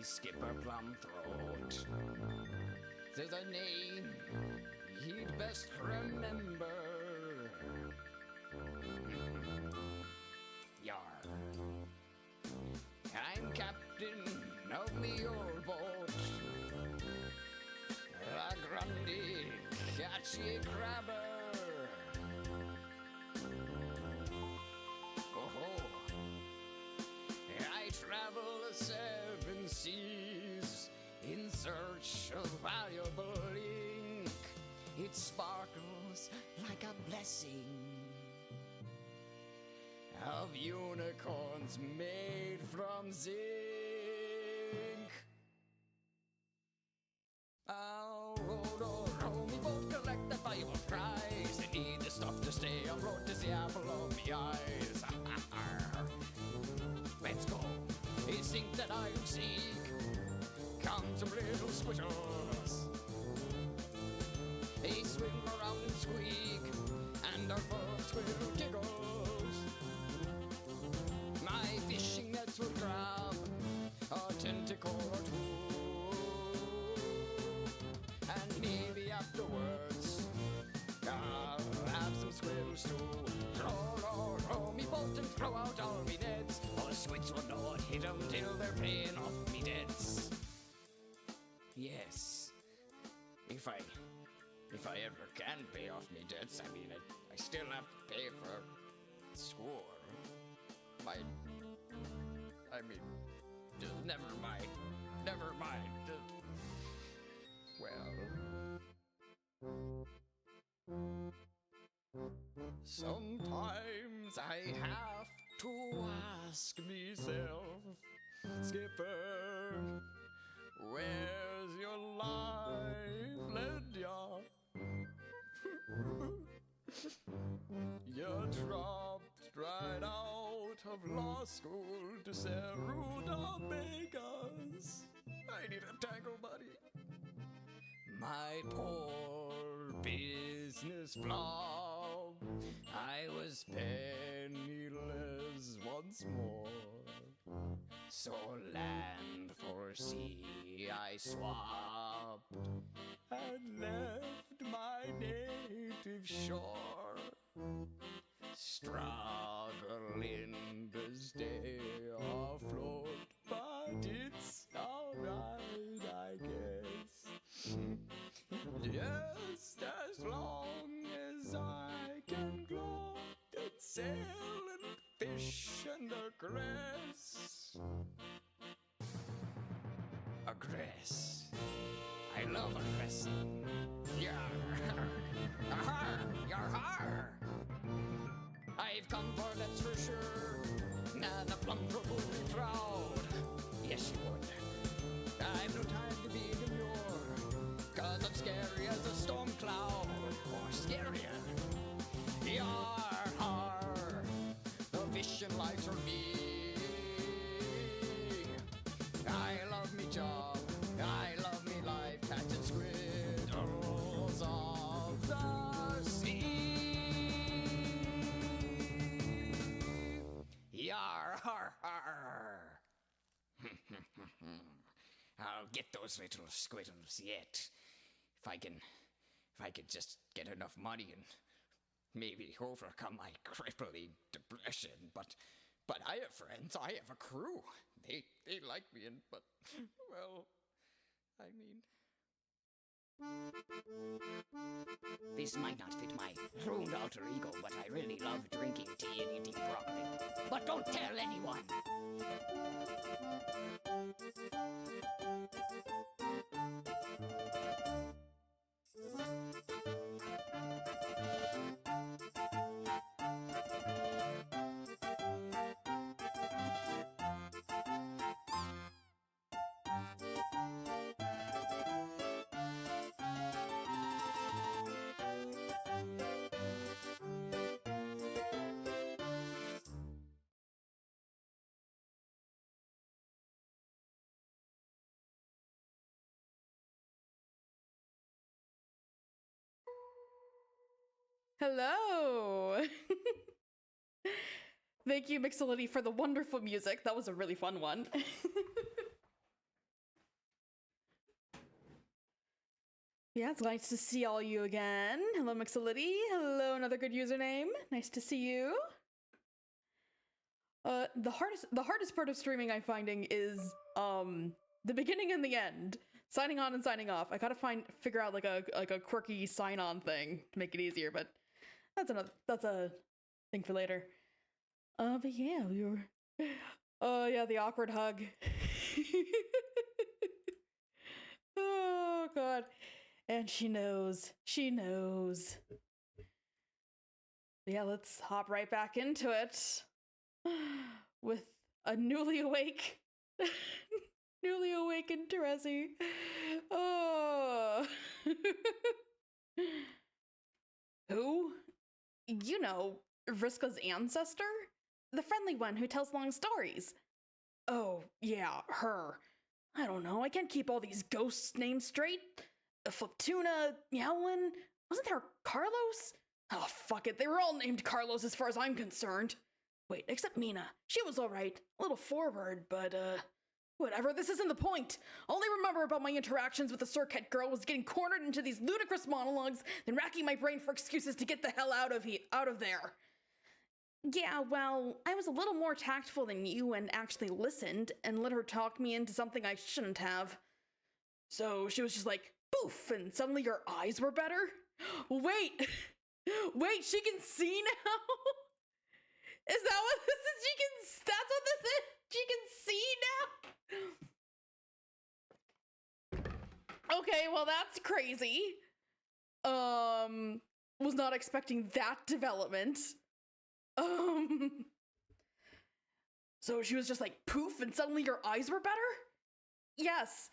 Skipper Plumthroat. There's a name he'd best remember. Yar. I'm captain of me old boat, La Grande Catchy Crabber. Oh, I travel the 7 seas in search of valuable ink. It sparkles like a blessing of unicorns made from zinc. I'll row me boat, collect the valuable prize. I need the stuff to stay afloat, is the apple of me eyes. Let's go, it's ink that I seek. Come some little squittles. They swim around and squeak, and our folks will giggle. My fishing nets will grab a tentacle or two, and maybe afterwards I'll have some squirrels too. Row me boat and throw out all me nets. All the squids will know what hit 'em till they're paying off me debts. Yes, if I ever can pay off me debts, I mean, I still have to pay for school. Never mind. Sometimes I have to ask myself, Skipper, where's your life led ya? You dropped right out of law school to sell rutabagas. I need a tangle buddy. My poor business flopped. I was penniless once more. So land for sea I swapped and left my native shore. Struggling to stay afloat, but it's alright, I guess. Just as long as I can gloat and sail and fish and aggress. Aggress. I love aggressing. Yar. Yar. Yar. I've come for that's for sure. Now the Plumthroat will be proud. Yes, she would. I've no time to be demure, 'cause I'm scary as a storm cloud, or scarier. Yar, har, the fishing lights are me. I love me job, I love me life, catching squiddles of the sea. Yar, har, har. I'll get those little squiddles yet. If I could just get enough money and maybe overcome my crippling depression. But I have friends, I have a crew. They like me, but, well, I mean... This might not fit my ruined alter ego, but I really love drinking tea and eating broccoli. But don't tell anyone! Hello! Thank you, Mixolity, for the wonderful music. That was a really fun one. Yeah, it's nice to see all you again. Hello, Mixolity. Hello, another good username. Nice to see you. The hardest part of streaming I'm finding is the beginning and the end. Signing on and signing off. I gotta figure out like a quirky sign-on thing to make it easier, but that's a thing for later. But yeah, we were oh yeah, the awkward hug. Oh god. And she knows. She knows. Yeah, let's hop right back into it. With a newly awakened Terezi. Oh. Who? You know, Vriska's ancestor? The friendly one who tells long stories. Oh, yeah, her. I don't know, I can't keep all these ghosts' names straight. Fliptuna, Yowlin, wasn't there Carlos? Oh, fuck it, they were all named Carlos as far as I'm concerned. Wait, except Mina. She was alright. A little forward, but, whatever, this isn't the point. All I remember about my interactions with the Circuit girl was getting cornered into these ludicrous monologues, then racking my brain for excuses to get the hell out of there. Yeah, well, I was a little more tactful than you and actually listened and let her talk me into something I shouldn't have. So she was just like, poof, and suddenly your eyes were better? Wait, wait, she can see now? Is that what this is? That's what this is? She can see now? Okay, well that's crazy. Was not expecting that development. So she was just like poof and suddenly your eyes were better? Yes.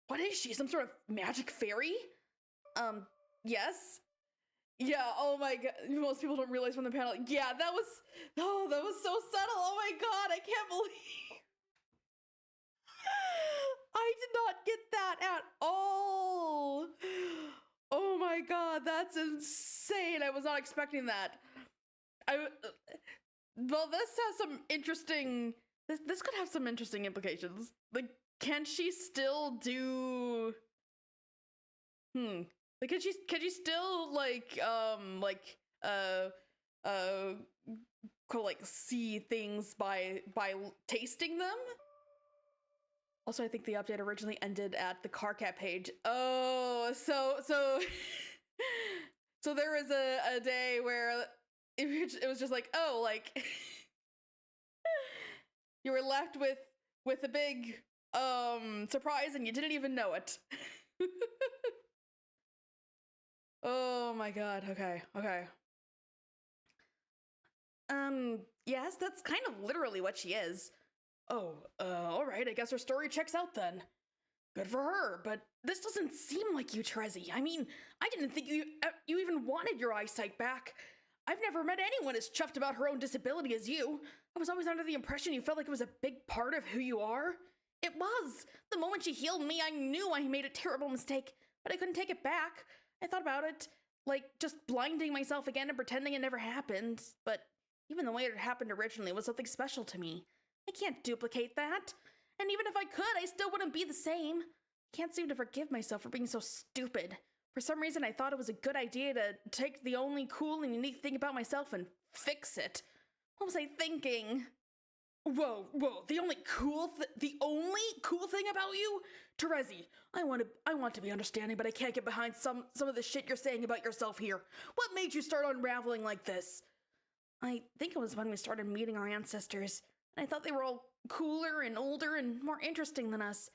What is she, some sort of magic fairy? Yes. Yeah, oh my god, most people don't realize from the panel. Yeah, that was so subtle. Oh my god, I can't believe. I did not get that at all. Oh my god, that's insane. I was not expecting that. Well, this has some interesting, this could have some interesting implications. Like, can she still do, like, can she still, like, see things by tasting them? Also, I think the update originally ended at the Carcat page. Oh, so so there was a day where it was just like, oh, like, you were left with a big surprise and you didn't even know it. Oh my god, okay. Yes, that's kind of literally what she is. Oh, alright, I guess her story checks out then. Good for her, but this doesn't seem like you, Terezi. I mean, I didn't think you even wanted your eyesight back. I've never met anyone as chuffed about her own disability as you. I was always under the impression you felt like it was a big part of who you are. It was. The moment she healed me, I knew I made a terrible mistake, but I couldn't take it back. I thought about it, like just blinding myself again and pretending it never happened, but even the way it happened originally was something special to me. I can't duplicate that. And even if I could, I still wouldn't be the same. I can't seem to forgive myself for being so stupid. For some reason, I thought it was a good idea to take the only cool and unique thing about myself and fix it. What was I thinking? Whoa, the only cool thing about you? Terezi, I want to be understanding, but I can't get behind some of the shit you're saying about yourself here. What made you start unraveling like this? I think it was when we started meeting our ancestors, and I thought they were all cooler and older and more interesting than us,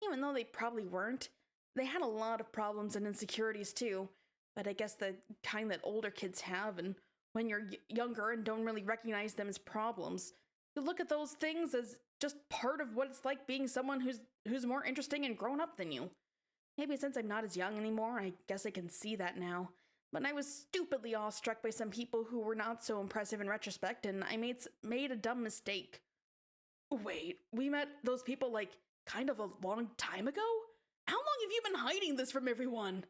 even though they probably weren't. They had a lot of problems and insecurities too, but I guess the kind that older kids have, and when you're younger and don't really recognize them as problems, you look at those things as just part of what it's like being someone who's more interesting and grown up than you. Maybe since I'm not as young anymore, I guess I can see that now. But I was stupidly awestruck by some people who were not so impressive in retrospect, and I made a dumb mistake. Wait, we met those people like kind of a long time ago? How long have you been hiding this from everyone?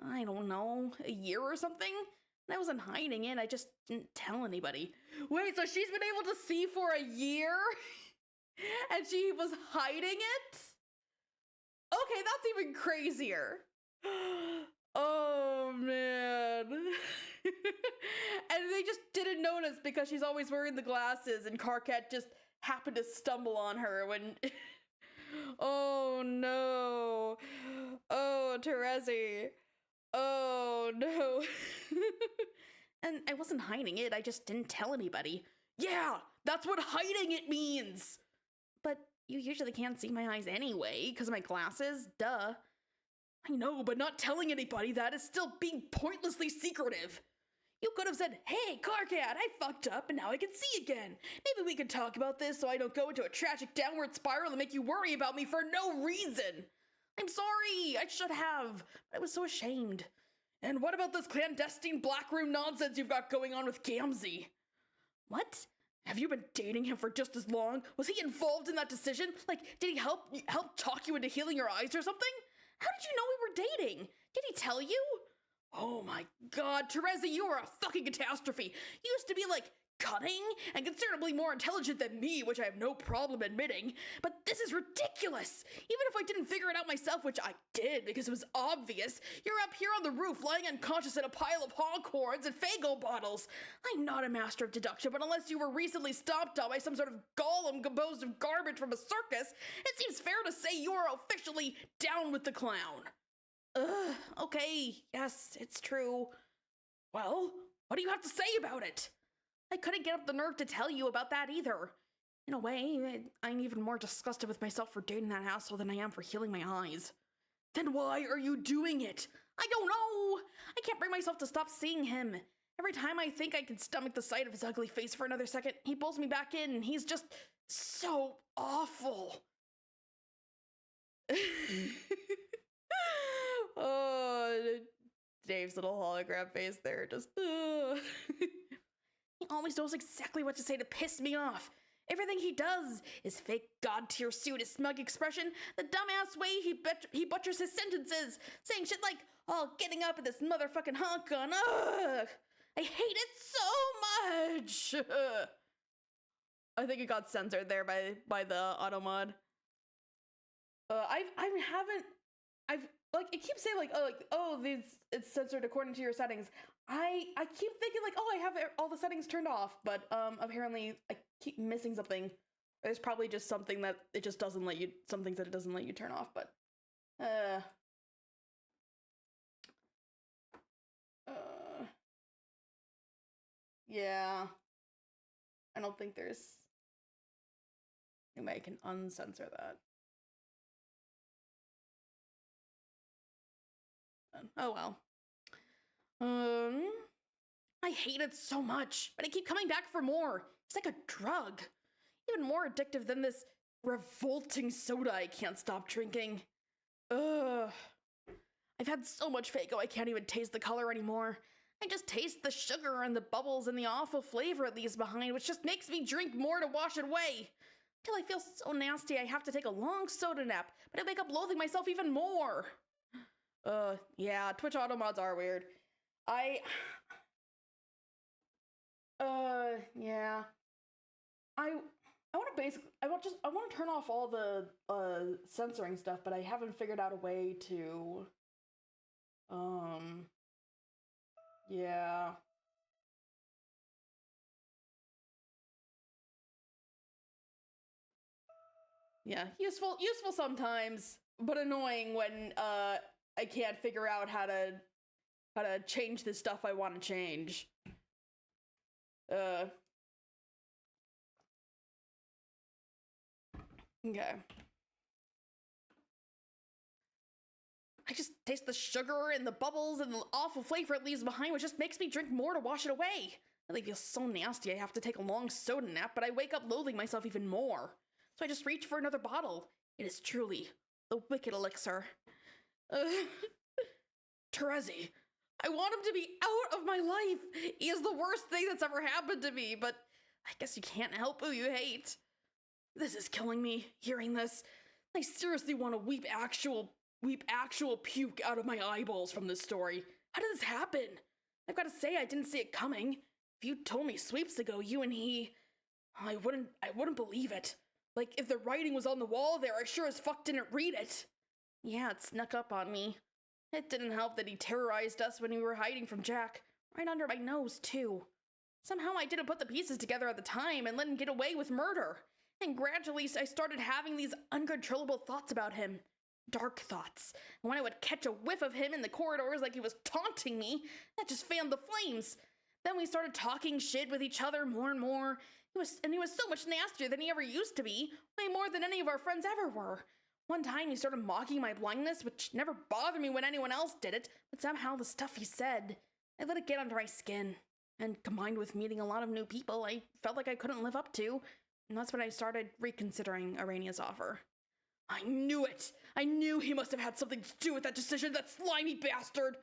I don't know, a year or something? And I wasn't hiding it, I just didn't tell anybody. Wait, so she's been able to see for a year? And she was hiding it? Okay, that's even crazier. Oh man. And they just didn't notice because she's always wearing the glasses and Carcat just happened to stumble on her when Oh no. Oh, Terezi. Oh no. And I wasn't hiding it, I just didn't tell anybody. Yeah, that's what hiding it means. But you usually can't see my eyes anyway, because of my glasses, duh. I know, but not telling anybody that is still being pointlessly secretive. You could have said, hey, Carcat, I fucked up and now I can see again. Maybe we could talk about this so I don't go into a tragic downward spiral and make you worry about me for no reason. I'm sorry, I should have, but I was so ashamed. And what about this clandestine black room nonsense you've got going on with Gamzee? What? Have you been dating him for just as long? Was he involved in that decision? Like, did he help talk you into healing your eyes or something? How did you know we were dating? Did he tell you? Oh my god, Terezi, you are a fucking catastrophe. You used to be, like, cunning and considerably more intelligent than me, which I have no problem admitting, but this is ridiculous! Even if I didn't figure it out myself, which I did because it was obvious, you're up here on the roof lying unconscious in a pile of honk horns and Faygo bottles. I'm not a master of deduction, but unless you were recently stomped on by some sort of golem composed of garbage from a circus, it seems fair to say you are officially down with the clown. Ugh, okay, yes, it's true. Well, what do you have to say about it? I couldn't get up the nerve to tell you about that either. In a way, I'm even more disgusted with myself for dating that asshole than I am for healing my eyes. Then why are you doing it? I don't know! I can't bring myself to stop seeing him. Every time I think I can stomach the sight of his ugly face for another second, he pulls me back in and he's just so awful. Oh, Dave's little hologram face there, just He always knows exactly what to say to piss me off. Everything he does is fake god-tier suit, his smug expression, the dumbass way he butchers his sentences, saying shit like, oh, getting up at this motherfucking honk gun, ugh! I hate it so much! I think it got censored there by the auto mod. It keeps saying it's censored according to your settings. I keep thinking like, oh, I have all the settings turned off, but apparently I keep missing something. There's probably just something that it just doesn't let you, some things that it doesn't let you turn off, but yeah. I don't think there's any way I can uncensor that. Oh well. I hate it so much, but I keep coming back for more. It's like a drug. Even more addictive than this revolting soda I can't stop drinking. Ugh. I've had so much Faygo I can't even taste the color anymore. I just taste the sugar and the bubbles and the awful flavor it leaves behind, which just makes me drink more to wash it away. Till I feel so nasty I have to take a long soda nap, but I wake up loathing myself even more. Yeah, Twitch auto mods are weird. Yeah. I want to turn off all the censoring stuff, but I haven't figured out a way to yeah. Yeah, useful sometimes, but annoying when I can't figure out how to change the stuff I want to change. Okay. I just taste the sugar and the bubbles and the awful flavor it leaves behind, which just makes me drink more to wash it away. I feel so nasty I have to take a long soda nap, but I wake up loathing myself even more. So I just reach for another bottle. It is truly the wicked elixir. Terezi, I want him to be out of my life. He is the worst thing that's ever happened to me, but I guess you can't help who you hate. This is killing me, hearing this. I seriously want to weep actual puke out of my eyeballs from this story. How did this happen? I've got to say I didn't see it coming. If you told me sweeps ago you and he, I wouldn't believe it. Like, if the writing was on the wall there, I sure as fuck didn't read it. Yeah, it snuck up on me. It didn't help that he terrorized us when we were hiding from Jack, right under my nose, too. Somehow I didn't put the pieces together at the time and let him get away with murder. And gradually I started having these uncontrollable thoughts about him. Dark thoughts. And when I would catch a whiff of him in the corridors like he was taunting me, that just fanned the flames. Then we started talking shit with each other more and more. He was so much nastier than he ever used to be, way more than any of our friends ever were. One time he started mocking my blindness, which never bothered me when anyone else did it, but somehow the stuff he said, I let it get under my skin. And combined with meeting a lot of new people, I felt like I couldn't live up to, and that's when I started reconsidering Arania's offer. I knew it! I knew he must have had something to do with that decision, that slimy bastard!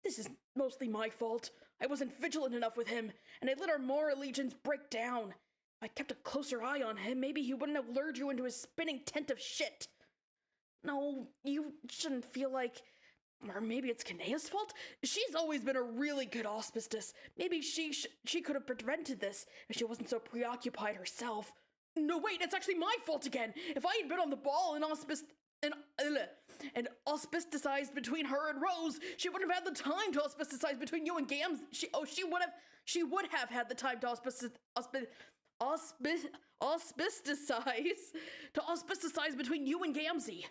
This is mostly my fault. I wasn't vigilant enough with him, and I let our moral allegiance break down. If I kept a closer eye on him, maybe he wouldn't have lured you into his spinning tent of shit. No, you shouldn't feel like... Or maybe it's Kanea's fault? She's always been a really good auspicious. Maybe she could have prevented this if she wasn't so preoccupied herself. No, wait, it's actually my fault again. If I had been on the ball and auspicized between her and Rose, she wouldn't have had the time to auspicize between you and Gams. She would have had the time to auspicize between you and Gamzee.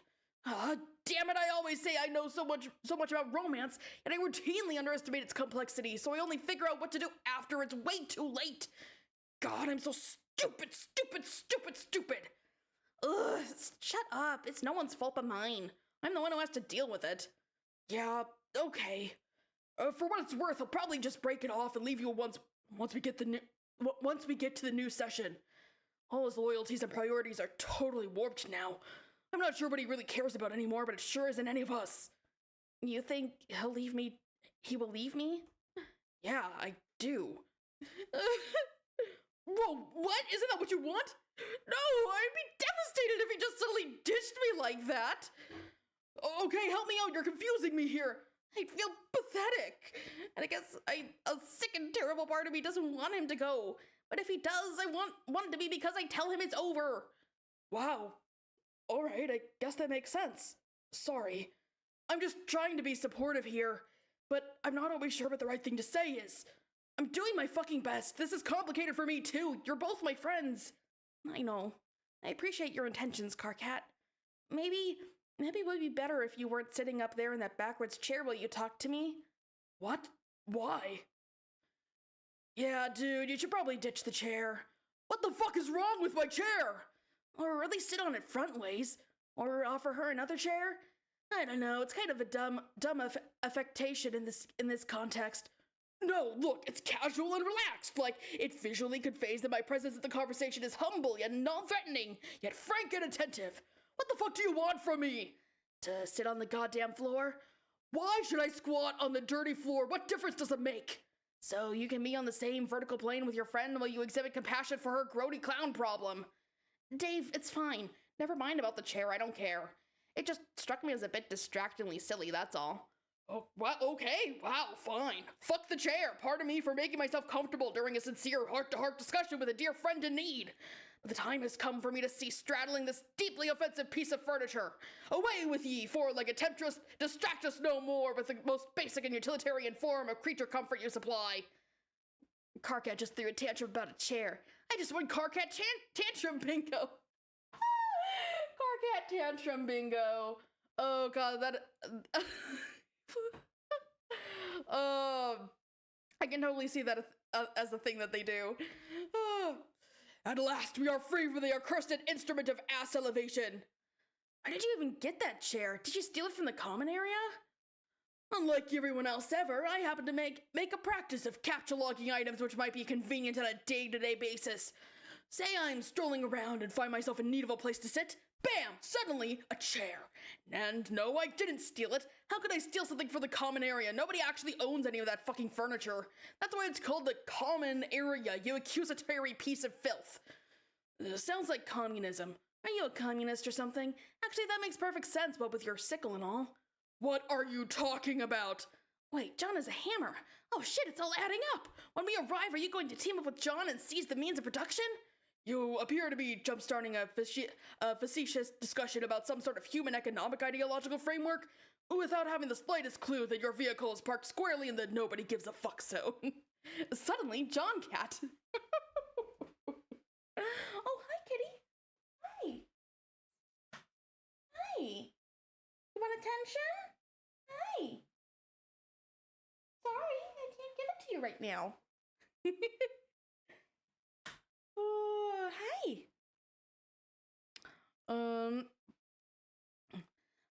Ah, damn it, I always say I know so much about romance, and I routinely underestimate its complexity, so I only figure out what to do after it's way too late. God, I'm so stupid. Ugh, shut up. It's no one's fault but mine. I'm the one who has to deal with it. Yeah, okay. For what it's worth, I'll probably just break it off and leave you once we get to the new session. All his loyalties and priorities are totally warped now. I'm not sure what he really cares about anymore, but it sure isn't any of us. You think he will leave me? Yeah, I do. Whoa, what? Isn't that what you want? No, I'd be devastated if he just suddenly ditched me like that. Okay, help me out, you're confusing me here. I feel pathetic. And I guess a sick and terrible part of me doesn't want him to go. But if he does, I want it to be because I tell him it's over. Wow. Alright, I guess that makes sense. Sorry. I'm just trying to be supportive here, but I'm not always sure what the right thing to say is. I'm doing my fucking best. This is complicated for me too. You're both my friends. I know. I appreciate your intentions, Carcat. Maybe it would be better if you weren't sitting up there in that backwards chair while you talked to me. What? Why? Yeah, dude, you should probably ditch the chair. What the fuck is wrong with my chair? Or at least sit on it front ways. Or offer her another chair. I don't know, it's kind of a dumb affectation in this context. No, look, it's casual and relaxed, like it visually conveys that my presence at the conversation is humble yet non-threatening, yet frank and attentive. What the fuck do you want from me? To sit on the goddamn floor? Why should I squat on the dirty floor? What difference does it make? So you can be on the same vertical plane with your friend while you exhibit compassion for her grody clown problem. Dave, it's fine. Never mind about the chair, I don't care. It just struck me as a bit distractingly silly, that's all. Oh, well, okay, wow, fine. Fuck the chair. Pardon me for making myself comfortable during a sincere heart-to-heart discussion with a dear friend in need. But the time has come for me to cease straddling this deeply offensive piece of furniture. Away with ye, four-legged temptress, distract us no more with the most basic and utilitarian form of creature comfort you supply. Carcat just threw a tantrum about a chair. I just won Carcat tantrum bingo. Carcat tantrum bingo. Oh god, that... I can totally see that as a thing that they do. At last, we are free from the accursed instrument of ass elevation. Where did you even get that chair? Did you steal it from the common area? Unlike everyone else ever, I happen to make a practice of cataloging items which might be convenient on a day-to-day basis. Say I'm strolling around and find myself in need of a place to sit. Bam! Suddenly, a chair. And no, I didn't steal it. How could I steal something for the common area? Nobody actually owns any of that fucking furniture. That's why it's called the common area, you accusatory piece of filth. Sounds like communism. Are you a communist or something? Actually, that makes perfect sense, what with your sickle and all. What are you talking about? Wait, John has a hammer. Oh shit, it's all adding up. When we arrive, are you going to team up with John and seize the means of production? You appear to be jump-starting a facetious discussion about some sort of human economic ideological framework. without having the slightest clue that your vehicle is parked squarely in the nobody gives a fuck zone. Suddenly, John Cat. Oh, hi, kitty. Hi. Hi. You want attention? Hi. Sorry, I can't give it to you right now. Hi.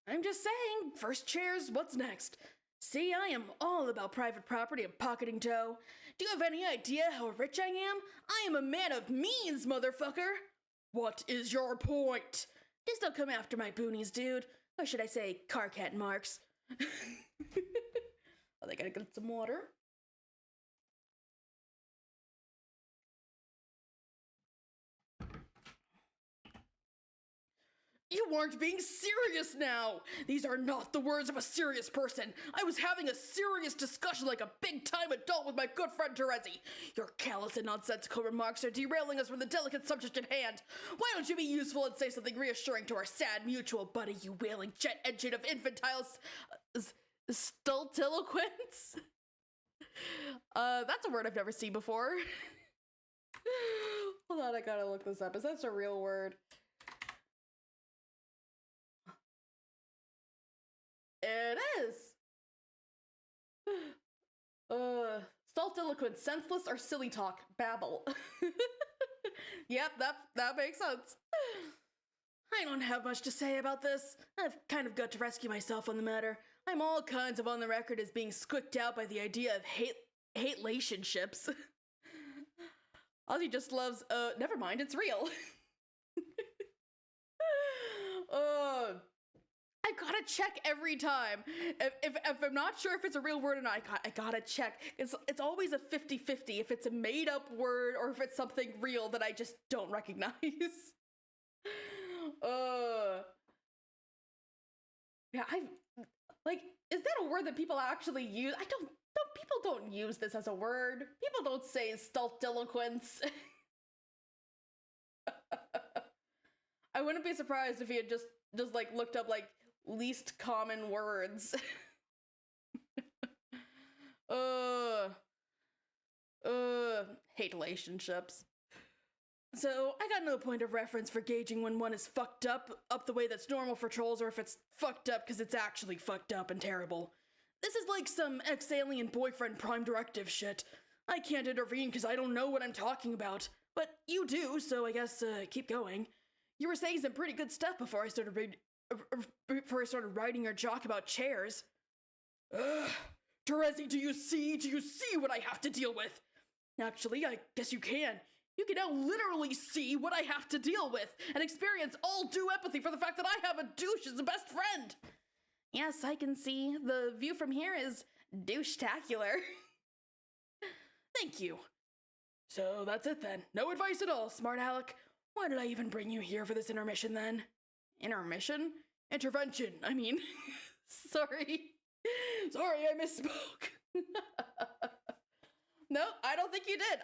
I'm just saying, first chairs, what's next? See, I am all about private property and pocketing dough. Do you have any idea how rich I am? I am a man of means, motherfucker! What is your point? Just don't come after my boonies, dude. Or should I say, car cat marks. Oh, they gotta get some water. You weren't being serious now! These are not the words of a serious person. I was having a serious discussion like a big-time adult with my good friend Terezi. Your callous and nonsensical remarks are derailing us from the delicate subject at hand. Why don't you be useful and say something reassuring to our sad mutual buddy, you wailing jet engine of infantile stultiloquence? That's a word I've never seen before. Hold on, I gotta look this up. Is that a real word? It is. Stultiloquent, senseless or silly talk, babble. Yep, that makes sense. I don't have much to say about this. I've kind of got to rescue myself on the matter. I'm all kinds of on the record as being squicked out by the idea of hate-lationships. Ozzy just loves, never mind, it's real. I gotta check every time. If I'm not sure if it's a real word or not, I gotta check. It's always a 50-50 if it's a made up word or if it's something real that I just don't recognize. Yeah, is that a word that people actually use? People don't use this as a word. People don't say stultiloquence. I wouldn't be surprised if he had just like looked up like least common words. Hate relationships. So, I got no point of reference for gauging when one is fucked up the way that's normal for trolls, or if it's fucked up because it's actually fucked up and terrible. This is like some ex-alien boyfriend prime directive shit. I can't intervene because I don't know what I'm talking about. But you do, so I guess, keep going. You were saying some pretty good stuff before I started writing your jock about chairs. Ugh. Terezi, do you see what I have to deal with? Actually, I guess you can. You can now literally see what I have to deal with and experience all due empathy for the fact that I have a douche as a best friend. Yes, I can see. The view from here is douche-tacular. Thank you. So that's it then. No advice at all, smart Alec. Why did I even bring you here for this intermission then? Intermission? Intervention, I mean. Sorry, I misspoke. No, I don't think you did.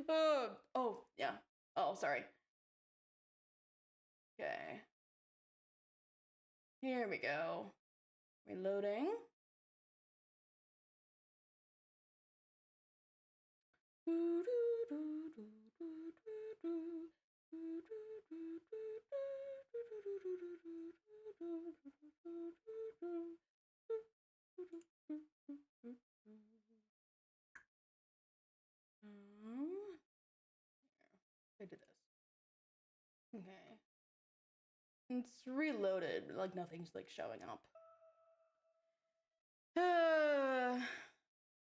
Oh, yeah. Oh, sorry. Okay. Here we go. Reloading. I did this. Okay. It's reloaded, like nothing's like showing up.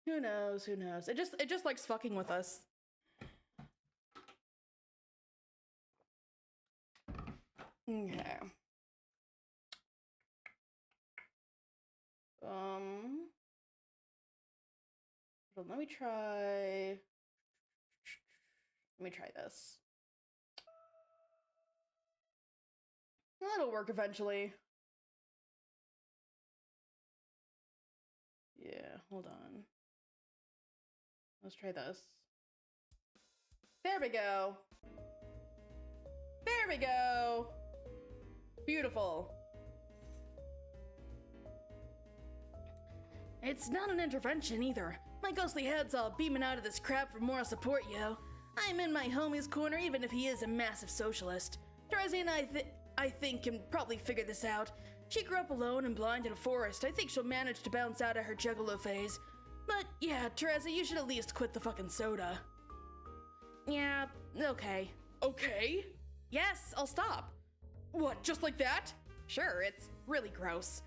Who knows? It just likes fucking with us. Okay. Let me try this. That'll work eventually. Yeah, hold on. Let's try this. There we go. Beautiful. It's not an intervention either. My ghostly head's all beaming out of this crap for moral support, yo. I'm in my homie's corner even if he is a massive socialist. Terezi and I think can probably figure this out. She grew up alone and blind in a forest. I think she'll manage to bounce out of her juggalo phase. But yeah, Terezi, you should at least quit the fucking soda. Yeah, okay. Okay? Yes, I'll stop. What, just like that? Sure, it's really gross.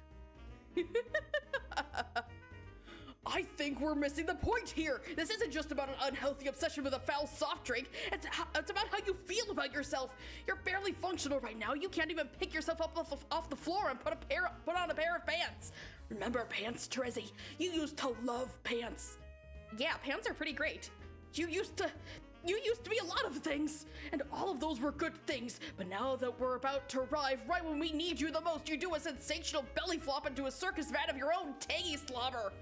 I think we're missing the point here. This isn't just about an unhealthy obsession with a foul soft drink. It's about how you feel about yourself. You're barely functional right now. You can't even pick yourself up off the floor and put on a pair of pants. Remember pants, Terezi? You used to love pants. Yeah, pants are pretty great. You used to be a lot of things, and all of those were good things, but now that we're about to arrive right when we need you the most, you do a sensational belly flop into a circus vat of your own tangy slobber.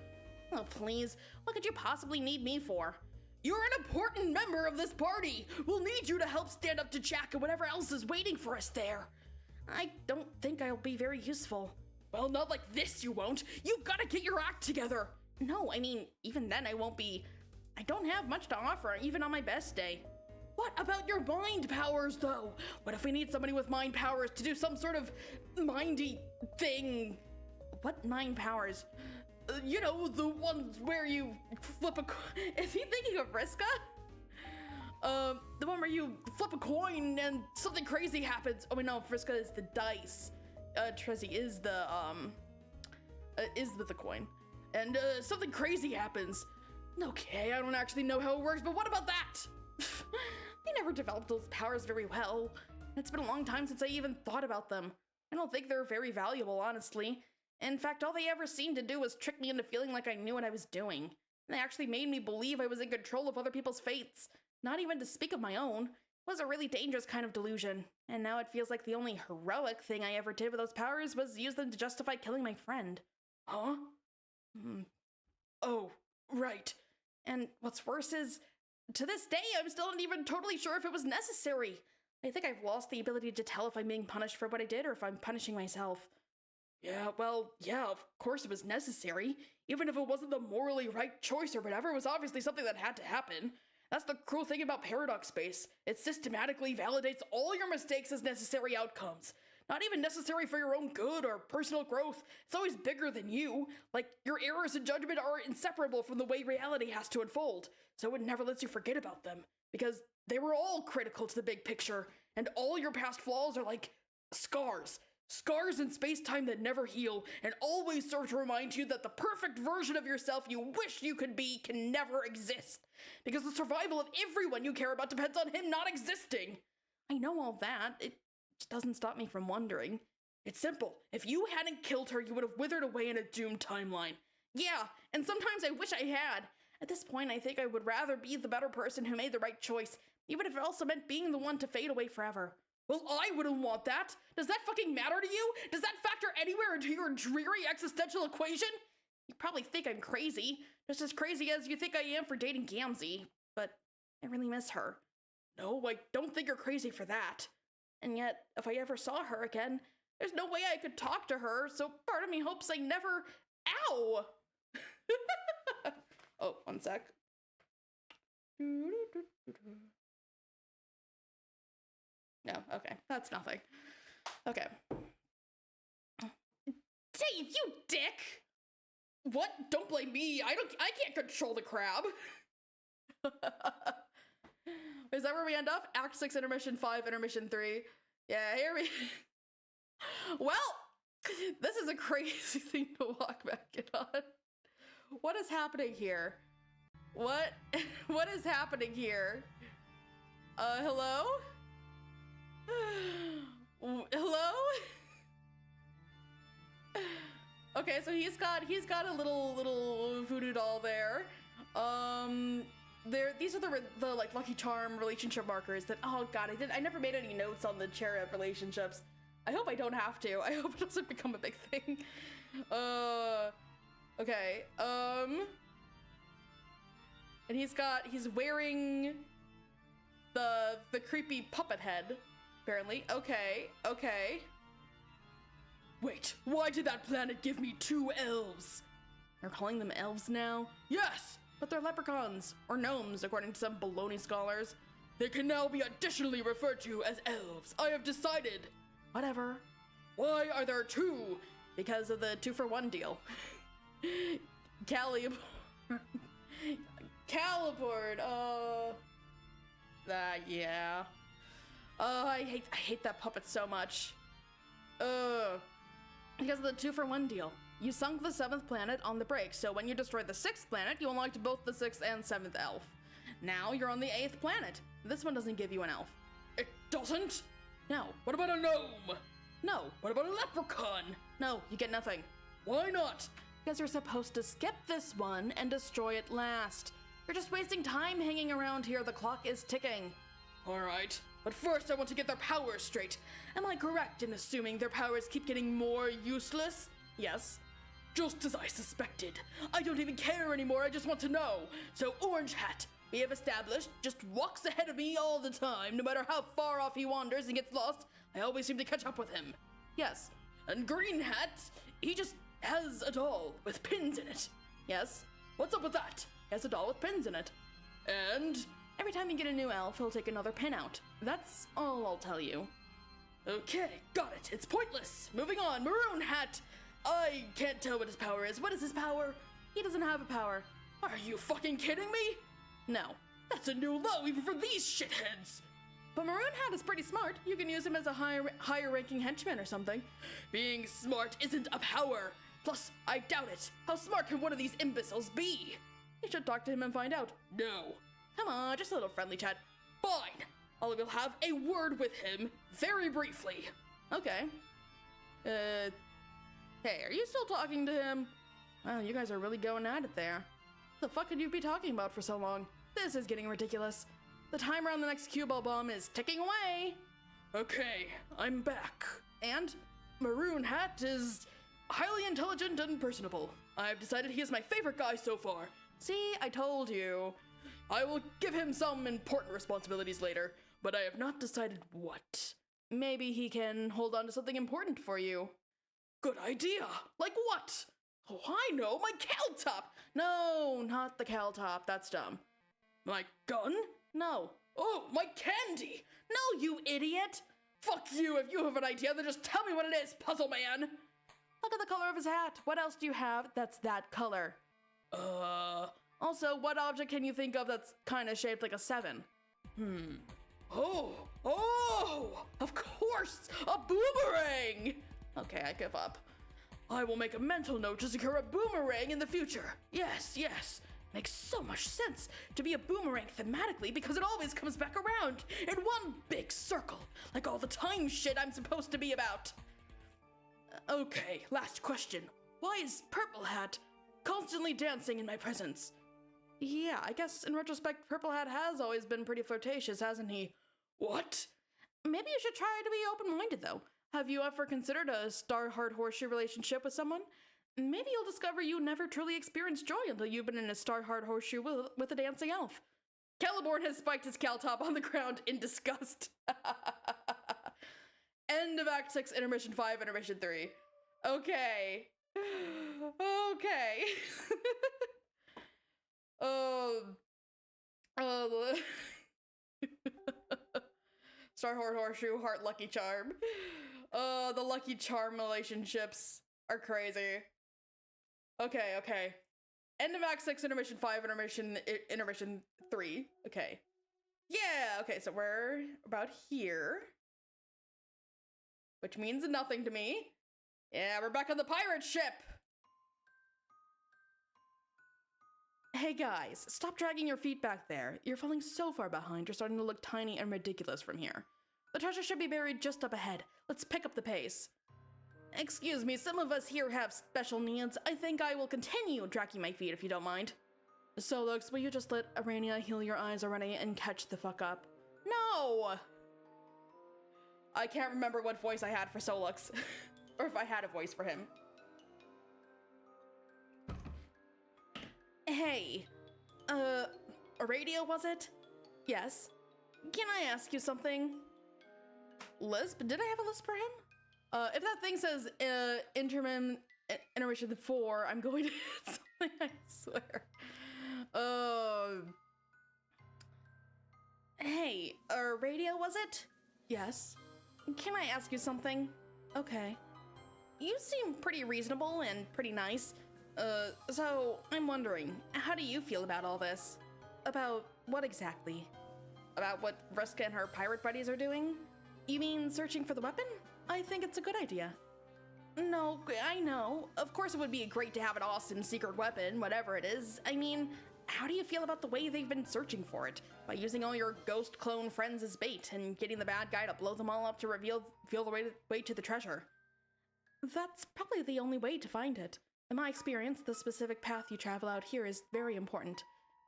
Oh, please, what could you possibly need me for? You're an important member of this party. We'll need you to help stand up to Jack and whatever else is waiting for us there. I don't think I'll be very useful. Well, not like this you won't. You've got to get your act together. No, I mean, even then I won't be. I don't have much to offer, even on my best day. What about your mind powers, though? What if we need somebody with mind powers to do some sort of mindy thing? What mind powers? You know, the ones where you flip a Is he thinking of Vriska? The one where you flip a coin and something crazy happens. Oh wait, no, Vriska is the dice. Terezi is the coin. And something crazy happens. Okay, I don't actually know how it works, but what about that? I never developed those powers very well. It's been a long time since I even thought about them. I don't think they're very valuable, honestly. In fact, all they ever seemed to do was trick me into feeling like I knew what I was doing. They actually made me believe I was in control of other people's fates. Not even to speak of my own. It was a really dangerous kind of delusion. And now it feels like the only heroic thing I ever did with those powers was use them to justify killing my friend. Huh? Oh, right. And what's worse is, to this day, I'm still not even totally sure if it was necessary. I think I've lost the ability to tell if I'm being punished for what I did or if I'm punishing myself. Yeah, well, yeah, of course it was necessary. Even if it wasn't the morally right choice or whatever, it was obviously something that had to happen. That's the cruel thing about paradox space. It systematically validates all your mistakes as necessary outcomes. Not even necessary for your own good or personal growth. It's always bigger than you. Like, your errors in judgment are inseparable from the way reality has to unfold. So it never lets you forget about them. Because they were all critical to the big picture. And all your past flaws are like scars. Scars in space-time that never heal, and always serve to remind you that the perfect version of yourself you wish you could be can never exist. Because the survival of everyone you care about depends on him not existing. I know all that. It just doesn't stop me from wondering. It's simple. If you hadn't killed her, you would have withered away in a doomed timeline. Yeah, and sometimes I wish I had. At this point, I think I would rather be the better person who made the right choice, even if it also meant being the one to fade away forever. Well, I wouldn't want that. Does that fucking matter to you? Does that factor anywhere into your dreary existential equation? You probably think I'm crazy, just as crazy as you think I am for dating Gamzee, but I really miss her. No, I don't think you're crazy for that. And yet, if I ever saw her again, there's no way I could talk to her, so part of me hopes I never... Ow! Oh, one sec. No, okay, that's nothing. Okay. Dave, you dick! What? Don't blame me. I can't control the crab. Is that where we end up? Act 6, intermission 5, intermission 3. Yeah, here we... Well, this is a crazy thing to walk back in on. What is happening here? What is happening here? Hello? Hello? Okay, so he's got a little voodoo doll there. These are the like Lucky Charm relationship markers that, oh god, I never made any notes on the chair of relationships. I hope I don't have to. I hope it doesn't become a big thing. Okay. And he's wearing the creepy puppet head, apparently. Okay. Wait, why did that planet give me 2 elves? They're calling them elves now? Yes, but they're leprechauns, or gnomes, according to some baloney scholars. They can now be additionally referred to as elves. I have decided. Whatever. Why are there two? Because of the 2-for-1 deal. Caliport, yeah. I hate that puppet so much. Because of the 2-for-1 deal. You sunk the 7th planet on the break, so when you destroyed the 6th planet, you unlocked both the 6th and 7th elf. Now you're on the 8th planet. This one doesn't give you an elf. It doesn't? No. What about a gnome? No. What about a leprechaun? No, you get nothing. Why not? Because you're supposed to skip this one and destroy it last. You're just wasting time hanging around here. The clock is ticking. Alright, but first I want to get their powers straight. Am I correct in assuming their powers keep getting more useless? Yes. Just as I suspected. I don't even care anymore, I just want to know. So Orange Hat, we have established, just walks ahead of me all the time. No matter how far off he wanders and gets lost, I always seem to catch up with him. Yes. And Green Hat, he just has a doll with pins in it. Yes. What's up with that? He has a doll with pins in it. And every time you get a new elf, he'll take another pin out. That's all I'll tell you. Okay, got it. It's pointless. Moving on. Maroon Hat. I can't tell what his power is. What is his power? He doesn't have a power. Are you fucking kidding me? No. That's a new low even for these shitheads. But Maroon Hat is pretty smart. You can use him as a higher ranking henchman or something. Being smart isn't a power. Plus, I doubt it. How smart can one of these imbeciles be? You should talk to him and find out. No. Come on, just a little friendly chat. Fine. I will have a word with him very briefly. Okay. Hey, are you still talking to him? Wow, you guys are really going at it there. What the fuck could you be talking about for so long? This is getting ridiculous. The timer on the next cue ball bomb is ticking away. Okay, I'm back. And Maroon Hat is highly intelligent and personable. I've decided he is my favorite guy so far. See, I told you. I will give him some important responsibilities later, but I have not decided what. Maybe he can hold on to something important for you. Good idea. Like what? Oh, I know, my cal top. No, not the cal top. That's dumb. My gun? No. Oh, my candy. No, you idiot. Fuck you. If you have an idea, then just tell me what it is, puzzle man. Look at the color of his hat. What else do you have that's that color? Also, what object can you think of that's kind of shaped like a 7? Oh, of course, a boomerang. Okay, I give up. I will make a mental note to secure a boomerang in the future. Yes. Makes so much sense to be a boomerang thematically because it always comes back around in one big circle, like all the time shit I'm supposed to be about. Okay, last question. Why is Purple Hat constantly dancing in my presence? Yeah, I guess in retrospect, Purple Hat has always been pretty flirtatious, hasn't he? What? Maybe you should try to be open-minded, though. Have you ever considered a star-heart horseshoe relationship with someone? Maybe you'll discover you never truly experienced joy until you've been in a star-heart horseshoe with a dancing elf. Celeborn has spiked his cal top on the ground in disgust. End of Act 6, Intermission 5, Intermission 3. Okay. Star Heart Horseshoe, Heart Lucky Charm. The Lucky Charm relationships are crazy. Okay. End of Act 6, Intermission 5, Intermission 3. Okay. Yeah, okay, so we're about here. Which means nothing to me. Yeah, we're back on the pirate ship! Hey guys, stop dragging your feet back there. You're falling so far behind, you're starting to look tiny and ridiculous from here. The treasure should be buried just up ahead. Let's pick up the pace. Excuse me, some of us here have special needs. I think I will continue dragging my feet if you don't mind. Solux, will you just let Arania heal your eyes already and catch the fuck up? No! I can't remember what voice I had for Solux. Or if I had a voice for him. Hey. A radio, was it? Yes. Can I ask you something? Lisp? Did I have a lisp for him? If that thing says intermission 4, I'm going to hit I swear. Uh, hey, radio was it? Yes. Can I ask you something? Okay. You seem pretty reasonable and pretty nice. So I'm wondering, how do you feel about all this? About what exactly? About what Vriska and her pirate buddies are doing? You mean searching for the weapon? I think it's a good idea. No, I know. Of course it would be great to have an awesome secret weapon, whatever it is. I mean, how do you feel about the way they've been searching for it? By using all your ghost clone friends as bait and getting the bad guy to blow them all up to reveal the way to the treasure. That's probably the only way to find it. In my experience, the specific path you travel out here is very important.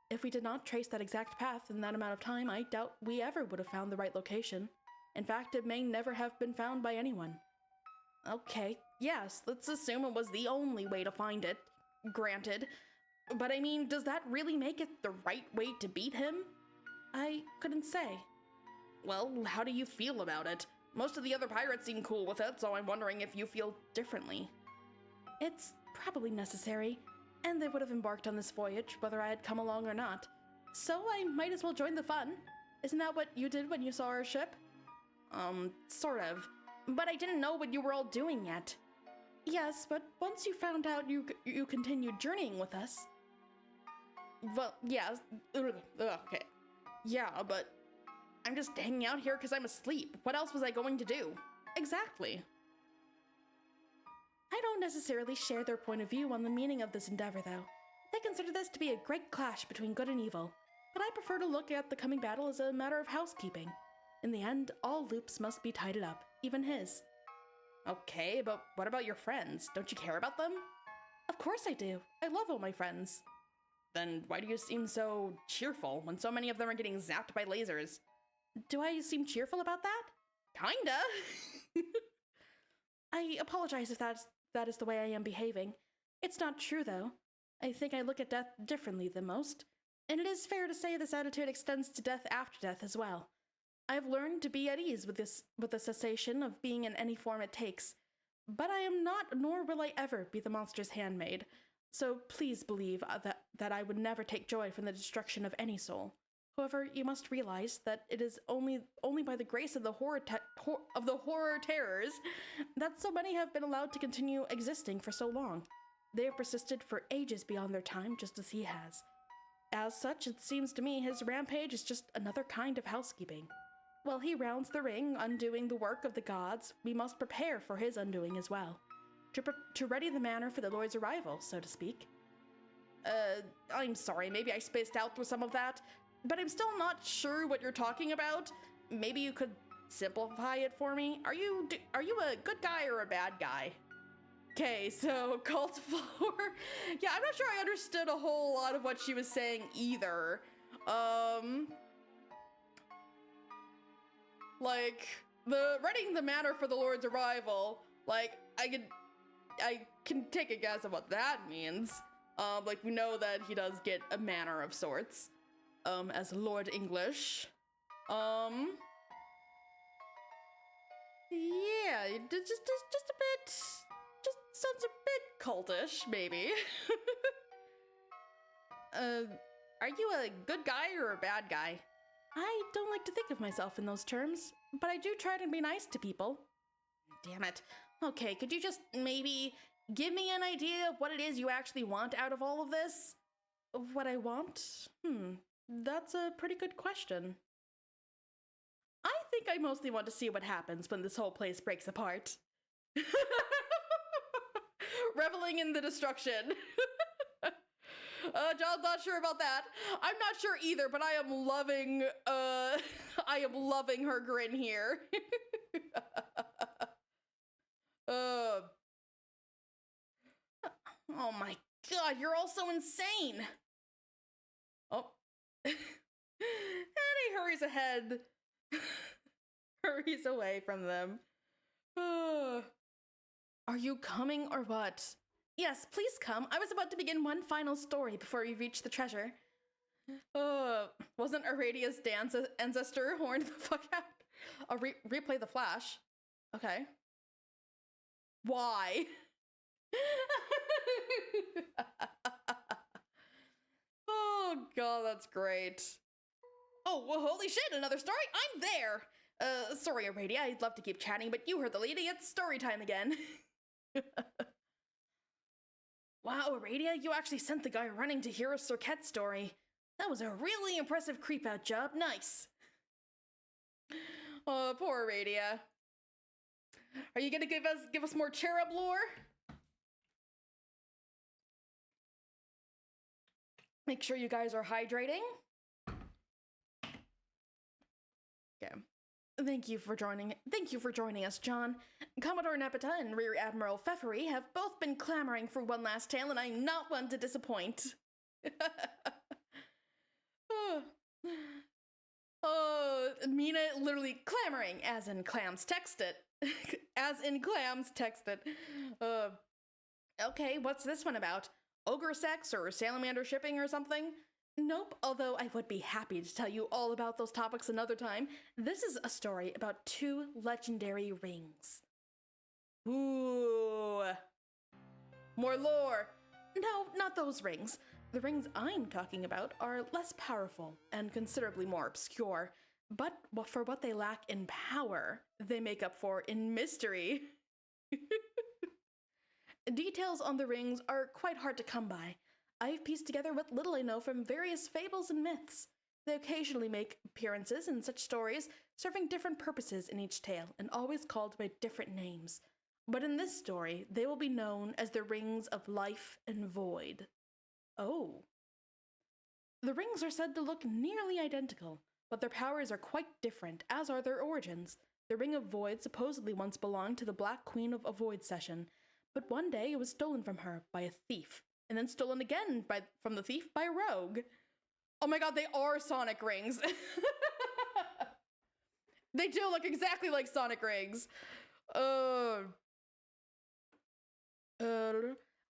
If we did not trace that exact path in that amount of time, I doubt we ever would have found the right location. In fact, it may never have been found by anyone. Okay, yes, let's assume it was the only way to find it. Granted. But I mean, does that really make it the right way to beat him? I couldn't say. Well, how do you feel about it? Most of the other pirates seem cool with it, so I'm wondering if you feel differently. It's probably necessary, and they would have embarked on this voyage whether I had come along or not. So I might as well join the fun. Isn't that what you did when you saw our ship? Sort of. But I didn't know what you were all doing yet. Yes, but once you found out you continued journeying with us. Well, yeah, okay. Yeah, but I'm just hanging out here because I'm asleep. What else was I going to do? Exactly. I don't necessarily share their point of view on the meaning of this endeavor, though. They consider this to be a great clash between good and evil, but I prefer to look at the coming battle as a matter of housekeeping. In the end, all loops must be tidied up, even his. Okay, but what about your friends? Don't you care about them? Of course I do. I love all my friends. Then why do you seem so cheerful when so many of them are getting zapped by lasers? Do I seem cheerful about that? Kinda. I apologize if that is the way I am behaving. It's not true, though. I think I look at death differently than most. And it is fair to say this attitude extends to death after death as well. I've learned to be at ease with the cessation of being in any form it takes. But I am not, nor will I ever be the monster's handmaid. So please believe that I would never take joy from the destruction of any soul. However, you must realize that it is only by the grace of the horror terrors that so many have been allowed to continue existing for so long. They have persisted for ages beyond their time, just as he has. As such, it seems to me his rampage is just another kind of housekeeping. While he rounds the ring, undoing the work of the gods, we must prepare for his undoing as well. To ready the manor for the Lord's arrival, so to speak. I'm sorry, maybe I spaced out through some of that, but I'm still not sure what you're talking about. Maybe you could simplify it for me? Are you a good guy or a bad guy? Okay, so cult follower. Yeah, I'm not sure I understood a whole lot of what she was saying either. Like, readying the manor for the Lord's arrival, like, I can take a guess at what that means. Like, we know that he does get a manor of sorts, as Lord English. Yeah, just a bit, just sounds a bit cultish, maybe. Are you a good guy or a bad guy? I don't like to think of myself in those terms, but I do try to be nice to people. Damn it. Okay, could you just maybe give me an idea of what it is you actually want out of all of this? What I want? That's a pretty good question. I think I mostly want to see what happens when this whole place breaks apart. Reveling in the destruction. John's not sure about that. I'm not sure either, but I am loving, her grin here. Oh my god, you're all so insane! Oh. And he hurries ahead. Hurries away from them. Are you coming or what? Yes, please come. I was about to begin one final story before we reach the treasure. Wasn't Aradia's dance ancestor horned the fuck out? I'll replay the flash. Okay. Why? Oh god, that's great. Oh, well, holy shit, another story? I'm there! Sorry, Aradia, I'd love to keep chatting, but you heard the lady, it's story time again. Wow, Aradia, you actually sent the guy running to hear a Cirquette story. That was a really impressive creep-out job, nice. Oh, poor Aradia. Are you gonna give us more cherub lore? Make sure you guys are hydrating. Okay. Thank you for joining us, John. Commodore Nepeta and Rear Admiral Pfeffery have both been clamoring for one last tale, and I'm not one to disappoint. Mina literally clamoring, as in clams texted. Okay, what's this one about? Ogre sex or salamander shipping or something? Nope, although I would be happy to tell you all about those topics another time. This is a story about 2 legendary rings. Ooh. More lore. No, not those rings. The rings I'm talking about are less powerful and considerably more obscure, but for what they lack in power, they make up for in mystery. Details on the rings are quite hard to come by. I've pieced together what little I know from various fables and myths. They occasionally make appearances in such stories, serving different purposes in each tale, and always called by different names. But in this story, they will be known as the Rings of Life and Void. Oh. The rings are said to look nearly identical, but their powers are quite different, as are their origins. The Ring of Void supposedly once belonged to the Black Queen of a Void Session, but one day it was stolen from her by a thief, and then stolen again from the thief by a rogue. Oh my god, they are Sonic rings. They do look exactly like Sonic rings.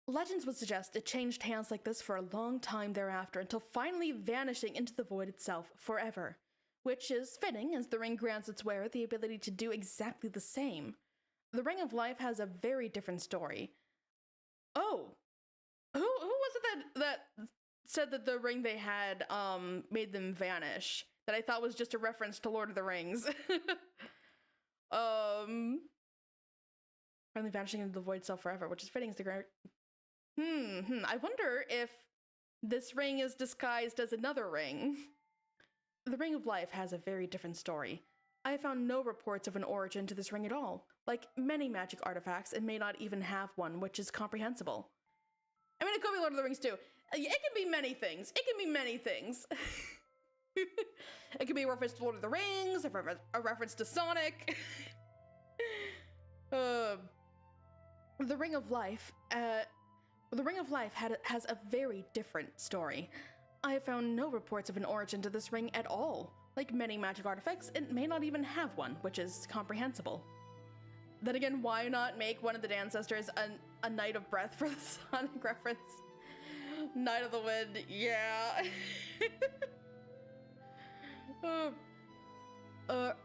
Legends would suggest it changed hands like this for a long time thereafter, until finally vanishing into the void itself forever. Which is fitting, as the ring grants its wearer the ability to do exactly the same. The Ring of Life has a very different story. Oh! Who was it that said that the ring they had made them vanish? That I thought was just a reference to Lord of the Rings. Finally vanishing into the void itself forever, which is fitting as the great. I wonder if this ring is disguised as another ring. The Ring of Life has a very different story. I found no reports of an origin to this ring at all. Like many magic artifacts, it may not even have one, which is comprehensible. I mean, it could be Lord of the Rings too. It can be many things. It could be a reference to Lord of the Rings, a reference to Sonic. The Ring of Life has a very different story. I have found no reports of an origin to this ring at all. Like many magic artifacts, it may not even have one, which is comprehensible. Then again, why not make one of the ancestors a Knight of Breath for the Sonic reference? Knight of the Wind, yeah.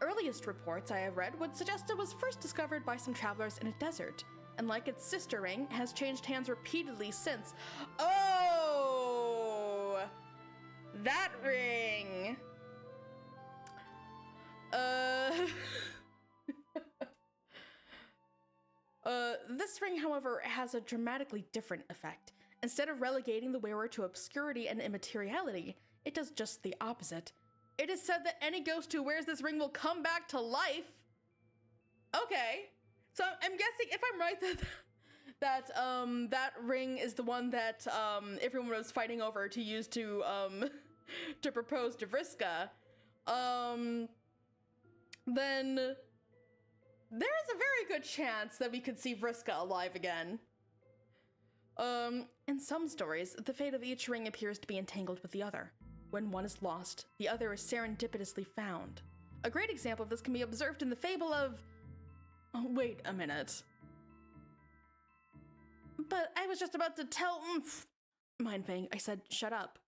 Earliest reports I have read would suggest it was first discovered by some travelers in a desert, and like its sister ring, has changed hands repeatedly since. Oh! That ring! This ring, however, has a dramatically different effect. Instead of relegating the wearer to obscurity and immateriality, it does just the opposite. It is said that any ghost who wears this ring will come back to life. Okay, so I'm guessing, if I'm right, that ring is the one that everyone was fighting over to use to propose to Vriska. Then there is a very good chance that we could see Vriska alive again. In some stories, the fate of each ring appears to be entangled with the other. When one is lost, the other is serendipitously found. A great example of this can be observed in the fable of... Oh, wait a minute. But I was just about to tell... Mindfang, I said, shut up.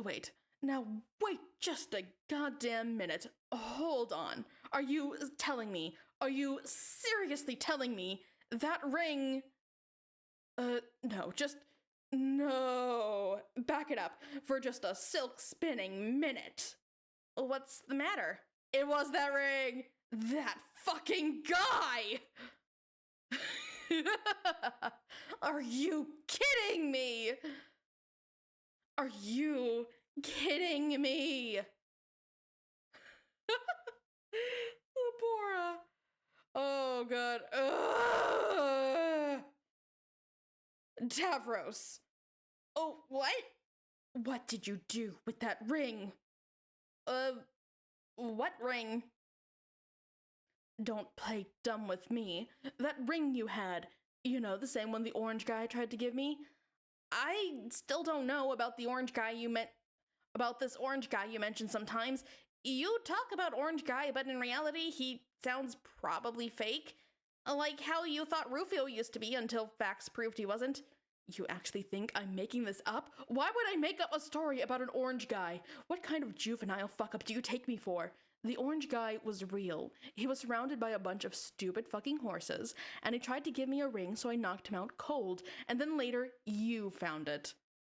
Wait. Now, wait just a goddamn minute. Hold on. Are you seriously telling me that ring... No, just No. Back it up for just a silk spinning minute. What's the matter? It was that ring. That fucking guy! Are you kidding me? Are you kidding me? Labora. Oh, God. Tavros. Oh, what? What did you do with that ring? What ring? Don't play dumb with me. That ring you had. You know, the same one the orange guy tried to give me? I still don't know about the orange guy you met. About this orange guy you mentioned sometimes. You talk about orange guy, but in reality, he sounds probably fake. Like how you thought Rufio used to be until facts proved he wasn't. You actually think I'm making this up? Why would I make up a story about an orange guy? What kind of juvenile fuck-up do you take me for? The orange guy was real. He was surrounded by a bunch of stupid fucking horses, and he tried to give me a ring, so I knocked him out cold, and then later, you found it.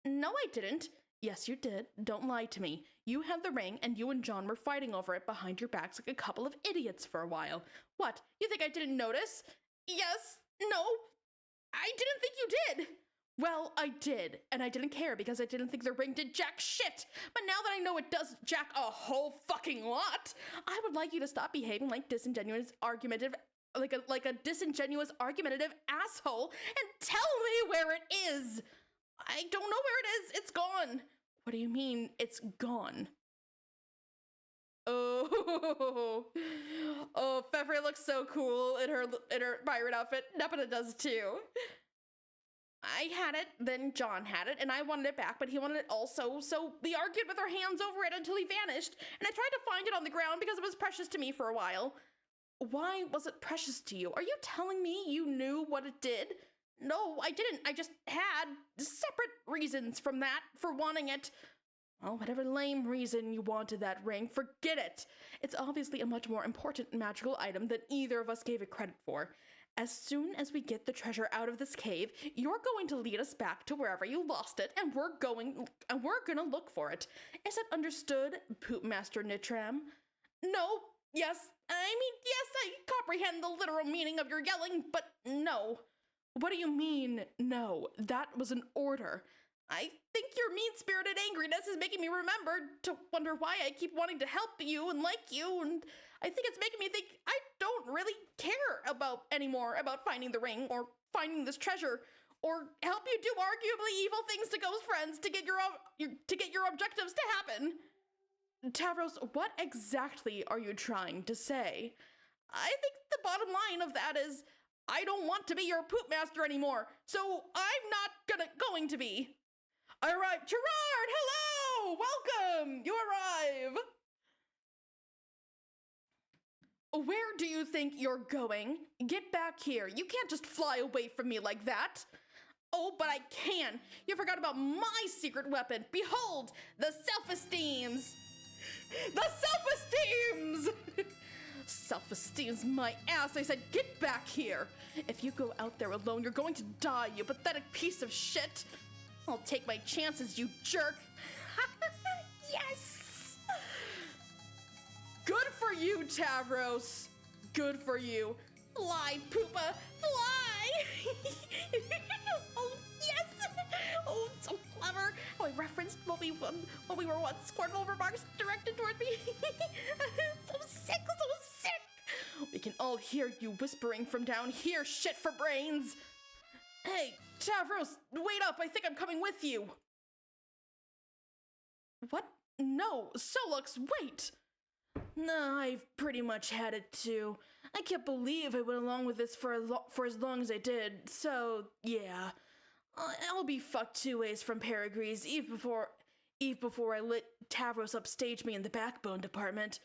No, I didn't. Yes, you did. Don't lie to me. You had the ring, and you and John were fighting over it behind your backs like a couple of idiots for a while. What? You think I didn't notice? Yes. No. I didn't think you did. Well, I did, and I didn't care because I didn't think the ring did jack shit. But now that I know it does jack a whole fucking lot, I would like you to stop behaving like like a disingenuous argumentative asshole and tell me where it is. I don't know where it is. It's gone. What do you mean it's gone? Oh, Fefre looks so cool in her pirate outfit. Nepeta does too. I had it, then John had it, and I wanted it back, but he wanted it also, so we argued with our hands over it until he vanished, and I tried to find it on the ground because it was precious to me for a while. Why was it precious to you? Are you telling me you knew what it did? No, I didn't. I just had separate reasons from that for wanting it. Well, whatever lame reason you wanted that ring, forget it. It's obviously a much more important magical item than either of us gave it credit for. As soon as we get the treasure out of this cave, you're going to lead us back to wherever you lost it, and we're gonna look for it. Is it understood, Poop Master Nitram? No. Yes. Yes, I comprehend the literal meaning of your yelling, but no. What do you mean, no? That was an order. I think your mean-spirited angriness is making me remember to wonder why I keep wanting to help you and like you, and I think it's making me think I don't really care anymore about finding the ring or finding this treasure or help you do arguably evil things to ghost friends to get your objectives to happen. Tavros, what exactly are you trying to say? I think the bottom line of that is I don't want to be your poop master anymore, so I'm not going to be. All right, Gerard, hello! Welcome! You arrive! Where do you think you're going? Get back here. You can't just fly away from me like that. Oh, but I can. You forgot about my secret weapon. Behold, the self-esteems. The self-esteems! Self-esteem's my ass. I said, get back here. If you go out there alone, you're going to die, you pathetic piece of shit. I'll take my chances, you jerk. Yes! Good for you, Tavros. Good for you. Fly, Poopa, fly! Oh, yes! Oh, so clever. Oh, I referenced what we were once. Scornful remarks directed toward me. So sick, so sick. We can all hear you whispering from down here, shit for brains. Hey, Tavros, wait up. I think I'm coming with you. What? No, Solux, wait. Nah, I've pretty much had it too. I can't believe I went along with this for as long as I did. So, yeah. I'll be fucked 2 ways from Perigrees eve before I lit Tavros upstage me in the backbone department.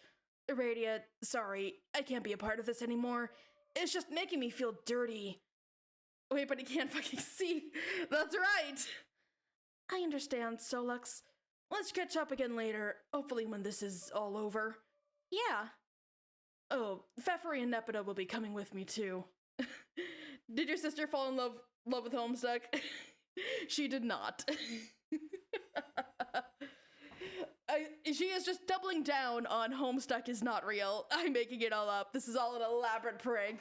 Radia, sorry, I can't be a part of this anymore. It's just making me feel dirty. Wait, but he can't fucking see. That's right. I understand, Solux. Let's catch up again later, hopefully when this is all over. Yeah. Oh, Pfeffery and Nepeta will be coming with me too. Did your sister fall in love with Homestuck? She did not. She is just doubling down on Homestuck is not real. I'm making it all up. This is all an elaborate prank.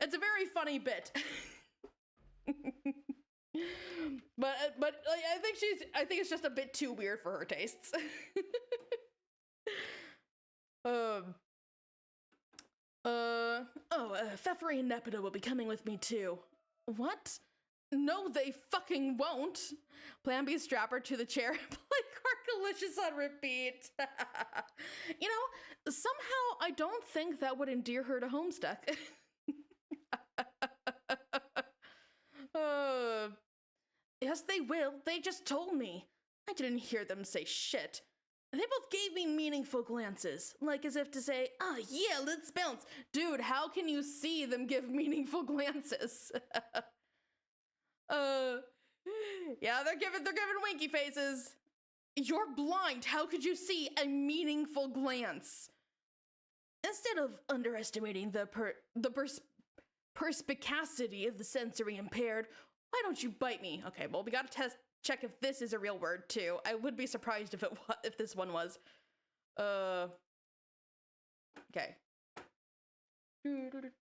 It's a very funny bit. but like, I think it's just a bit too weird for her tastes. Pfeffery and Nepeta will be coming with me too. What? No, they fucking won't. Plan B strap her to the chair and play Carkalicious on repeat. You know, somehow I don't think that would endear her to Homestuck. Yes, they will. They just told me. I didn't hear them say shit. They both gave me meaningful glances, like as if to say, "Ah, yeah, let's bounce." Dude, how can you see them give meaningful glances? Yeah, they're giving winky faces. You're blind. How could you see a meaningful glance? Instead of underestimating the perspicacity of the sensory impaired, why don't you bite me? Okay, well, we gotta check if this is a real word too. I would be surprised if this one was. Okay. Okay.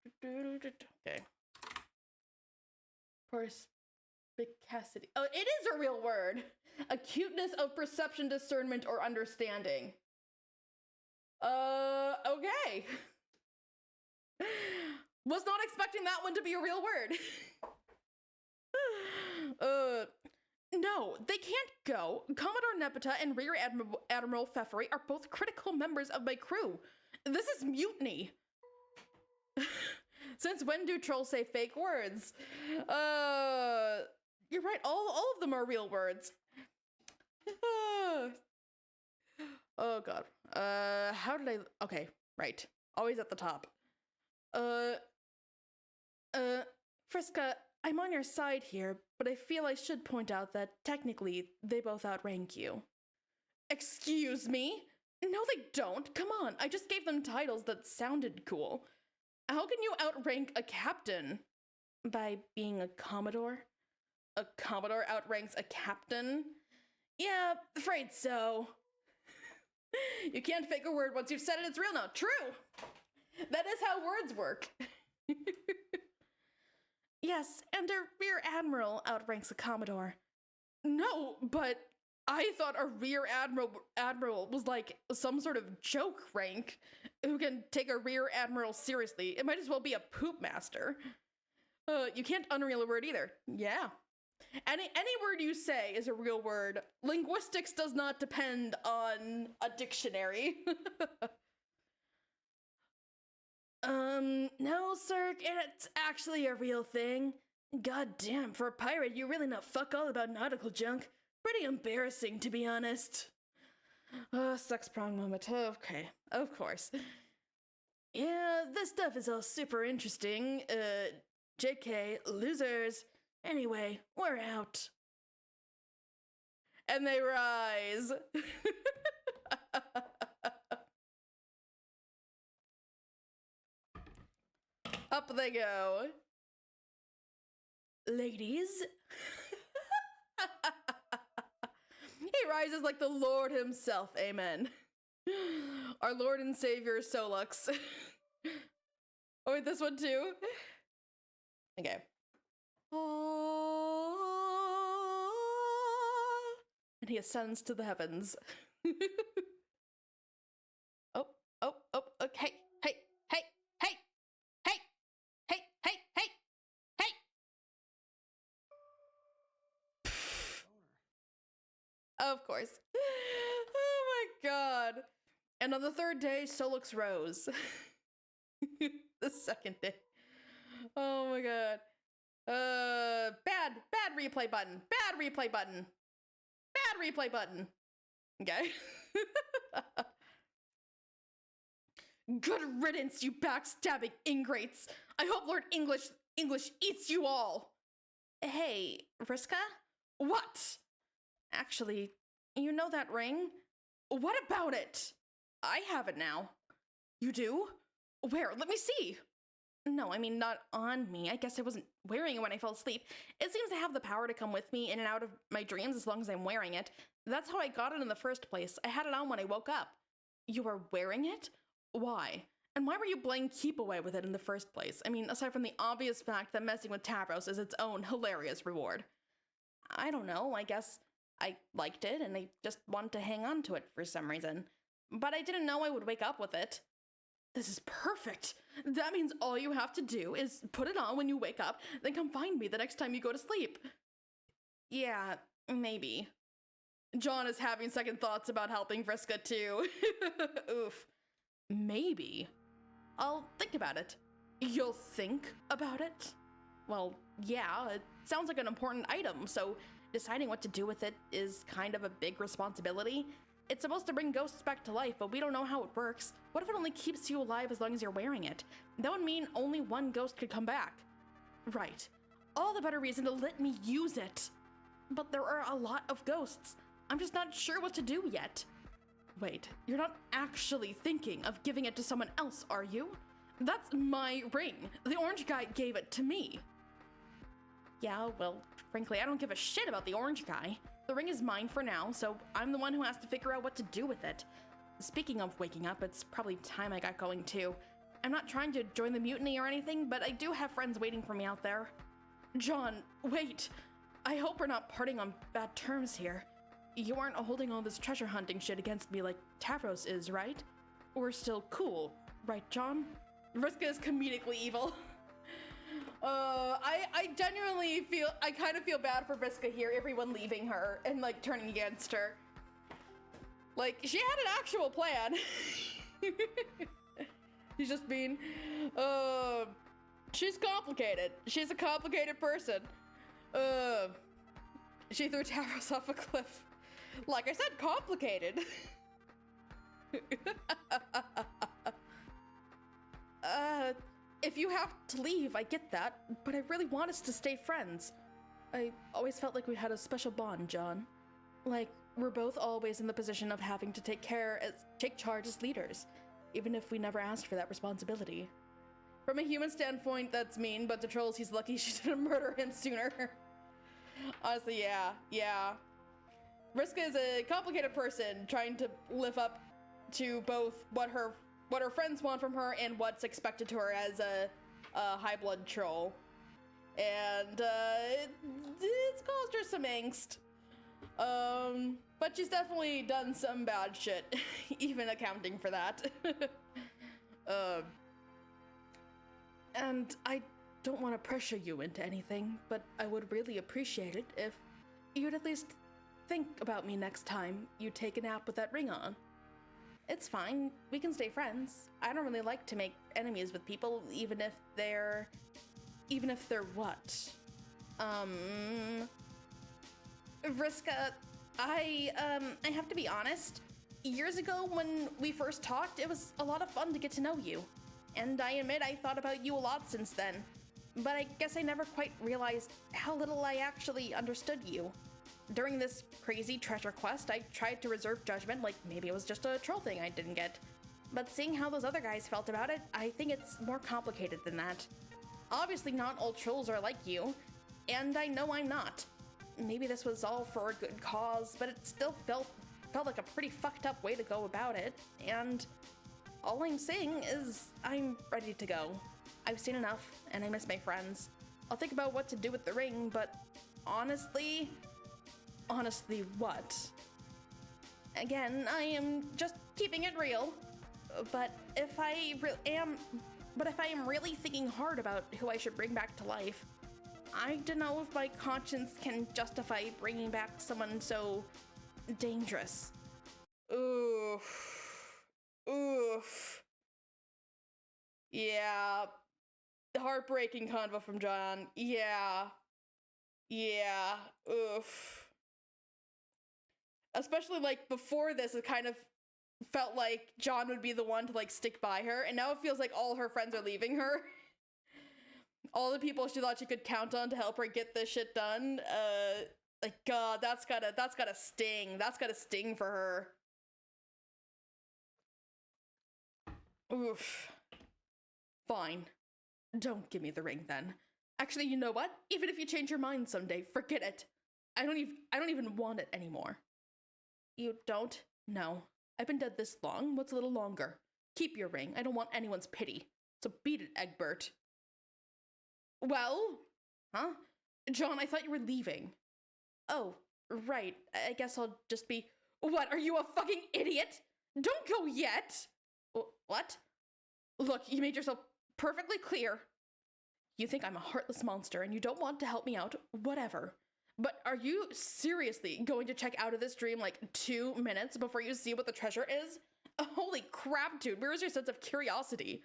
Perspicacity. Oh, it is a real word. Acuteness of perception, discernment, or understanding. Okay. Was not expecting that one to be a real word. No, they can't go. Commodore Nepeta and Rear Admiral Pfeffery are both critical members of my crew. This is mutiny. Since when do trolls say fake words? You're right, all of them are real words. Oh god. How did I... Okay, right. Always at the top. Friska, I'm on your side here, but I feel I should point out that technically they both outrank you. Excuse me? No, they don't. Come on, I just gave them titles that sounded cool. How can you outrank a captain? By being a commodore? A commodore outranks a captain? Yeah, afraid so. You can't fake a word once you've said it, it's real now. True! That is how words work. Yes, and a rear admiral outranks a commodore. No, but I thought a rear admiral was like some sort of joke rank who can take a rear admiral seriously. It might as well be a poop master. You can't unreal a word either. Yeah. Any word you say is a real word. Linguistics does not depend on a dictionary. No, sir, it's actually a real thing. God damn, for a pirate, you really know fuck all about nautical junk. Pretty embarrassing, to be honest. Sex prong moment. Okay, of course. Yeah, this stuff is all super interesting. JK, losers. Anyway, we're out. And they rise. Up they go. Ladies. He rises like the Lord himself. Amen. Our Lord and Savior Solux. Oh, wait, this one too? Okay. And he ascends to the heavens. Oh, okay. Hey. Of course. Oh my god. And on the third day, Solux rose. The second day. Oh my god. Bad replay button. Bad replay button. Bad replay button. Okay. Good riddance, you backstabbing ingrates. I hope Lord English eats you all. Hey, Vriska? What? Actually, you know that ring? What about it? I have it now. You do? Where? Let me see. No, I mean, not on me. I guess I wasn't wearing it when I fell asleep. It seems to have the power to come with me in and out of my dreams as long as I'm wearing it. That's how I got it in the first place. I had it on when I woke up. You were wearing it? Why? And why were you playing keep away with it in the first place? I mean, aside from the obvious fact that messing with Tavros is its own hilarious reward. I don't know, I guess I liked it and I just wanted to hang on to it for some reason. But I didn't know I would wake up with it. This is perfect. That means all you have to do is put it on when you wake up, then come find me the next time you go to sleep. Yeah, maybe. John is having second thoughts about helping Vriska too. Oof. Maybe. I'll think about it. You'll think about it? Well, yeah, it sounds like an important item, so deciding what to do with it is kind of a big responsibility. It's supposed to bring ghosts back to life, but we don't know how it works. What if it only keeps you alive as long as you're wearing it? That would mean only one ghost could come back. Right. All the better reason to let me use it. But there are a lot of ghosts. I'm just not sure what to do yet. Wait, you're not actually thinking of giving it to someone else, are you? That's my ring. The orange guy gave it to me. Yeah, well, frankly, I don't give a shit about the orange guy. The ring is mine for now, so I'm the one who has to figure out what to do with it. Speaking of waking up, it's probably time I got going too. I'm not trying to join the mutiny or anything, but I do have friends waiting for me out there. John, wait. I hope we're not parting on bad terms here. You aren't holding all this treasure hunting shit against me like Tavros is, right? We're still cool, right, John? Vriska is comedically evil. I genuinely feel, I kind of feel bad for Vriska here, everyone leaving her and like turning against her. Like, she had an actual plan. She's just being, she's complicated. She's a complicated person. She threw Tavros off a cliff. Like I said, complicated. If you have to leave, I get that, but I really want us to stay friends. I always felt like we had a special bond, John. Like, we're both always in the position of having to take charge as leaders, even if we never asked for that responsibility. From a human standpoint, that's mean, but to Trolls, he's lucky she didn't murder him sooner. Honestly, yeah. Vriska is a complicated person trying to live up to both what her friends want from her and what's expected to her as a high blood troll. And it's caused her some angst. But she's definitely done some bad shit, even accounting for that. And I don't want to pressure you into anything, but I would really appreciate it if you'd at least think about me next time you take a nap with that ring on. It's fine, we can stay friends. I don't really like to make enemies with people, even if they're what? Vriska, I have to be honest. Years ago when we first talked, it was a lot of fun to get to know you. And I admit I thought about you a lot since then. But I guess I never quite realized how little I actually understood you. During this crazy treasure quest, I tried to reserve judgment, like maybe it was just a troll thing I didn't get. But seeing how those other guys felt about it, I think it's more complicated than that. Obviously not all trolls are like you, and I know I'm not. Maybe this was all for a good cause, but it still felt like a pretty fucked up way to go about it, and all I'm saying is I'm ready to go. I've seen enough, and I miss my friends. I'll think about what to do with the ring, but honestly what? Again, I am just keeping it real, but if I am really thinking hard about who I should bring back to life, I don't know if my conscience can justify bringing back someone so dangerous. Oof. Yeah. Heartbreaking convo from John. Yeah. Oof. Especially, like, before this, it kind of felt like John would be the one to, like, stick by her, and now it feels like all her friends are leaving her. All the people she thought she could count on to help her get this shit done, like, God, that's gotta sting. That's gotta sting for her. Oof. Fine. Don't give me the ring then. Actually, you know what? Even if you change your mind someday, forget it. I don't even want it anymore. You don't? No. I've been dead this long. What's a little longer? Keep your ring. I don't want anyone's pity. So beat it, Egbert. Well? Huh? John, I thought you were leaving. Oh, right. I guess I'll just be... What, are you a fucking idiot? Don't go yet! What? Look, you made yourself perfectly clear. You think I'm a heartless monster and you don't want to help me out? Whatever. But are you seriously going to check out of this dream like 2 minutes before you see what the treasure is? Holy crap, dude, where is your sense of curiosity?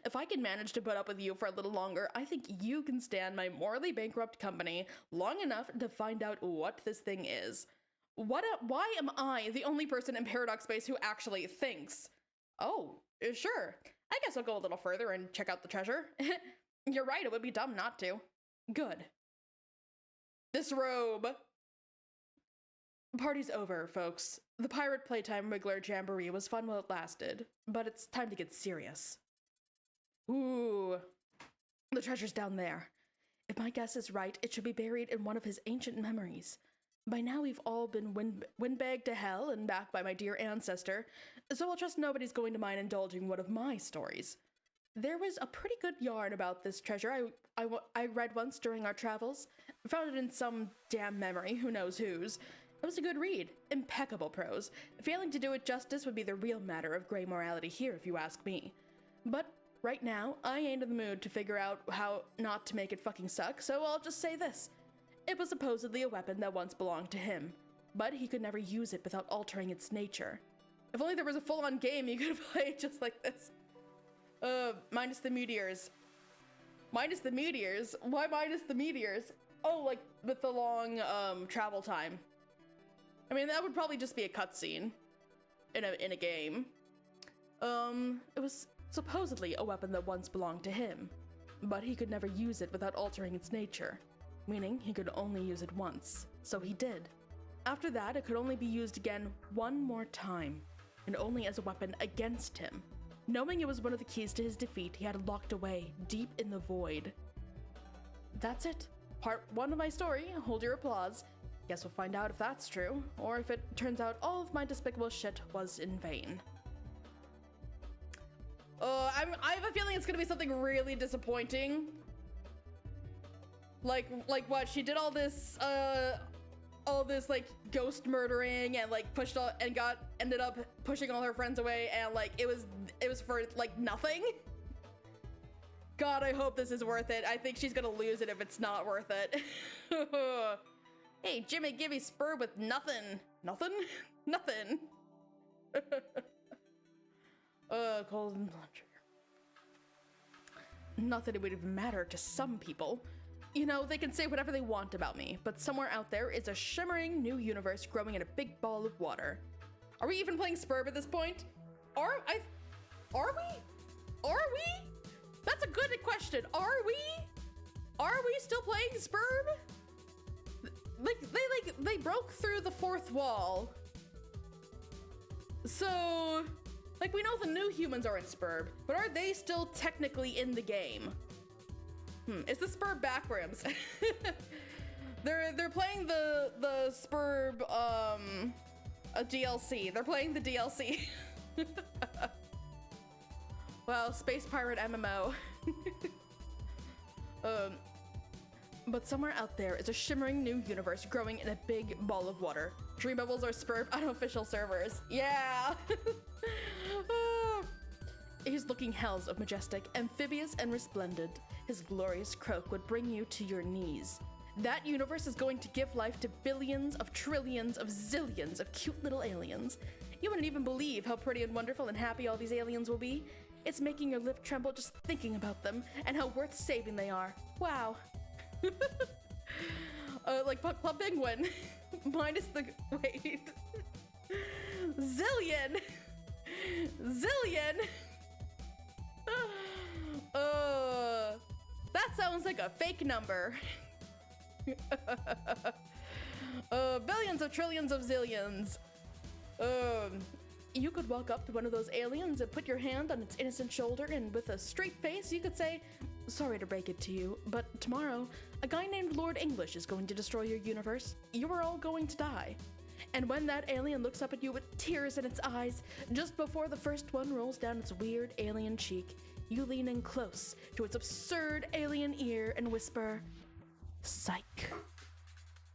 If I can manage to put up with you for a little longer, I think you can stand my morally bankrupt company long enough to find out what this thing is. Why am I the only person in Paradox Space who actually thinks? Oh, sure. I guess I'll go a little further and check out the treasure. You're right, it would be dumb not to. Good. This robe. Party's over, folks. The Pirate Playtime Wiggler Jamboree was fun while it lasted, but it's time to get serious. Ooh. The treasure's down there. If my guess is right, it should be buried in one of his ancient memories. By now we've all been windbagged to hell and back by my dear ancestor, so I'll trust nobody's going to mind indulging one of my stories. There was a pretty good yarn about this treasure I read once during our travels. Found it in some damn memory, who knows whose. It was a good read. Impeccable prose. Failing to do it justice would be the real matter of gray morality here, if you ask me. But right now, I ain't in the mood to figure out how not to make it fucking suck, so I'll just say this. It was supposedly a weapon that once belonged to him, but he could never use it without altering its nature. If only there was a full-on game you could play just like this. Minus the meteors. Minus the meteors? Why minus the meteors? Oh, like with the long, travel time. I mean, that would probably just be a cutscene in a game. It was supposedly a weapon that once belonged to him, but he could never use it without altering its nature, meaning he could only use it once, so he did. After that, it could only be used again one more time, and only as a weapon against him. Knowing it was one of the keys to his defeat, he had it locked away, deep in the void. That's it. Part 1 of my story. Hold your applause. Guess we'll find out if that's true, or if it turns out all of my despicable shit was in vain. I have a feeling it's gonna be something really disappointing. Like what? She did all this like ghost murdering and like pushed all and ended up pushing all her friends away, and like it was for like nothing. God, I hope this is worth it. I think she's gonna lose it if it's not worth it. Hey, Jimmy, give me spur with nothing. Nothing? Nothing. Cold and blood sugar. Not that it would even matter to some people. You know, they can say whatever they want about me, but somewhere out there is a shimmering new universe growing in a big ball of water. Are we even playing Spurb at this point? Are we? That's a good question. Are we still playing Spurb? They broke through the fourth wall. So, like, we know the new humans are in Spurb, but are they still technically in the game? Is the Spurb backrooms? They're playing the Spurb a DLC. They're playing the DLC. Well, Space Pirate MMO. But somewhere out there is a shimmering new universe growing in a big ball of water. Dream Bubbles are Spurb unofficial servers. Yeah! He's looking hells of majestic, amphibious, and resplendent. His glorious croak would bring you to your knees. That universe is going to give life to billions of trillions of zillions of cute little aliens. You wouldn't even believe how pretty and wonderful and happy all these aliens will be. It's making your lip tremble just thinking about them and how worth saving they are. Wow. Like Club Penguin. Minus the... Wait. Zillion! That sounds like a fake number. Billions of trillions of zillions. You could walk up to one of those aliens and put your hand on its innocent shoulder, and with a straight face, you could say, sorry to break it to you, but tomorrow, a guy named Lord English is going to destroy your universe. You are all going to die. And when that alien looks up at you with tears in its eyes, just before the first one rolls down its weird alien cheek, you lean in close to its absurd alien ear and whisper, "Psych."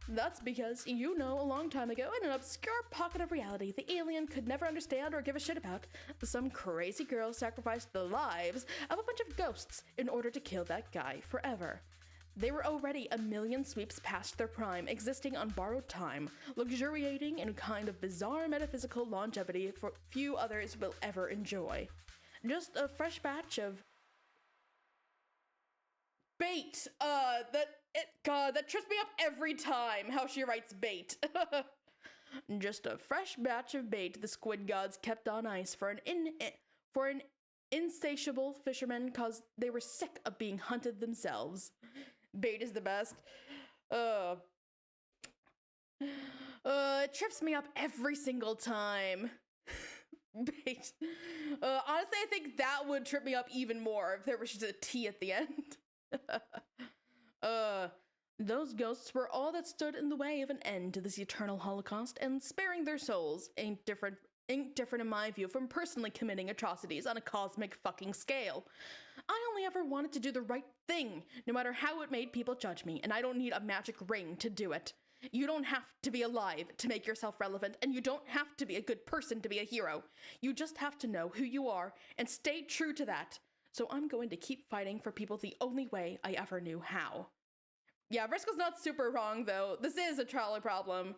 That's because you know a long time ago, in an obscure pocket of reality the alien could never understand or give a shit about, some crazy girl sacrificed the lives of a bunch of ghosts in order to kill that guy forever. They were already a million sweeps past their prime, existing on borrowed time, luxuriating in a kind of bizarre metaphysical longevity for few others will ever enjoy. Just a fresh batch of bait. That trips me up every time how she writes bait. Just a fresh batch of bait the squid gods kept on ice for an insatiable fisherman cause they were sick of being hunted themselves. Bait is the best. It trips me up every single time. Bait. Honestly, I think that would trip me up even more if there was just a T at the end. Those ghosts were all that stood in the way of an end to this eternal holocaust, and sparing their souls ain't different in my view from personally committing atrocities on a cosmic fucking scale. I only ever wanted to do the right thing, no matter how it made people judge me, and I don't need a magic ring to do it. You don't have to be alive to make yourself relevant, and you don't have to be a good person to be a hero. You just have to know who you are and stay true to that. So I'm going to keep fighting for people the only way I ever knew how. Yeah, Vriska's not super wrong, though. This is a trolley problem.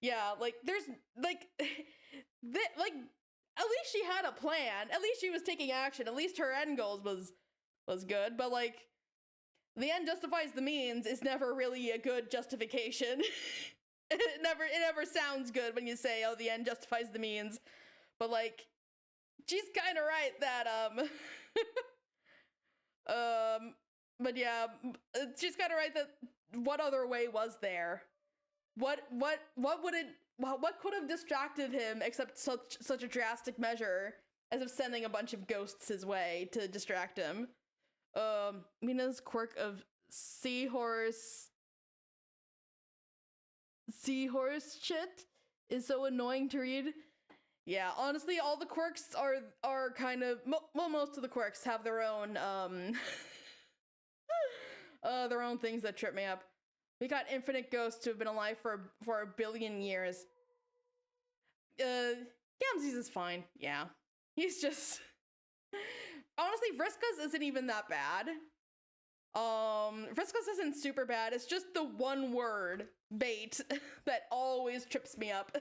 Yeah, there's, at least she had a plan. At least she was taking action. At least her end goals was good. But, the end justifies the means is never really a good justification. It never sounds good when you say, oh, the end justifies the means. But, she's kind of right that, but yeah, she's kind of right that what other way was there? What could have distracted him except such a drastic measure as of sending a bunch of ghosts his way to distract him? Mina's quirk of seahorse shit is so annoying to read. Yeah, honestly, all the quirks are kind of most of the quirks have their own things that trip me up. We got infinite ghosts who have been alive for a billion years. Gamzee's is fine. Yeah, he's just honestly, Vriska's isn't even that bad. Vriska's isn't super bad. It's just the one word bait that always trips me up.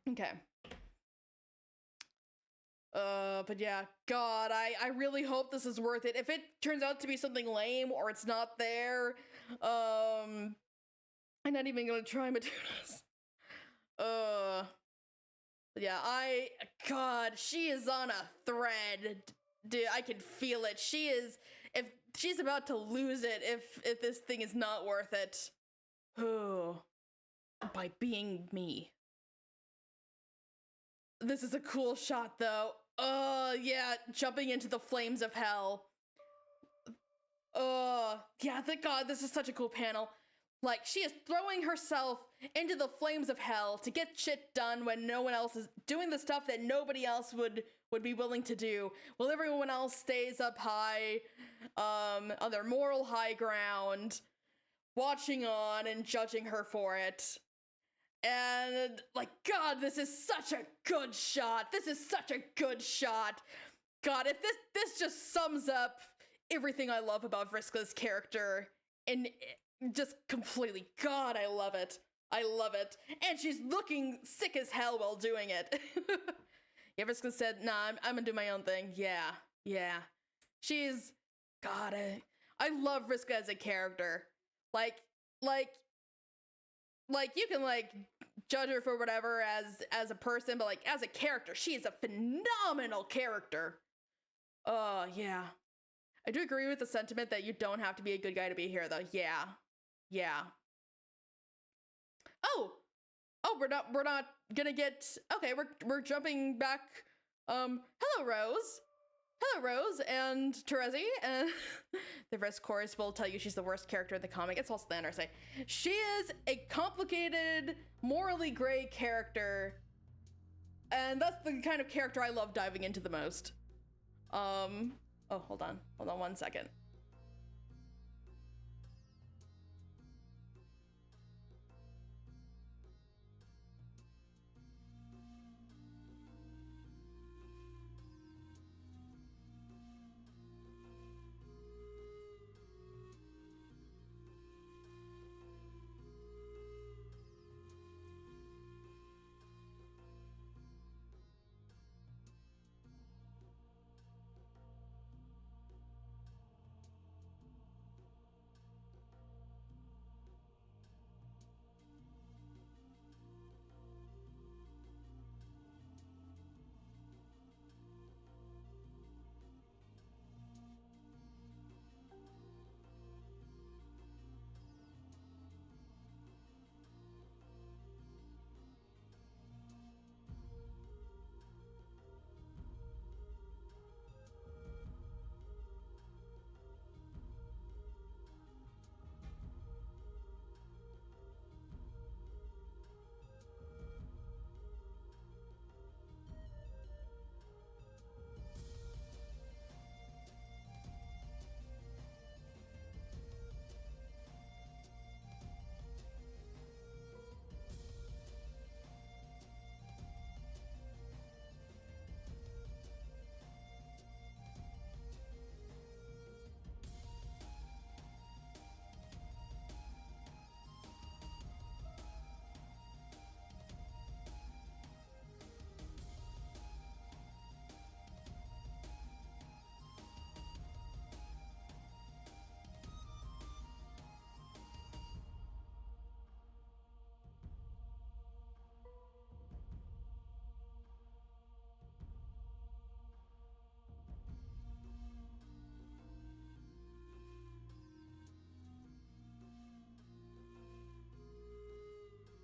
Okay. But yeah, God, I really hope this is worth it. If it turns out to be something lame or it's not there, I'm not even gonna try Madunas. Yeah, God, she is on a thread. Dude, I can feel it. If she's about to lose it if this thing is not worth it. Oh, by being me. This is a cool shot, though. Yeah, jumping into the flames of hell. Yeah, thank God, this is such a cool panel. She is throwing herself into the flames of hell to get shit done when no one else is doing the stuff that nobody else would be willing to do, while everyone else stays up high, on their moral high ground, watching on and judging her for it. And, God, this is such a good shot. This is such a good shot. God, if this just sums up everything I love about Vriska's character, and just completely, God, I love it. I love it. And she's looking sick as hell while doing it. Yeah, Vriska said, nah, I'm gonna do my own thing. Yeah. She's, God, I love Vriska as a character. You can, judge her for whatever as a person, but, as a character, she is a phenomenal character. Yeah. I do agree with the sentiment that you don't have to be a good guy to be a hero, though. Yeah. Oh! Oh, we're not gonna get, okay, we're jumping back. Hello, Rose. Hello, Rose and Terezi. And the rest chorus will tell you she's the worst character in the comic. It's all slander, say. She is a complicated, morally gray character. And that's the kind of character I love diving into the most. Oh, hold on 1 second.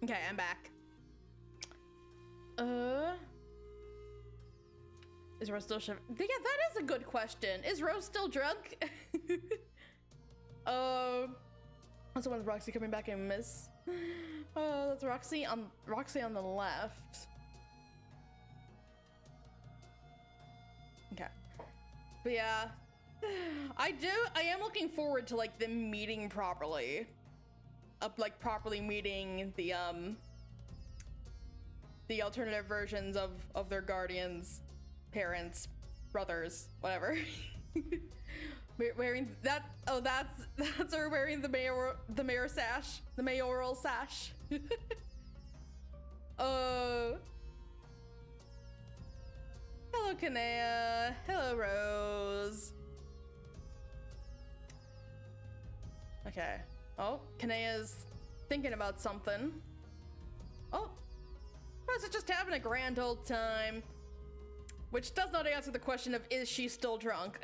Okay, I'm back. Is Rose still shivering? Yeah, that is a good question. Is Rose still drunk? Also, when's Roxy coming back? I miss. Oh, that's Roxy on the left. Okay, but yeah, I am looking forward to like them meeting properly. Like properly meeting the alternative versions of their guardians, parents, brothers, whatever. Wearing that, oh, that's her wearing the mayoral sash. Hello Kanea, hello Rose. Okay. Oh, Kanea's thinking about something. Oh, Rose is just having a grand old time. Which does not answer the question of, is she still drunk?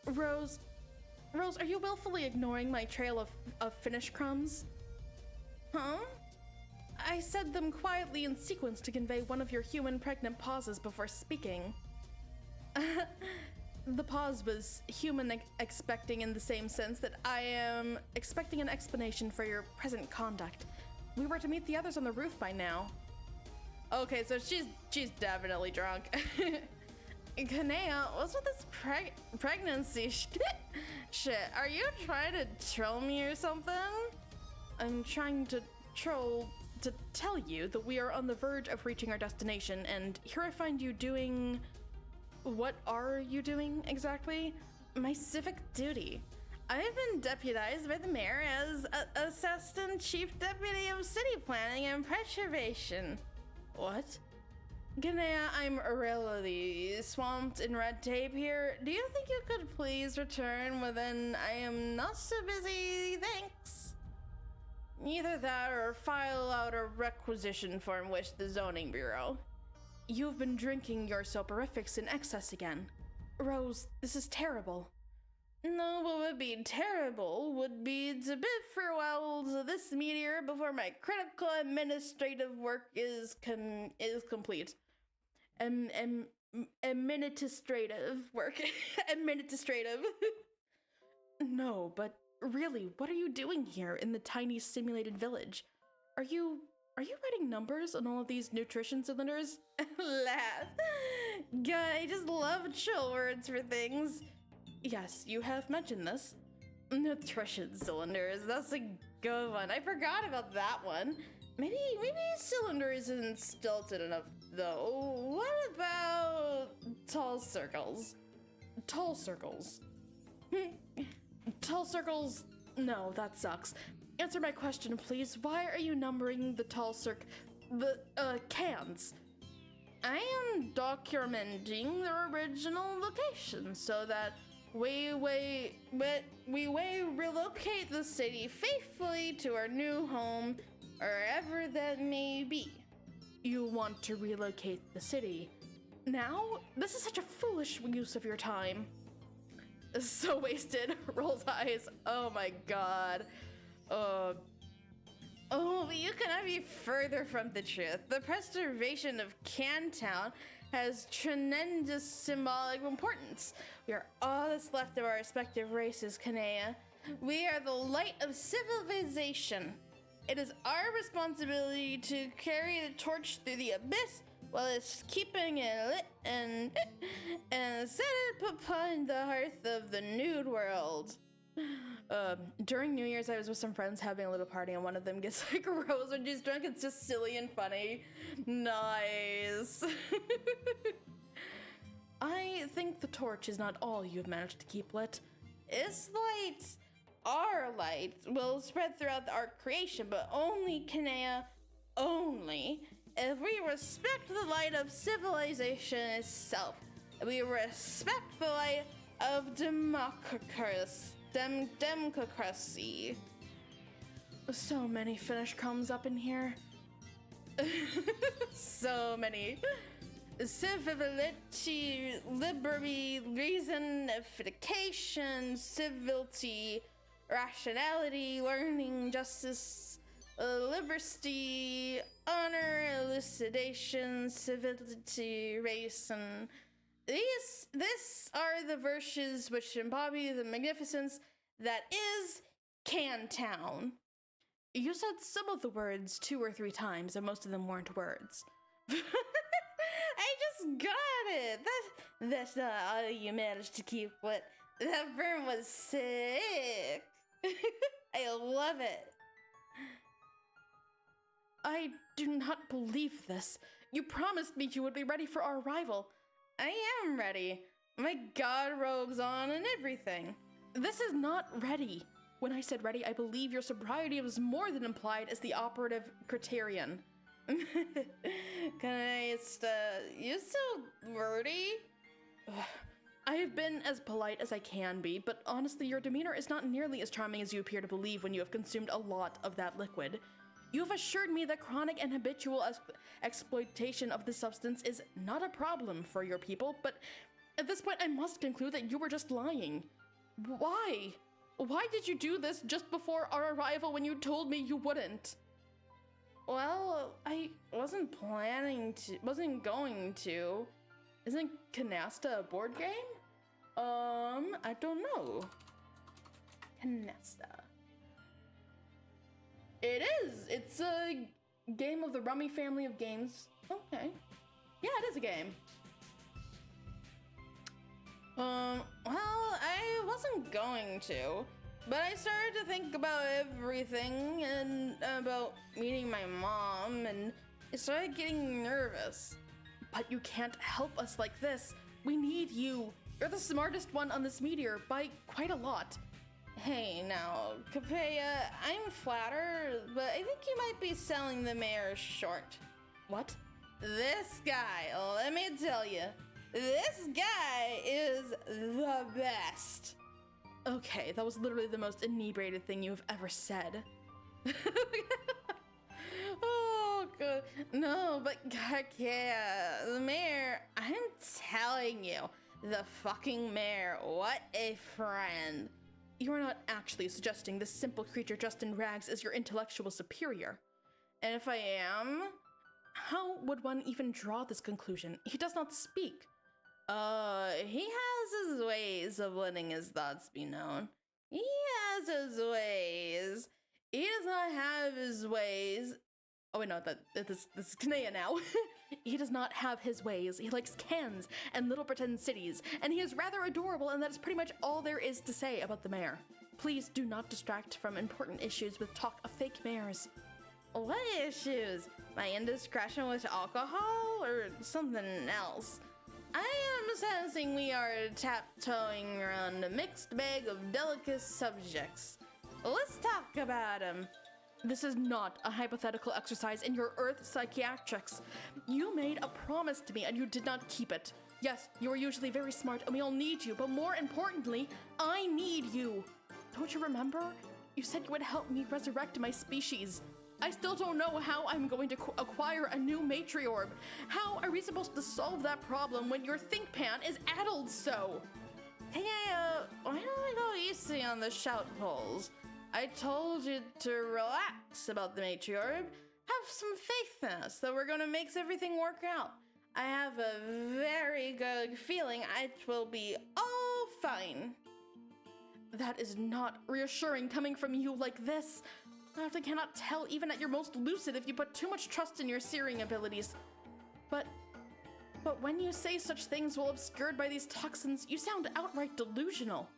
Rose, are you willfully ignoring my trail of finish crumbs? Huh? I said them quietly in sequence to convey one of your human pregnant pauses before speaking. The pause was human expecting in the same sense that I am expecting an explanation for your present conduct. We were to meet the others on the roof by now. Okay, so she's definitely drunk. Kanea, what's with this pregnancy shit? Are you trying to troll me or something? I'm trying to tell you that we are on the verge of reaching our destination, and here I find you doing... What are you doing exactly? My civic duty. I've been deputized by the mayor as Assistant Chief Deputy of City Planning and Preservation. What? Kanea, I'm really swamped in red tape here. Do you think you could please return when I am not so busy? Thanks. Either that or file out a requisition form with the zoning bureau. You've been drinking your soporifics in excess again. Rose, this is terrible. No, what would be terrible would be to bid farewell to this meteor before my critical administrative work is complete. Administrative work. Administrative. No, but really, what are you doing here in the tiny simulated village? Are you writing numbers on all of these nutrition cylinders? Laugh. God, I just love chill words for things. Yes, you have mentioned this. Nutrition cylinders, that's a good one. I forgot about that one. Maybe cylinder isn't stilted enough though. What about tall circles? Tall circles. Tall circles, no, that sucks. Answer my question, please. Why are you numbering the cans? I am documenting the original location so that we relocate the city faithfully to our new home, wherever that may be. You want to relocate the city? Now? This is such a foolish use of your time. So wasted. Rolls eyes. Oh my god. Oh, but you cannot be further from the truth. The preservation of Cantown has tremendous symbolic importance. We are all that's left of our respective races, Kanea. We are the light of civilization. It is our responsibility to carry the torch through the abyss while it's keeping it lit and set it upon the hearth of the nude world. During New Year's, I was with some friends having a little party, and one of them gets like a rose when she's drunk. It's just silly and funny. Nice. I think the torch is not all you've managed to keep lit. Its lights, our lights, will spread throughout our creation, but only, Kanea, only if we respect the light of civilization itself. We respect the light of democracy. So many Finnish crumbs up in here. So many. Civility, liberty, reasonification, civility, rationality, learning, justice, liberty, honor, elucidation, civility, race, and this are the virtues which embody the magnificence that is Cantown. You said some of the words 2 or 3 times, and most of them weren't words. I just got it. That's not all you managed to keep, but that burn was sick. I love it. I do not believe this. You promised me you would be ready for our arrival. I am ready. My god robes on and everything. This is not ready. When I said ready, I believe your sobriety was more than implied as the operative criterion. You so wordy? I have been as polite as I can be, but honestly, your demeanor is not nearly as charming as you appear to believe when you have consumed a lot of that liquid. You have assured me that chronic and habitual exploitation of this substance is not a problem for your people, but at this point I must conclude that you were just lying. Why? Why did you do this just before our arrival when you told me you wouldn't? Well, I wasn't going to. Isn't Canasta a board game? I don't know. Canasta. It is. It's a game of the Rummy family of games. Okay. Yeah, it is a game. Well, I wasn't going to, but I started to think about everything and about meeting my mom, and I started getting nervous. But you can't help us like this. We need you. You're the smartest one on this meteor by quite a lot. Hey, now, Capella, I'm flattered, but I think you might be selling the mayor short. What? This guy, let me tell you, this guy is the best. Okay, that was literally the most inebriated thing you have ever said. Oh, good. No, but yeah, the mayor, I'm telling you, The fucking mayor, what a friend. You are not actually suggesting this simple creature dressed in rags is your intellectual superior. And if I am, how would one even draw this conclusion? He does not speak. He has his ways of letting his thoughts be known. He has his ways. He does not have his ways. Oh wait, no, this is Kanea now. He does not have his ways. He likes cans and little pretend cities, and he is rather adorable, and that is pretty much all there is to say about the mayor. Please do not distract from important issues with talk of fake mayors. What issues? My indiscretion with alcohol or something else? I am sensing we are tiptoeing around a mixed bag of delicate subjects. Let's talk about him. This is not a hypothetical exercise in your earth psychiatrics. You made a promise to me and you did not keep it. Yes, you are usually very smart and we all need you, but more importantly, I need you. Don't you remember? You said you would help me resurrect my species. I still don't know how I'm going to acquire a new matriorb. How are we supposed to solve that problem when your think pan is addled so? Hey, why don't we go easy on the shout polls? I told you to relax about the matriorb. Have some faith in us that we're gonna make everything work out. I have a very good feeling it will be all fine. That is not reassuring coming from you like this. I often cannot tell even at your most lucid if you put too much trust in your searing abilities. But when you say such things while obscured by these toxins, you sound outright delusional.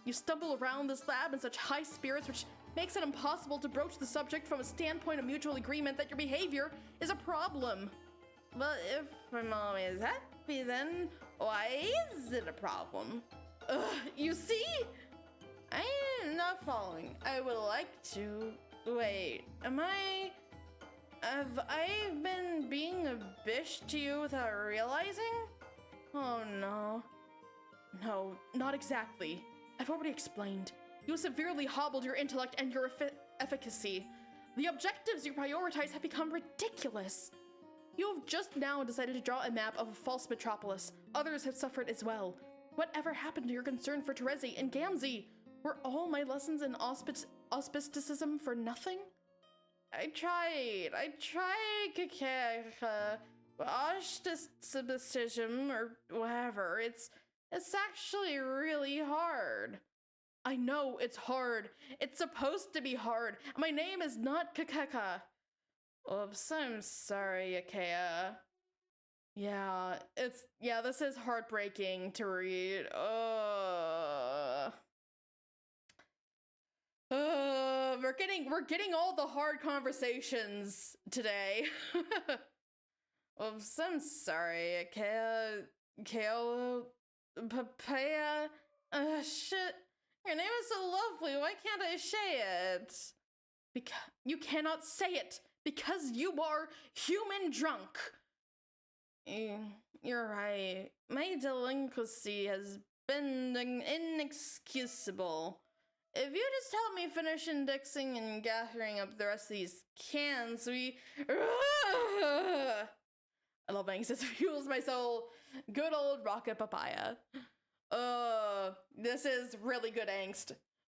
You stumble around this lab in such high spirits, which makes it impossible to broach the subject from a standpoint of mutual agreement that your behavior is a problem. But if I'm always happy, then why is it a problem? You see? I'm not following. I would like to. Wait, have I been being a bitch to you without realizing? Oh no. No, not exactly. I've already explained. You severely hobbled your intellect and your efficacy. The objectives you prioritize have become ridiculous. You have just now decided to draw a map of a false metropolis. Others have suffered as well. Whatever happened to your concern for Terezi and Gamzee? Were all my lessons in auspisticism for nothing? I tried, auspisticism or whatever. It's actually really hard. I know it's hard. It's supposed to be hard. My name is not Kakeka. Oops, I'm sorry, Akea. Yeah, this is heartbreaking to read. We're getting all the hard conversations today. Oops, I'm sorry, Akea. Papaya. Shit. Your name is so lovely. Why can't I say it? Because you cannot say it because you are human drunk. You're right. My delinquency has been inexcusable. If you just help me finish indexing and gathering up the rest of these cans, I love angst. It fuels my soul. Good old rocket papaya. This is really good angst.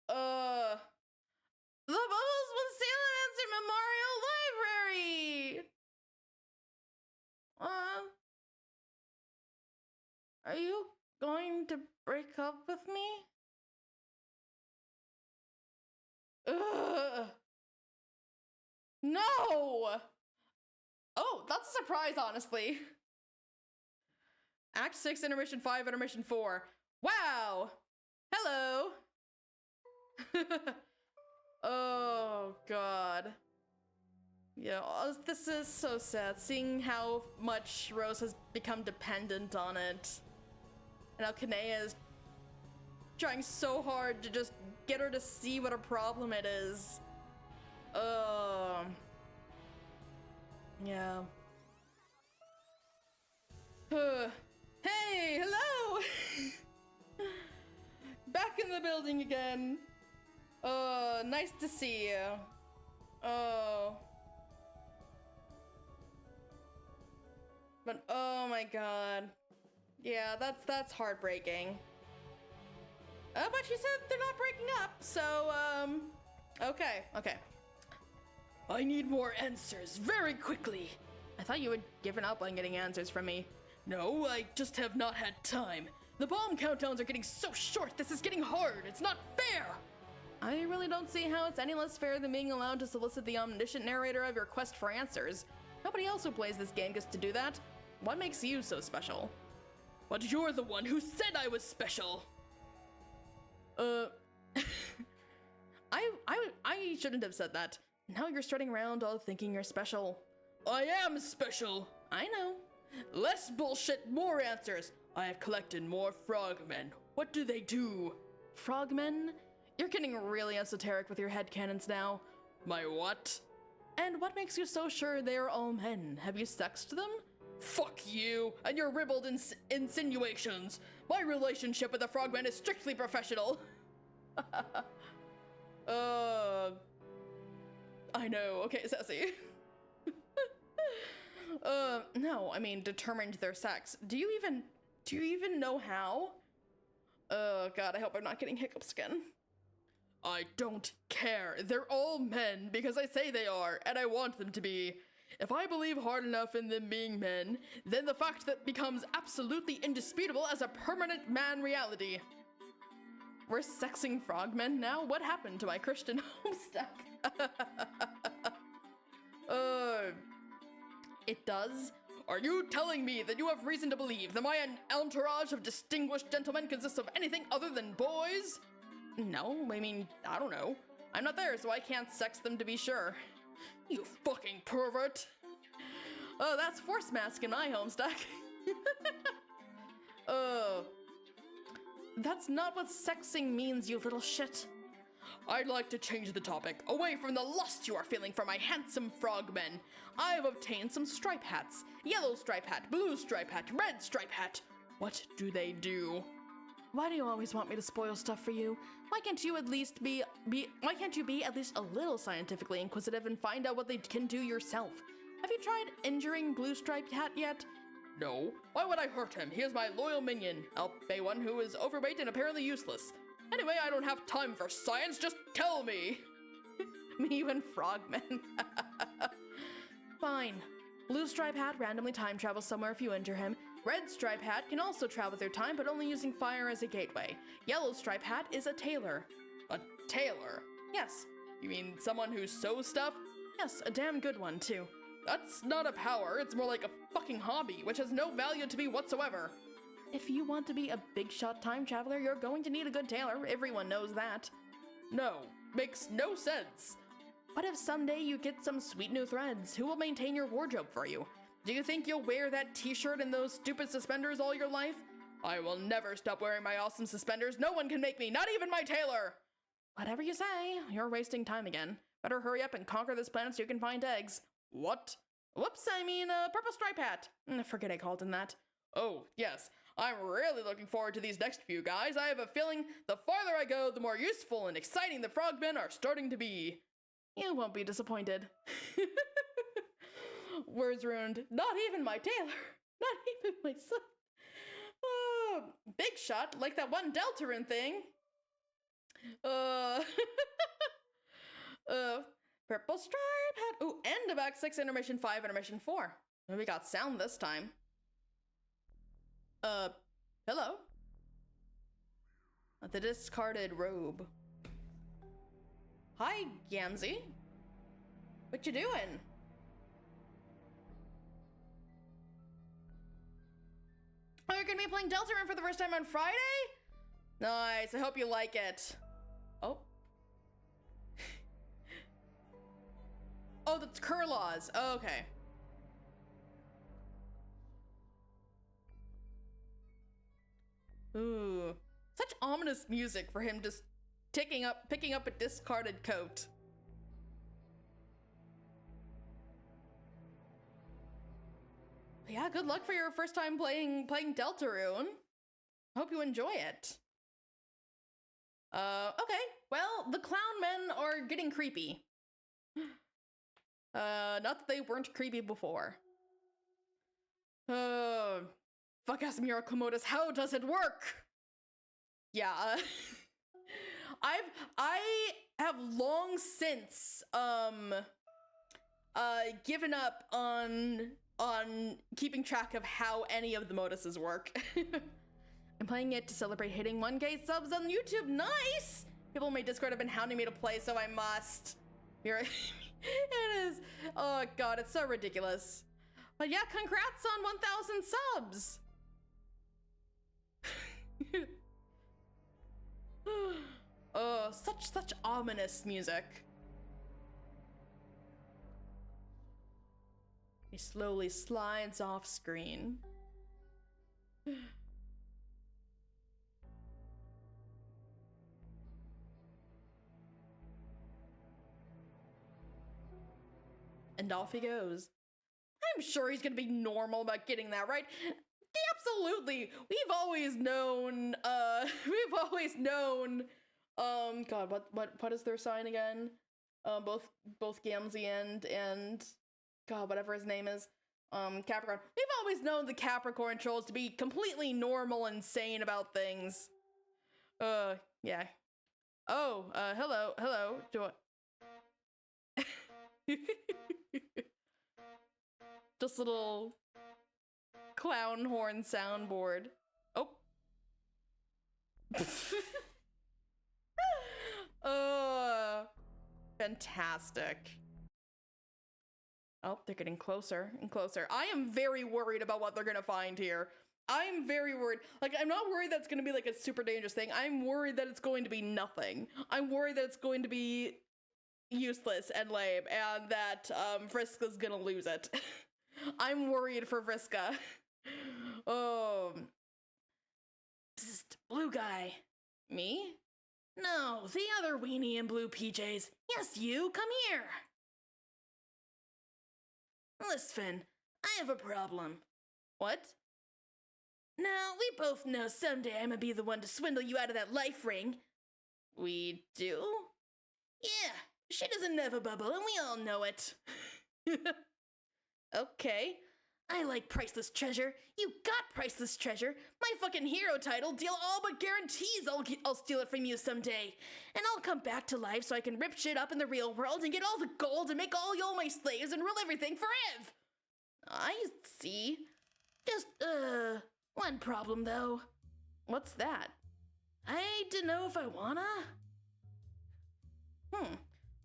The Bubbles with Sailor Memorial Library! Are you going to break up with me? No! Oh, that's a surprise, honestly. Act 6, Intermission 5, Intermission 4. Wow! Hello! Oh, God. Yeah, this is so sad, seeing how much Rose has become dependent on it. And how Kanea is trying so hard to just get her to see what a problem it is. Yeah. Hey, hello! Back in the building again. Nice to see you. But oh my god. Yeah, that's heartbreaking. But she said they're not breaking up, so, okay. I need more answers, very quickly. I thought you had given up on getting answers from me. No, I just have not had time. The bomb countdowns are getting so short, this is getting hard, it's not fair! I really don't see how it's any less fair than being allowed to solicit the omniscient narrator of your quest for answers. Nobody else who plays this game gets to do that. What makes you so special? But you're the one who said I was special! I shouldn't have said that. Now you're strutting around all thinking you're special. I am special! I know. Less bullshit, more answers! I have collected more frogmen. What do they do? Frogmen? You're getting really esoteric with your headcanons now. My what? And what makes you so sure they are all men? Have you sexed them? Fuck you and your ribald insinuations. My relationship with the frogman is strictly professional. I know. Okay, sassy. No, I mean determined their sex. Do you even know how? Oh god, I hope I'm not getting hiccups again. I don't care. They're all men because I say they are, and I want them to be. If I believe hard enough in them being men, then the fact that becomes absolutely indisputable as a permanent man reality. We're sexing frogmen now? What happened to my Christian Homestuck? It does? Are you telling me that you have reason to believe that my entourage of distinguished gentlemen consists of anything other than boys? No, I mean, I don't know. I'm not there, so I can't sex them to be sure. You fucking pervert! Oh, that's force mask in my Homestuck. That's not what sexing means, you little shit. I'd like to change the topic, away from the lust you are feeling for my handsome frogmen. I have obtained some stripe hats. Yellow stripe hat, blue stripe hat, red stripe hat. What do they do? Why do you always want me to spoil stuff for you? Why can't you at least be at least a little scientifically inquisitive and find out what they can do yourself? Have you tried injuring Blue Striped Hat yet? No. Why would I hurt him? He is my loyal minion. I'll pay one who is overweight and apparently useless. Anyway, I don't have time for science, just tell me! Me and frogmen. Fine. Blue Stripe Hat randomly time travels somewhere if you injure him. Red Stripe Hat can also travel through time, but only using fire as a gateway. Yellow Stripe Hat is a tailor. A tailor? Yes. You mean someone who sews stuff? Yes, a damn good one, too. That's not a power, it's more like a fucking hobby, which has no value to me whatsoever. If you want to be a big shot time traveler, you're going to need a good tailor. Everyone knows that. No, makes no sense. What if someday you get some sweet new threads? Who will maintain your wardrobe for you? Do you think you'll wear that t-shirt and those stupid suspenders all your life? I will never stop wearing my awesome suspenders. No one can make me, not even my tailor. Whatever you say, you're wasting time again. Better hurry up and conquer this planet so you can find eggs. What? Whoops, I mean, purple stripe hat. Forget I called him that. Oh, yes. I'm really looking forward to these next few guys. I have a feeling the farther I go, the more useful and exciting the frogmen are starting to be. You won't be disappointed. Words ruined. Not even my tailor. Not even my son. Oh, big shot, like that one Deltarune thing. Purple stripe hat. Ooh, end of Act 6, Intermission 5, Intermission 4. We got sound this time. Hello? The discarded robe. Hi, Gamzee. What you doing? Oh, you're gonna be playing Deltarune for the first time on Friday? Nice, I hope you like it. Oh. Oh, that's Kurlaws. Oh, okay. Ooh. Such ominous music for him just picking up a discarded coat. Yeah, good luck for your first time playing Deltarune. Hope you enjoy it. Okay. Well, the clown men are getting creepy. Not that they weren't creepy before. Fuck ass Miracle Modus, how does it work? Yeah, I have long since given up on keeping track of how any of the moduses work. I'm playing it to celebrate hitting 1K subs on YouTube. Nice! People in my Discord have been hounding me to play, so I must. Here it is. Oh god, it's so ridiculous. But yeah, congrats on 1,000 subs. Oh, such ominous music. He slowly slides off screen. And off he goes. I'm sure he's gonna be normal about getting that right. Absolutely. We've always known, God, what is their sign again? Both Gamzee and God, whatever his name is, Capricorn. We've always known the Capricorn trolls to be completely normal and sane about things. Yeah. Oh, hello, do I... Just little clown horn soundboard. Oh. Fantastic. Oh, they're getting closer and closer. I am very worried about what they're gonna find here. I'm very worried. Like, I'm not worried that's gonna be like a super dangerous thing. I'm worried that it's going to be nothing. I'm worried that it's going to be useless and lame, and that Vriska's gonna lose it. I'm worried for Vriska. Oh. Psst, blue guy. Me? No, the other weenie in blue PJs. Yes, you, come here. Listen, I have a problem. What? Now, we both know someday I'm gonna be the one to swindle you out of that life ring. We do? Yeah, she doesn't have a bubble, and we all know it. Okay. I like priceless treasure. You got priceless treasure. My fucking hero title deal all but guarantees I'll steal it from you someday. And I'll come back to life so I can rip shit up in the real world and get all the gold and make all y'all my slaves and rule everything forever. I see. Just, one problem though. What's that? I don't know if I wanna.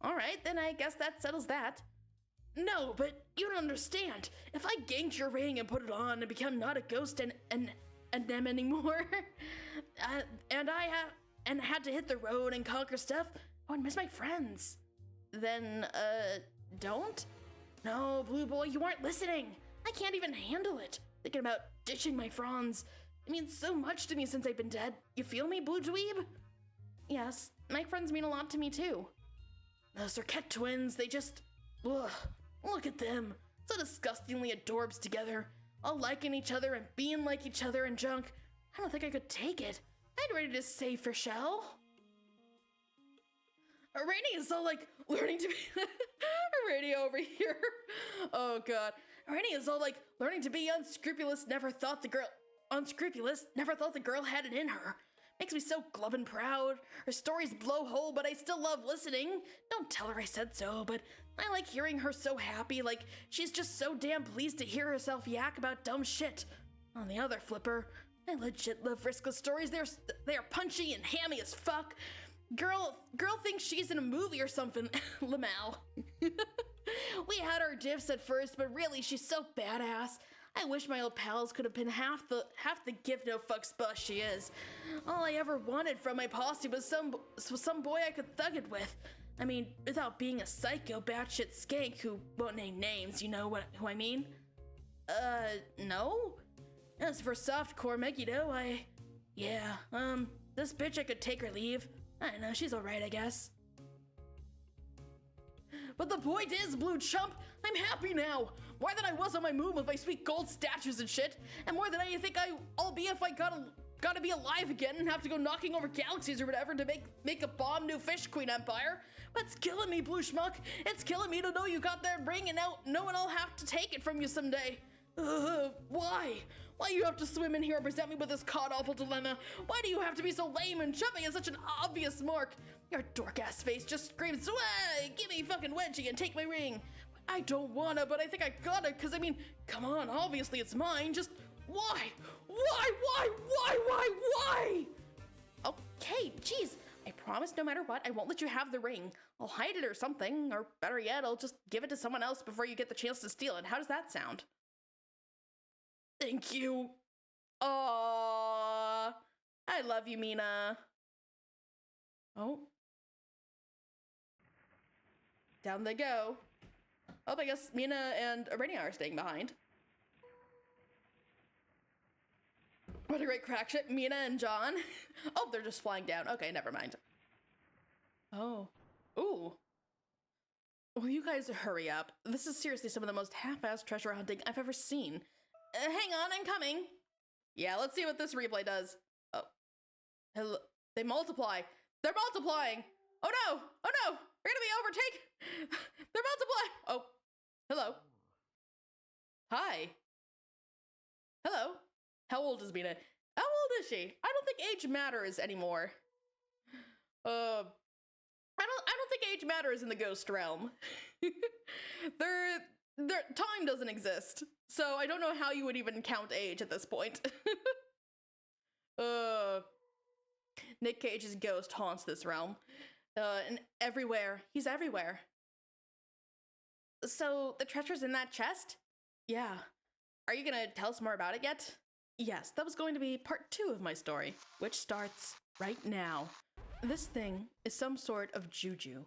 Alright, then I guess that settles that. No, but you don't understand. If I ganked your ring and put it on and become not a ghost and them anymore, and had to hit the road and conquer stuff, I would miss my friends. Then, don't? No, Blue Boy, you aren't listening. I can't even handle it. Thinking about ditching my fronds. It means so much to me since I've been dead. You feel me, Blue Dweeb? Yes, my friends mean a lot to me too. Those Arquette twins, they just... Ugh. Look at them, so disgustingly adorbs together, all liking each other and being like each other and junk. I don't think I could take it. I'd ready to say for shell. Rainy is all like learning to be Rainy over here. Oh god. Rainy is all like learning to be unscrupulous, never thought the girl had it in her. Makes me so glub and proud. Her stories blow whole, but I still love listening. Don't tell her I said so, but I like hearing her so happy, like she's just so damn pleased to hear herself yak about dumb shit. On the other flipper, I legit love Vriska's stories. They're punchy and hammy as fuck. Girl thinks she's in a movie or something. Lamau. We had our diffs at first, but really she's so badass. I wish my old pals could have been half the give no fucks boss she is. All I ever wanted from my posse was some boy I could thug it with. I mean, without being a psycho batshit skank who won't name names, you know who I mean? No? As for softcore Megiddo, this bitch I could take or leave. I don't know, she's alright, I guess. But the point is, Blue Chump, I'm happy now. More than I was on my moon with my sweet gold statues and shit, and more than I think I'll be if I gotta be alive again and have to go knocking over galaxies or whatever to make a bomb new Fish Queen Empire. But it's killing me, Blue Schmuck. It's killing me to know you got that ring and now no one will have to take it from you someday. Why? Why do you have to swim in here and present me with this god-awful dilemma? Why do you have to be so lame and chubby at such an obvious mark? Your dork-ass face just screams, "Way! Give me fucking wedgie and take my ring." I don't wanna, but I think I gotta, cause I mean, come on, obviously it's mine, just why? Why? Okay, jeez, I promise no matter what, I won't let you have the ring. I'll hide it or something, or better yet, I'll just give it to someone else before you get the chance to steal it. How does that sound? Thank you. Aww. I love you, Mina. Oh. Down they go. Oh, I guess Mina and Arenia are staying behind. What a great crack ship, Mina and John. Oh, they're just flying down. Okay, never mind. Oh. Ooh. Will you guys hurry up? This is seriously some of the most half-assed treasure hunting I've ever seen. Hang on, I'm coming. Yeah, let's see what this replay does. Oh. Hello. They multiply. They're multiplying. Oh no! Oh no! We're gonna be overtaken! They're multiplying! Oh. Hello. Hi. Hello. How old is Mina? How old is she? I don't think age matters anymore. I don't think age matters in the ghost realm. Their time doesn't exist, so I don't know how you would even count age at this point. Nick Cage's ghost haunts this realm. And everywhere. He's everywhere. So, the treasure's in that chest? Yeah. Are you gonna tell us more about it yet? Yes, that was going to be part 2 of my story, which starts right now. This thing is some sort of juju.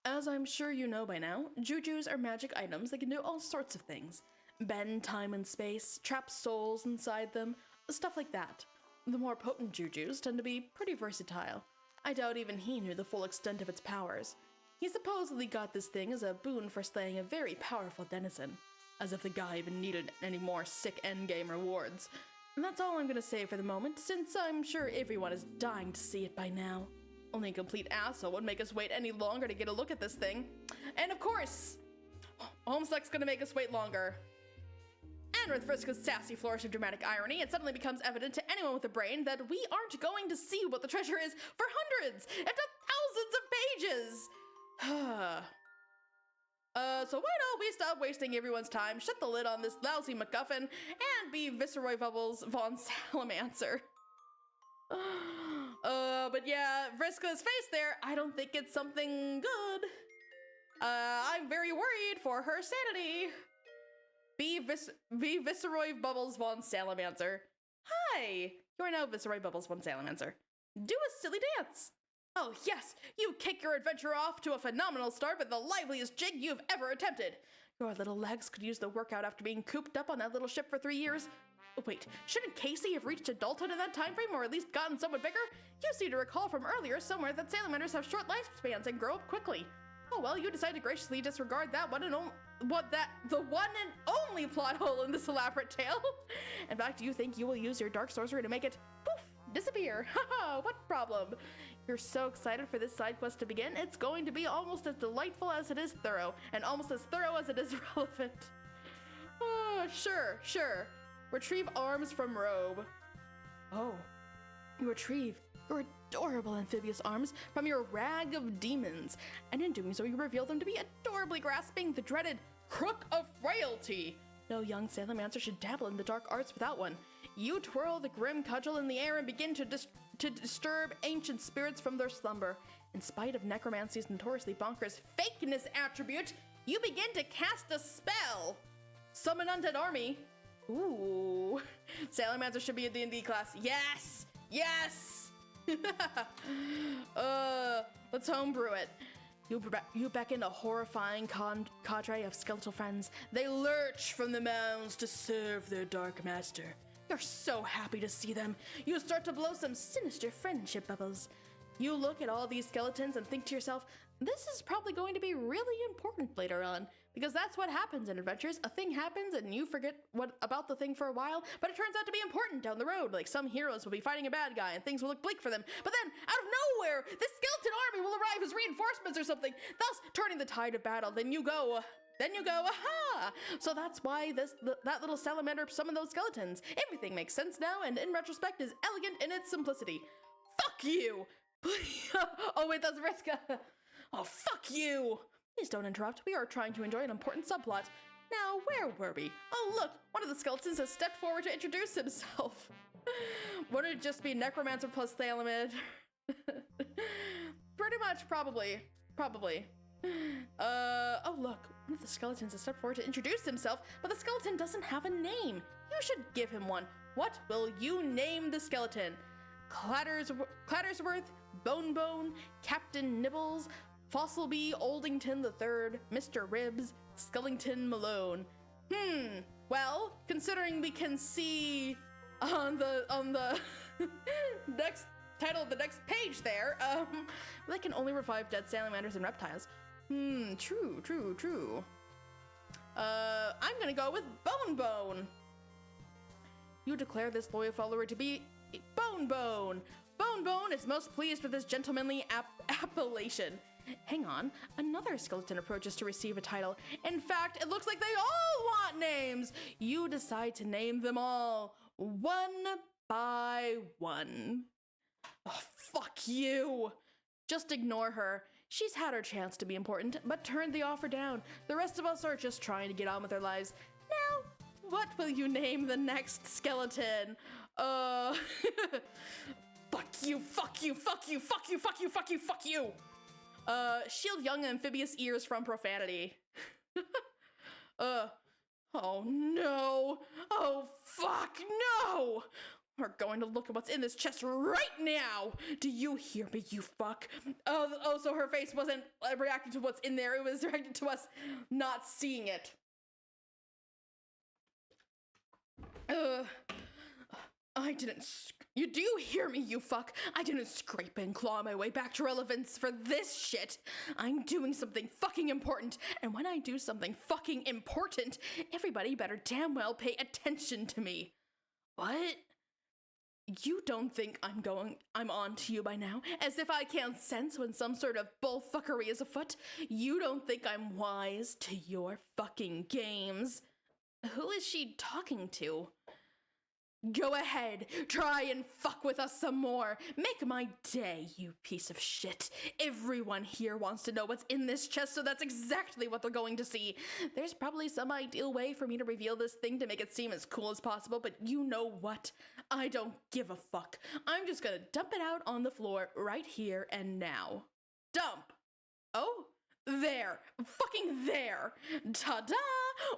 As I'm sure you know by now, jujus are magic items that can do all sorts of things. Bend time and space, trap souls inside them, stuff like that. The more potent jujus tend to be pretty versatile. I doubt even he knew the full extent of its powers. He supposedly got this thing as a boon for slaying a very powerful denizen. As if the guy even needed any more sick endgame rewards. And that's all I'm gonna say for the moment, since I'm sure everyone is dying to see it by now. Only a complete asshole would make us wait any longer to get a look at this thing. And of course, Homestuck's gonna make us wait longer. And with Vriska's sassy flourish of dramatic irony, it suddenly becomes evident to anyone with a brain that we aren't going to see what the treasure is for hundreds, if not thousands of pages. So why don't we stop wasting everyone's time, shut the lid on this lousy MacGuffin, and be Viceroy Bubbles Von Salamancer. But yeah, Vriska's face there, I don't think it's something good. I'm very worried for her sanity. Be Viceroy Bubbles Von Salamancer. Hi! You're now Viceroy Bubbles Von Salamancer. Do a silly dance. Oh yes, you kick your adventure off to a phenomenal start with the liveliest jig you've ever attempted. Your little legs could use the workout after being cooped up on that little ship for 3 years. Wait, shouldn't Casey have reached adulthood in that time frame, or at least gotten somewhat bigger? You seem to recall from earlier somewhere that salamanders have short lifespans and grow up quickly. Oh well, you decide to graciously disregard that the one and only plot hole in this elaborate tale. In fact, you think you will use your dark sorcery to make it poof disappear. Haha, what problem? You're so excited for this side quest to begin. It's going to be almost as delightful as it is thorough, and almost as thorough as it is relevant. Sure. Retrieve arms from robe. Oh, you retrieve your adorable amphibious arms from your rag of demons, and in doing so you reveal them to be adorably grasping the dreaded crook of frailty. No young Salamancer should dabble in the dark arts without one. You twirl the grim cudgel in the air and begin to disturb ancient spirits from their slumber. In spite of necromancy's notoriously bonkers fakeness attribute, you begin to cast a spell. Summon undead army. Ooh. Salamancer should be a D&D class. Yes! Let's homebrew it. You beckon a horrifying cadre of skeletal friends. They lurch from the mounds to serve their dark master. You're so happy to see them. You start to blow some sinister friendship bubbles. You look at all these skeletons and think to yourself, this is probably going to be really important later on. Because that's what happens in adventures. A thing happens and you forget about the thing for a while, but it turns out to be important down the road. Like some heroes will be fighting a bad guy and things will look bleak for them. But then, out of nowhere, this skeleton army will arrive as reinforcements or something, thus turning the tide of battle. Then you go Then you go, aha! So that's why that little salamander summoned those skeletons. Everything makes sense now, and in retrospect is elegant in its simplicity. Fuck you! Oh wait, that's Vriska. Oh, fuck you! Please don't interrupt. We are trying to enjoy an important subplot. Now, where were we? Oh, look, one of the skeletons has stepped forward to introduce himself. Wouldn't it just be Necromancer plus Salamander? Pretty much, probably. Oh look, one of the skeletons has stepped forward to introduce himself, but the skeleton doesn't have a name. You should give him one. What will you name the skeleton? Clattersworth, Bone, Captain Nibbles, Fossilby Oldington III, Mr. Ribs, Skellington Malone. Well, considering we can see on the next title of the next page there, they can only revive dead salamanders and reptiles. True. I'm gonna go with Bone. You declare this loyal follower to be Bone. Bone is most pleased with this gentlemanly appellation. Hang on, another skeleton approaches to receive a title. In fact, it looks like they all want names. You decide to name them all, one by one. Oh, fuck you. Just ignore her. She's had her chance to be important, but turned the offer down. The rest of us are just trying to get on with our lives. Now, what will you name the next skeleton? Fuck you. Shield young amphibious ears from profanity. Oh no. Oh fuck no. We're going to look at what's in this chest right now. Do you hear me, you fuck? Oh, so her face wasn't reacting to what's in there. It was reacting to us not seeing it. You do hear me, you fuck? I didn't scrape and claw my way back to relevance for this shit. I'm doing something fucking important, and when I do something fucking important, everybody better damn well pay attention to me. What? You don't think I'm on to you by now? As if I can't sense when some sort of bullfuckery is afoot? You don't think I'm wise to your fucking games? Who is she talking to? Go ahead, try and fuck with us some more. Make my day, you piece of shit. Everyone here wants to know what's in this chest, so that's exactly what they're going to see. There's probably some ideal way for me to reveal this thing to make it seem as cool as possible, but you know what? I don't give a fuck. I'm just gonna dump it out on the floor right here and now. Dump! Oh, there. Fucking there. Ta-da!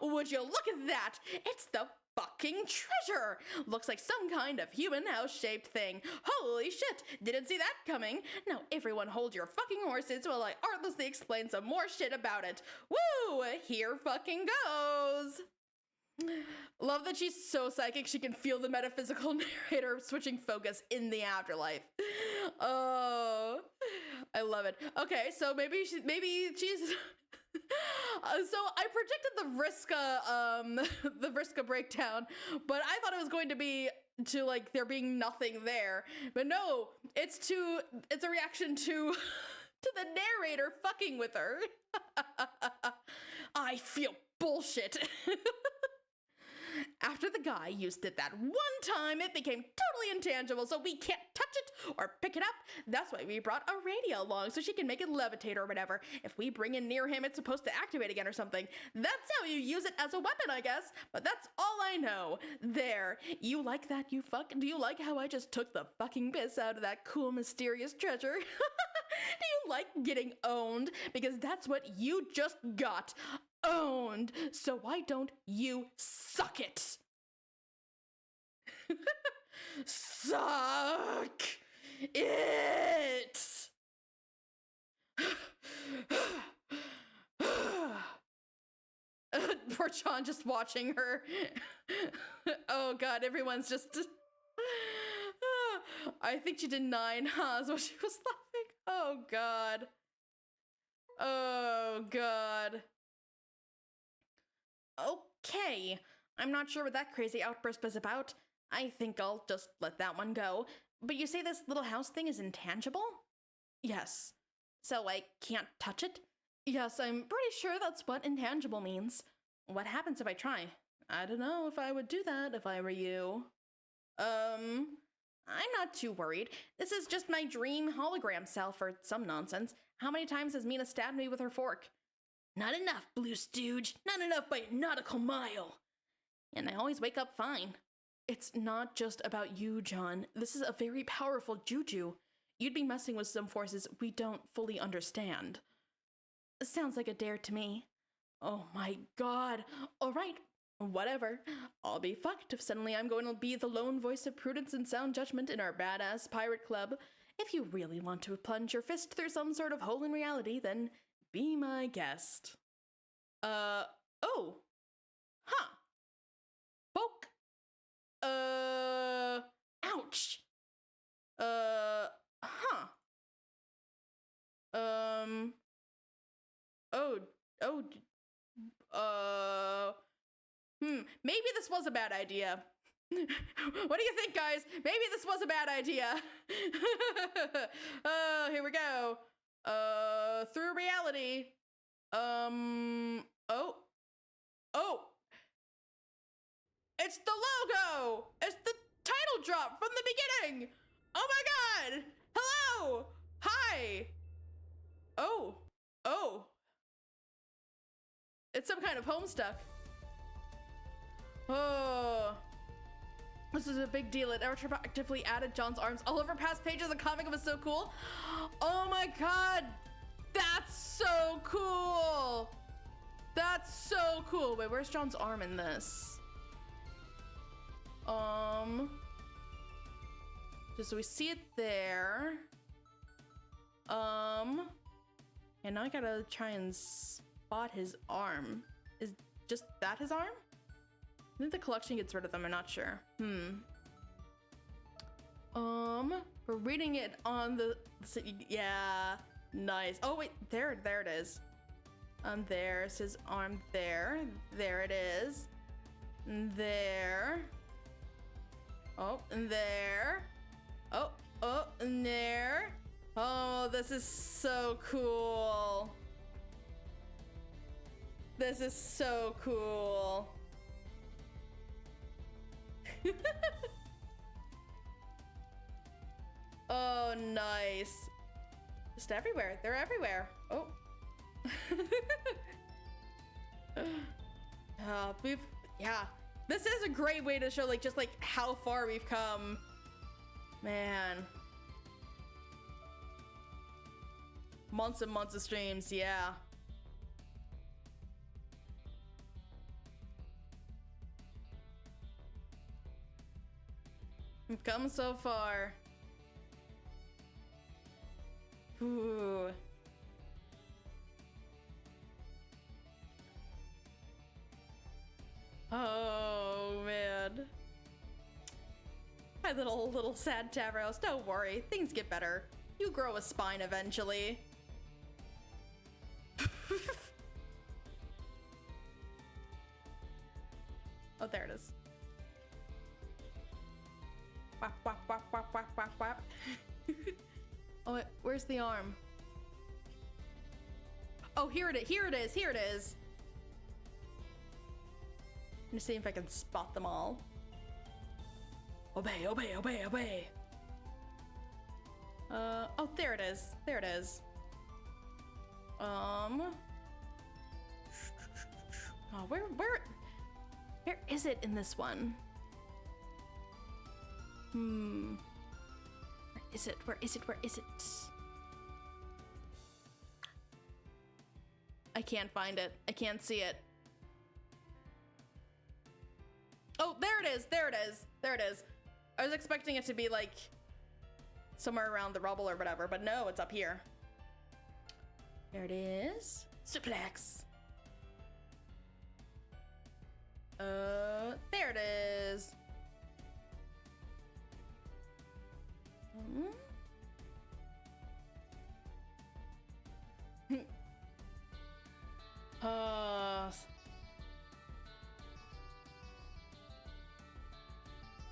Would you look at that? It's the fucking treasure! Looks like some kind of human house-shaped thing. Holy shit! Didn't see that coming. Now everyone hold your fucking horses while I artlessly explain some more shit about it. Woo! Here fucking goes! Love that she's so psychic she can feel the metaphysical narrator switching focus in the afterlife. Oh, I love it. Okay, so maybe she's so I predicted the Vriska breakdown, but I thought it was going to be to like there being nothing there. But no, it's a reaction to the narrator fucking with her. I feel bullshit. After the guy used it that one time, it became totally intangible, so we can't touch it or pick it up. That's why we brought a radio along, so she can make it levitate or whatever. If we bring it near him, it's supposed to activate again or something. That's how you use it as a weapon, I guess. But that's all I know. There. You like that, you fuck? Do you like how I just took the fucking piss out of that cool, mysterious treasure? Do you like getting owned? Because that's what you just got. Owned. So why don't you suck it? Suck it. Poor John just watching her. Oh god, everyone's just I think she did 9, huh? Is what she was laughing. Oh god. Oh god. Okay, I'm not sure what that crazy outburst was about. I think I'll just let that one go. But you say this little house thing is intangible? Yes. So I can't touch it? Yes, I'm pretty sure that's what intangible means. What happens if I try? I don't know if I would do that if I were you. I'm not too worried. This is just my dream hologram self or some nonsense. How many times has Mina stabbed me with her fork? Not enough, Blue Stooge. Not enough by a nautical mile. And I always wake up fine. It's not just about you, John. This is a very powerful juju. You'd be messing with some forces we don't fully understand. Sounds like a dare to me. Oh my god. All right, whatever. I'll be fucked if suddenly I'm going to be the lone voice of prudence and sound judgment in our badass pirate club. If you really want to plunge your fist through some sort of hole in reality, then be my guest. Oh. Huh. Poke. Ouch. Huh. Maybe this was a bad idea. What do you think, guys? Maybe this was a bad idea. Here we go. Through reality. Oh. It's the logo! It's the title drop from the beginning! Oh my god! Hello! Hi! Oh. It's some kind of Homestuck. Oh. This is a big deal. It retroactively added John's arms all over past pages of the comic. It was so cool. Oh my god! That's so cool! That's so cool. Wait, where's John's arm in this? Just so we see it there. And now I gotta try and spot his arm. Is just that his arm? I think the collection gets rid of them, I'm not sure. We're reading it on the, yeah, nice. Oh wait, there it is. There's his arm there. There it is. There. Oh, and there. Oh, and there. Oh, this is so cool. This is so cool. Oh, nice. Just everywhere. They're everywhere. Oh. Yeah. This is a great way to show just how far we've come. Man. Months and months of streams, yeah. We've come so far. Ooh. Oh, man. My little sad Tavros, don't worry. Things get better. You grow a spine eventually. Oh, there it is. Whap, whap, whap, whap, whap, whap, whap. Oh, wait, where's the arm? Oh, here it is. Here it is. Here it is. I'm gonna see if I can spot them all. Obey, obey, obey, obey. Oh, there it is. There it is. Oh, where is it in this one? Where is it? Where is it? Where is it? I can't find it. I can't see it. Oh, there it is. There it is. There it is. I was expecting it to be somewhere around the rubble or whatever, but no, it's up here. There it is. Suplex. There it is.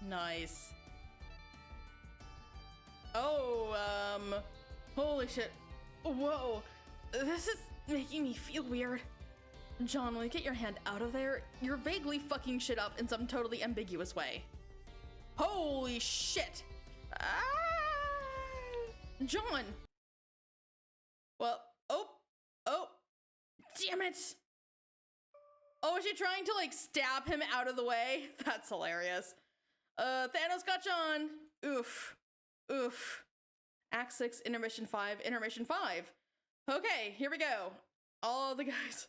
Nice. Oh, holy shit. Whoa. This making me feel weird. John, will you get your hand out of there? You're vaguely fucking shit up in some totally ambiguous way. Holy shit! Ah! John! Well, oh, damn it! Oh, is she trying to, like, stab him out of the way? That's hilarious. Thanos got John. Oof. Act 6, intermission 5. Okay, here we go. All the guys.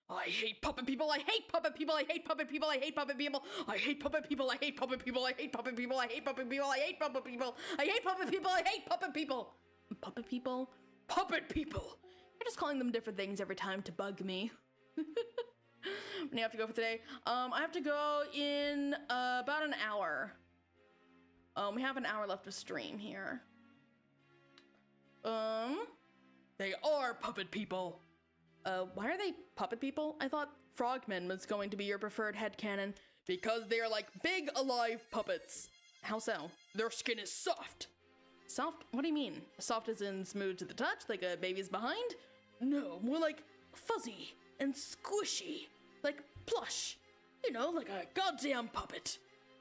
I hate puppet people. I hate puppet people. I hate puppet people. I hate puppet people. I hate puppet people. I hate puppet people. I hate puppet people. I hate puppet people. I hate puppet people. I hate puppet people. I hate puppet people. Puppet people? Puppet people. You're just calling them different things every time to bug me. When do you have to go for today? I have to go in about an hour. We have an hour left of stream here. They are puppet people. Why are they puppet people? I thought frogmen was going to be your preferred headcanon. Because they are like big, alive puppets. How so? Their skin is soft. Soft? What do you mean? Soft as in smooth to the touch, like a baby's behind? No, more like fuzzy and squishy. Like plush. You know, like a goddamn puppet.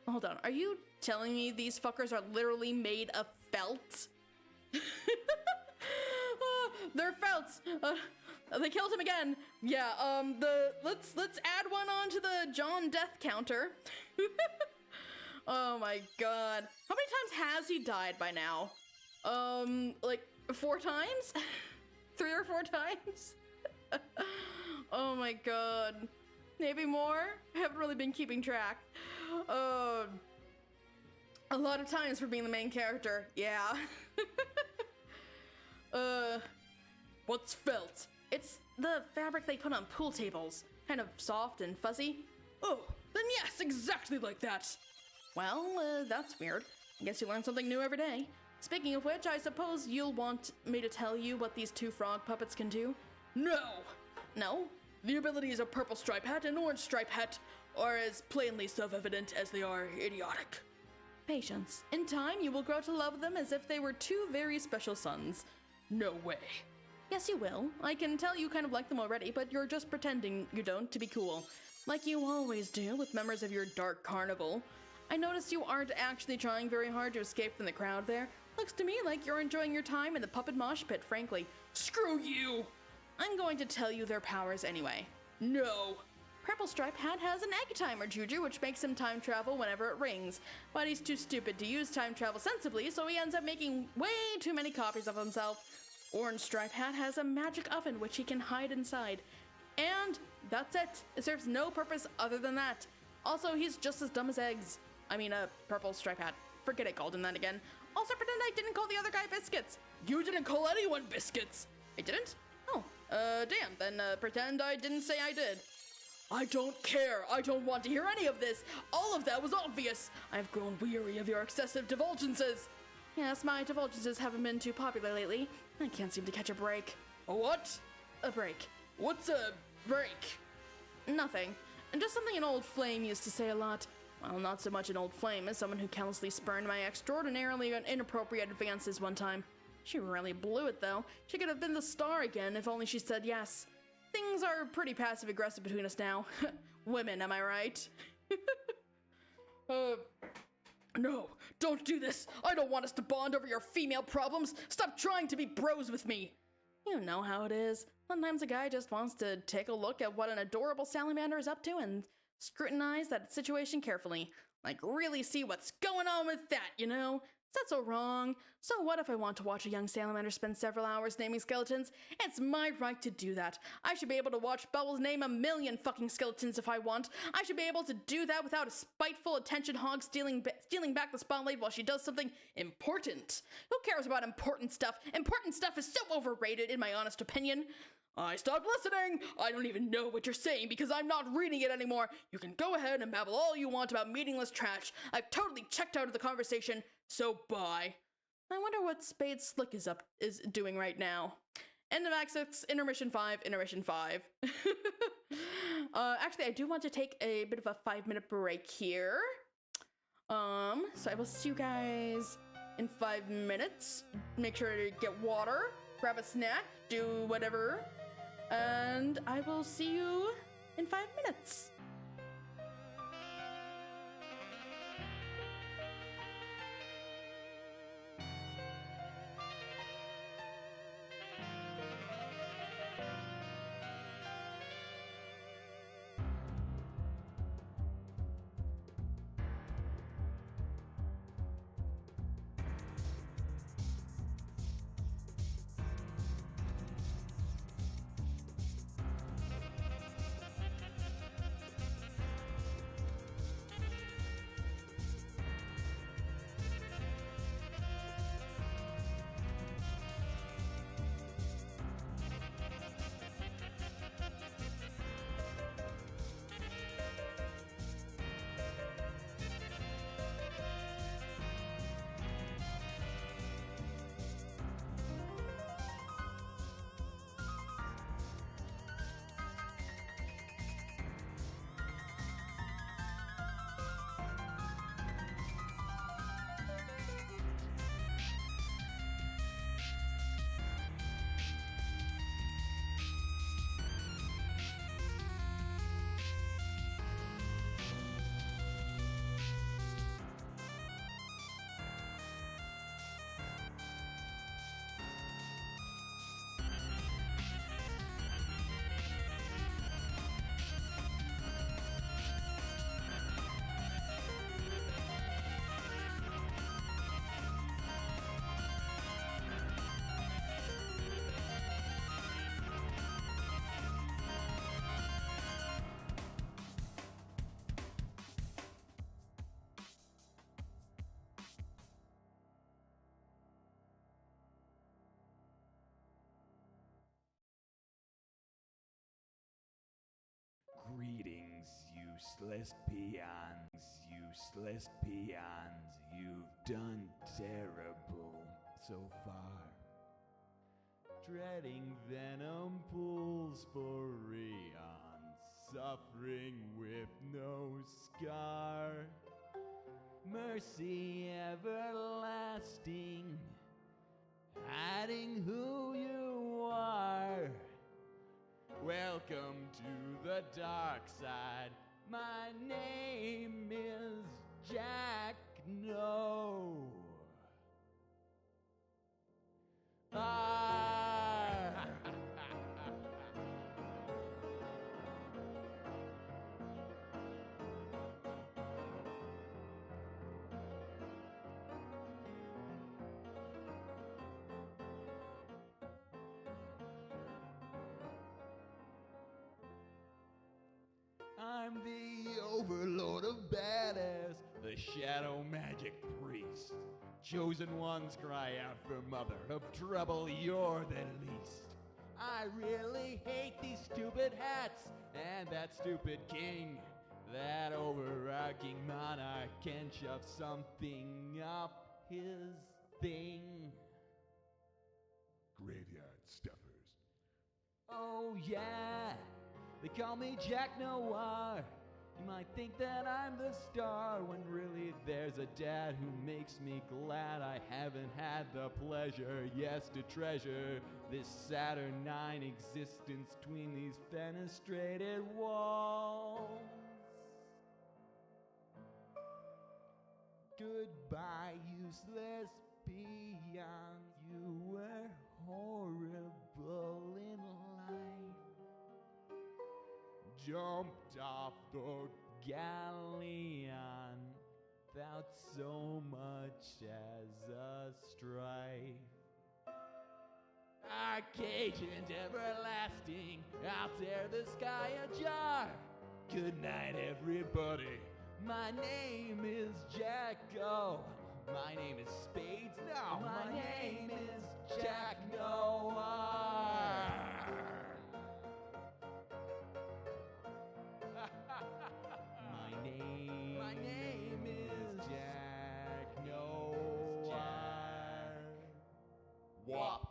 Hold on, are you telling me these fuckers are literally made of felt? They're felts. They killed him again. Yeah, let's add one on to the John death counter. Oh my god. How many times has he died by now? Like 4 times? 3 or 4 times? Oh my god. Maybe more? I haven't really been keeping track. A lot of times for being the main character. Yeah. What's felt? It's the fabric they put on pool tables. Kind of soft and fuzzy. Oh, then yes, exactly like that. Well, that's weird. I guess you learn something new every day. Speaking of which, I suppose you'll want me to tell you what these 2 frog puppets can do? No! No? The abilities of Purple Stripe Hat and Orange Stripe Hat are as plainly self-evident as they are idiotic. Patience. In time, you will grow to love them as if they were 2 very special sons. No way. Yes, you will. I can tell you kind of like them already, but you're just pretending you don't to be cool. Like you always do with members of your dark carnival. I noticed you aren't actually trying very hard to escape from the crowd there. Looks to me like you're enjoying your time in the puppet mosh pit, frankly. Screw you! I'm going to tell you their powers anyway. No! Purple Stripe Hat has an egg timer juju, which makes him time travel whenever it rings. But he's too stupid to use time travel sensibly, so he ends up making way too many copies of himself. Orange Stripe Hat has a magic oven which he can hide inside. And that's it. It serves no purpose other than that. Also, he's just as dumb as eggs. I mean, Purple Stripe Hat. Forget I called him that again. Also, pretend I didn't call the other guy Biscuits. You didn't call anyone Biscuits. I didn't? Oh, damn. Then pretend I didn't say I did. I don't care. I don't want to hear any of this. All of that was obvious. I've grown weary of your excessive divulgences. Yes, my divulgences haven't been too popular lately. I can't seem to catch a break. A what? A break. What's a break? Nothing. And just something an old flame used to say a lot. Well, not so much an old flame as someone who callously spurned my extraordinarily inappropriate advances one time. She really blew it, though. She could have been the star again if only she said yes. Things are pretty passive-aggressive between us now. Women, am I right? No, don't do this. I don't want us to bond over your female problems. Stop trying to be bros with me. You know how it is. Sometimes a guy just wants to take a look at what an adorable salamander is up to and scrutinize that situation carefully. Like, really see what's going on with that, you know? Is that so wrong? So what if I want to watch a young salamander spend several hours naming skeletons? It's my right to do that. I should be able to watch Bubbles name 1,000,000 fucking skeletons if I want. I should be able to do that without a spiteful attention hog stealing back the spotlight while she does something important. Who cares about important stuff? Important stuff is so overrated, in my honest opinion. I stopped listening! I don't even know what you're saying because I'm not reading it anymore. You can go ahead and babble all you want about meaningless trash. I've totally checked out of the conversation, so bye. I wonder what Spade Slick is doing right now. End of Act 6, intermission 5, intermission 5. Actually, I do want to take a bit of a 5-minute break here. So I will see you guys in 5 minutes. Make sure to get water, grab a snack, do whatever. And I will see you in 5 minutes. Greetings, useless peons, useless peons. You've done terrible so far. Dreading venom pools for eons, suffering with no scar. Mercy everlasting, hiding who you are. Welcome to the dark side. My name is Jack No. I'm the overlord of badass, the shadow magic priest. Chosen ones cry out for mother, of trouble you're the least. I really hate these stupid hats and that stupid king. That overarching monarch can shove something up his thing. Graveyard stuffers. Oh yeah, they call me Jack Noir. You might think that I'm the star when really there's a dad who makes me glad I haven't had the pleasure, yes, to treasure this Saturnine existence between these fenestrated walls. Goodbye, useless peons. You were horrible in life. Jumped off the galleon without so much as a strife. Arcade and everlasting, I'll tear the sky ajar. Good night, everybody. My name is Jacko. My name is Spades. No, my name is Jack Noir. My name is Jack Noir. Wop.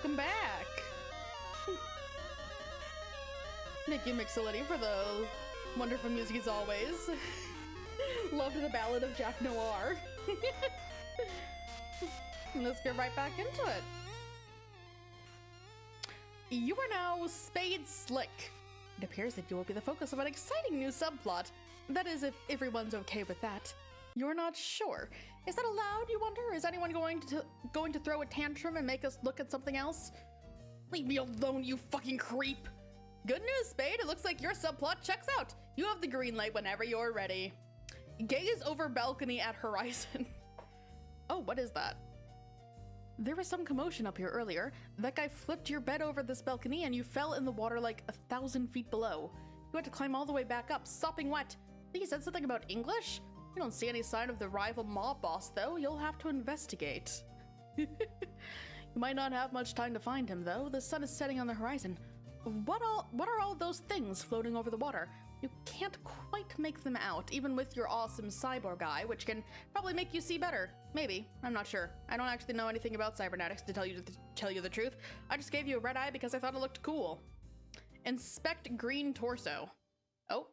welcome back. Thank you, Mixolity, for the wonderful music as always. Loved the Ballad of Jack Noir. Let's get right back into it. You are now Spade Slick. It appears that you will be the focus of an exciting new subplot. That is, if everyone's okay with that. You're not sure. Is that allowed, you wonder? Is anyone going to throw a tantrum and make us look at something else? Leave me alone, you fucking creep! Good news, Spade. It looks like your subplot checks out. You have the green light whenever you're ready. Gaze over balcony at horizon. Oh, what is that? There was some commotion up here earlier. That guy flipped your bed over this balcony and you fell in the water like 1,000 feet below. You had to climb all the way back up, sopping wet. I think he said something about English? You don't see any sign of the rival mob boss, though. You'll have to investigate. You might not have much time to find him, though. The sun is setting on the horizon. What are all those things floating over the water? You can't quite make them out, even with your awesome cyborg eye, which can probably make you see better. Maybe. I'm not sure. I don't actually know anything about cybernetics, to tell you the truth. I just gave you a red eye because I thought it looked cool. Inspect green torso. Oh.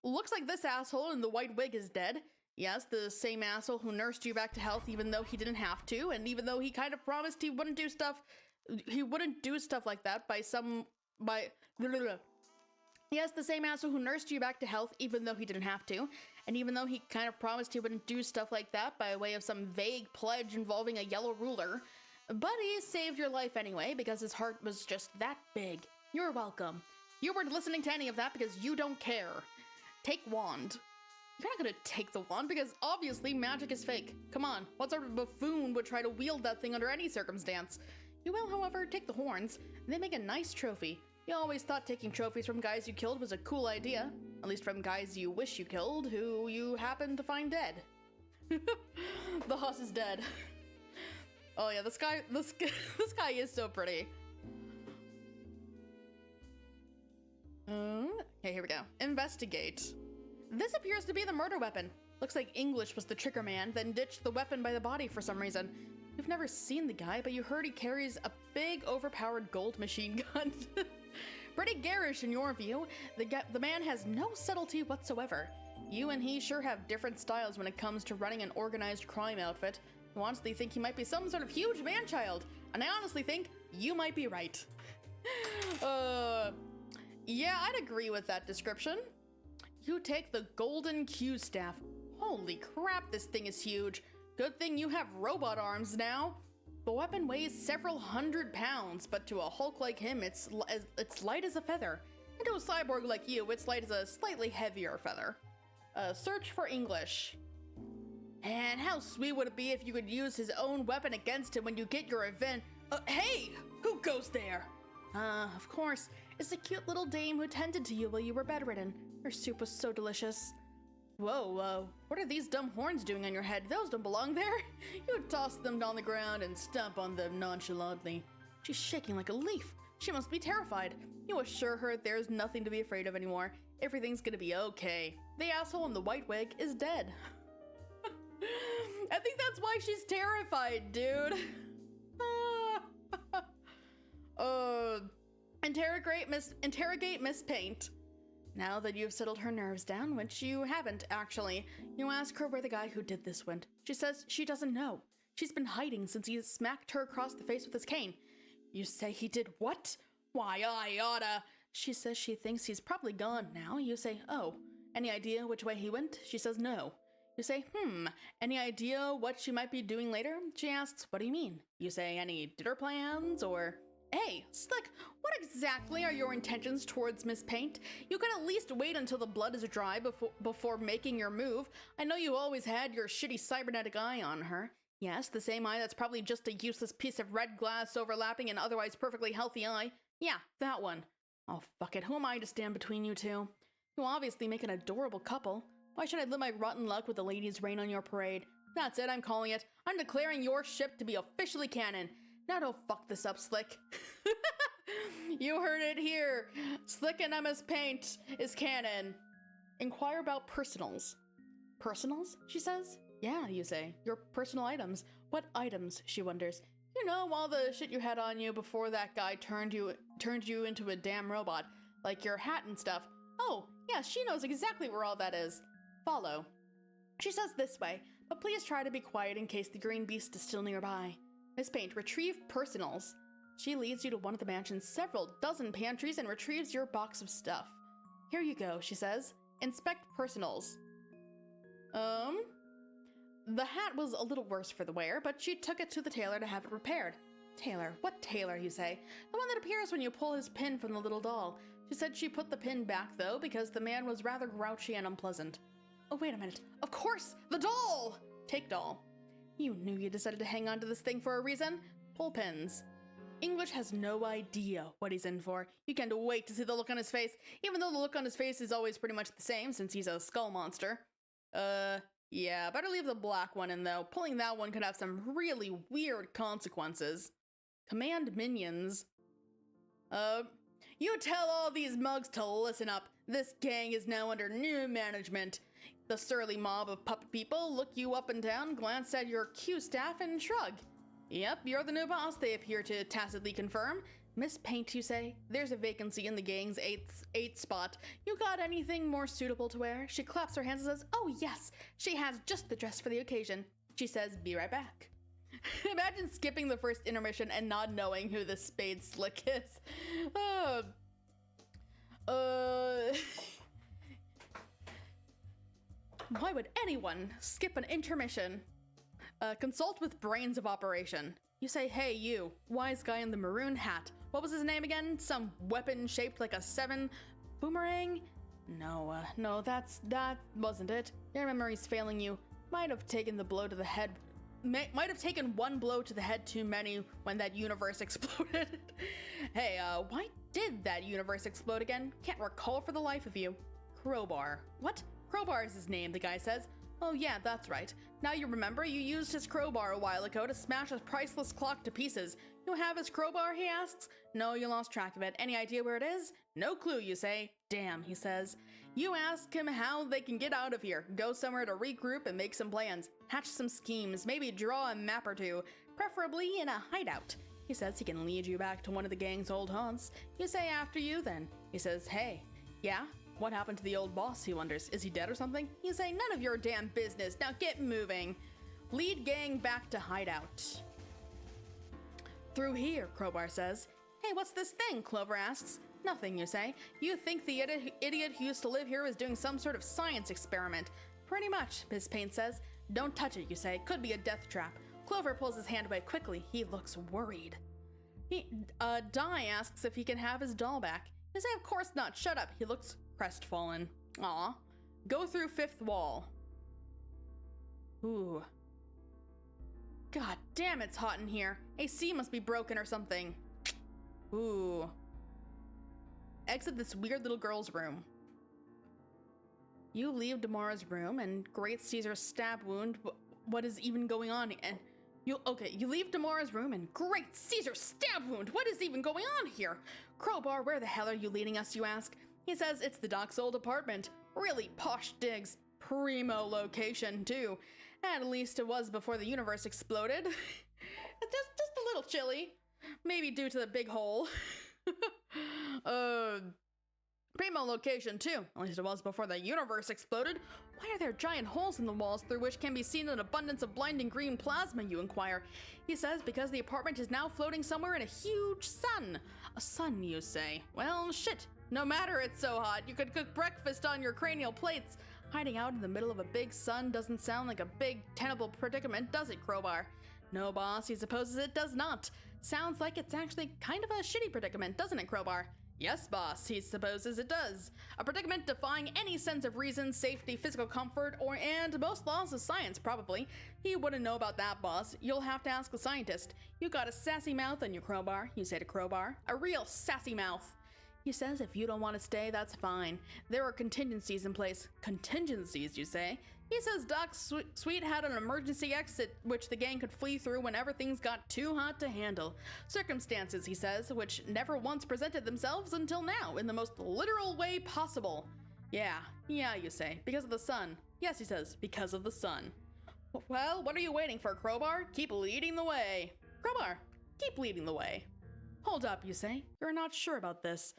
Looks like this asshole in the white wig is dead. Yes, the same asshole who nursed you back to health even though he didn't have to, and even though he kind of promised he wouldn't do stuff like that Yes, the same asshole who nursed you back to health even though he didn't have to, and even though he kind of promised he wouldn't do stuff like that by way of some vague pledge involving a yellow ruler. But he saved your life anyway because his heart was just that big. You're welcome. You weren't listening to any of that because you don't care. Take wand. You're not gonna take the wand because obviously magic is fake. Come on, what sort of buffoon would try to wield that thing under any circumstance? You will, however, take the horns. They make a nice trophy. You always thought taking trophies from guys you killed was a cool idea. At least from guys you wish you killed, who you happen to find dead. The hoss is dead. Oh yeah, this guy is so pretty. Okay, here we go. Investigate. This appears to be the murder weapon. Looks like English was the trigger man, then ditched the weapon by the body for some reason. You've never seen the guy, but you heard he carries a big, overpowered gold machine gun. Pretty garish in your view. The man has no subtlety whatsoever. You and he sure have different styles when it comes to running an organized crime outfit. You honestly think he might be some sort of huge man-child, and I honestly think you might be right. Yeah, I'd agree with that description. You take the golden Q staff. Holy crap, this thing is huge. Good thing you have robot arms now. The weapon weighs several hundred pounds, but to a Hulk like him, it's light as a feather. And to a cyborg like you, it's light as a slightly heavier feather. Search for English. And how sweet would it be if you could use his own weapon against him when you get your event? Hey, who goes there? Of course, it's the cute little dame who tended to you while you were bedridden. Her soup was so delicious. Whoa, what are these dumb horns doing on your head? Those don't belong there. You toss them on the ground and stomp on them nonchalantly. She's shaking like a leaf. She must be terrified. You assure her there's nothing to be afraid of anymore. Everything's gonna be okay. The asshole in the white wig is dead. I think that's why she's terrified, dude. Interrogate Miss Paint. Now that you've settled her nerves down, which you haven't, actually, you ask her where the guy who did this went. She says she doesn't know. She's been hiding since he smacked her across the face with his cane. You say he did what? Why, I oughta. She says she thinks he's probably gone now. You say, oh, any idea which way he went? She says no. You say, any idea what she might be doing later? She asks, what do you mean? You say, any dinner plans, or... Hey, Slick, what exactly are your intentions towards Miss Paint? You can at least wait until the blood is dry before making your move. I know you always had your shitty cybernetic eye on her. Yes, the same eye that's probably just a useless piece of red glass overlapping an otherwise perfectly healthy eye. Yeah, that one. Oh, fuck it. Who am I to stand between you two? You obviously make an adorable couple. Why should I live my rotten luck with the ladies' rain on your parade? That's it, I'm calling it. I'm declaring your ship to be officially canon. Now don't fuck this up, Slick. You heard it here. Slick and Emma's Paint is canon. Inquire about personals. Personals, she says? Yeah, you say. Your personal items. What items, she wonders. You know, all the shit you had on you before that guy turned you into a damn robot, like your hat and stuff. Oh, yeah, she knows exactly where all that is. Follow. She says this way, but please try to be quiet in case the green beast is still nearby. Miss Paint, retrieve personals. She leads you to one of the mansion's several dozen pantries and retrieves your box of stuff. Here you go, she says. Inspect personals. The hat was a little worse for the wear, but she took it to the tailor to have it repaired. Tailor? What tailor, you say? The one that appears when you pull his pin from the little doll. She said she put the pin back, though, because the man was rather grouchy and unpleasant. Oh, wait a minute. Of course! The doll! Take doll. You knew you decided to hang on to this thing for a reason. Pull pins. English has no idea what he's in for. You can't wait to see the look on his face, even though the look on his face is always pretty much the same since he's a skull monster. Yeah, better leave the black one in, though. Pulling that one could have some really weird consequences. Command minions. You tell all these mugs to listen up. This gang is now under new management. The surly mob of puppet people look you up and down, glance at your Q staff, and shrug. Yep, you're the new boss, they appear to tacitly confirm. Miss Paint, you say? There's a vacancy in the gang's eighth spot. You got anything more suitable to wear? She claps her hands and says, oh yes, she has just the dress for the occasion. She says, be right back. Imagine skipping the first intermission and not knowing who the Spade Slick is. Why would anyone skip an intermission? Consult with brains of operation. You say, hey you, wise guy in the maroon hat. What was his name again? Some weapon shaped like a 7 boomerang? No, that wasn't it. Your memory's failing you. Might have taken the blow to the head. Might have taken one blow to the head too many when that universe exploded. Hey, why did that universe explode again? Can't recall for the life of you. Crowbar. What? Crowbar is his name, the guy says. Oh yeah, that's right. Now you remember, you used his crowbar a while ago to smash a priceless clock to pieces. You have his crowbar, he asks? No, you lost track of it. Any idea where it is? No clue, you say. Damn, he says. You ask him how they can get out of here. Go somewhere to regroup and make some plans. Hatch some schemes, maybe draw a map or two. Preferably in a hideout. He says he can lead you back to one of the gang's old haunts. You say after you then. He says, hey, yeah? What happened to the old boss, he wonders. Is he dead or something? You say, none of your damn business. Now get moving. Lead gang back to hideout. Through here, Crowbar says. Hey, what's this thing? Clover asks. Nothing, you say. You think the idiot who used to live here is doing some sort of science experiment. Pretty much, Miss Paint says. Don't touch it, you say. Could be a death trap. Clover pulls his hand away quickly. He looks worried. Di asks if he can have his doll back. You say, of course not. Shut up. He looks crestfallen. Aw. Go through 5th wall. Ooh. God damn, it's hot in here. AC must be broken or something. Ooh. Exit this weird little girl's room. You leave Damara's room and Great Caesar's stab wound. What is even going on? And you leave Damara's room and Great Caesar's stab wound. What is even going on here? Crowbar, where the hell are you leading us, you ask? He says it's the Doc's old apartment. Really posh digs. Primo location, too. At least it was before the universe exploded. Just a little chilly. Maybe due to the big hole. Primo location, too. At least it was before the universe exploded. Why are there giant holes in the walls through which can be seen an abundance of blinding green plasma, you inquire? He says because the apartment is now floating somewhere in a huge sun. A sun, you say. Well, shit. No matter it's so hot, you could cook breakfast on your cranial plates. Hiding out in the middle of a big sun doesn't sound like a big, tenable predicament, does it, Crowbar? No, boss, he supposes it does not. Sounds like it's actually kind of a shitty predicament, doesn't it, Crowbar? Yes, boss, he supposes it does. A predicament defying any sense of reason, safety, physical comfort, and most laws of science, probably. He wouldn't know about that, boss. You'll have to ask the scientist. You got a sassy mouth on you, Crowbar, you say to Crowbar. A real sassy mouth. He says if you don't want to stay, that's fine. There are contingencies in place. Contingencies, you say? He says Doc's suite had an emergency exit which the gang could flee through whenever things got too hot to handle. Circumstances, he says, which never once presented themselves until now in the most literal way possible. Yeah, you say. Because of the sun. Yes, he says, because of the sun. Well, what are you waiting for, Crowbar? Keep leading the way. Crowbar, keep leading the way. Hold up, you say. You're not sure about this.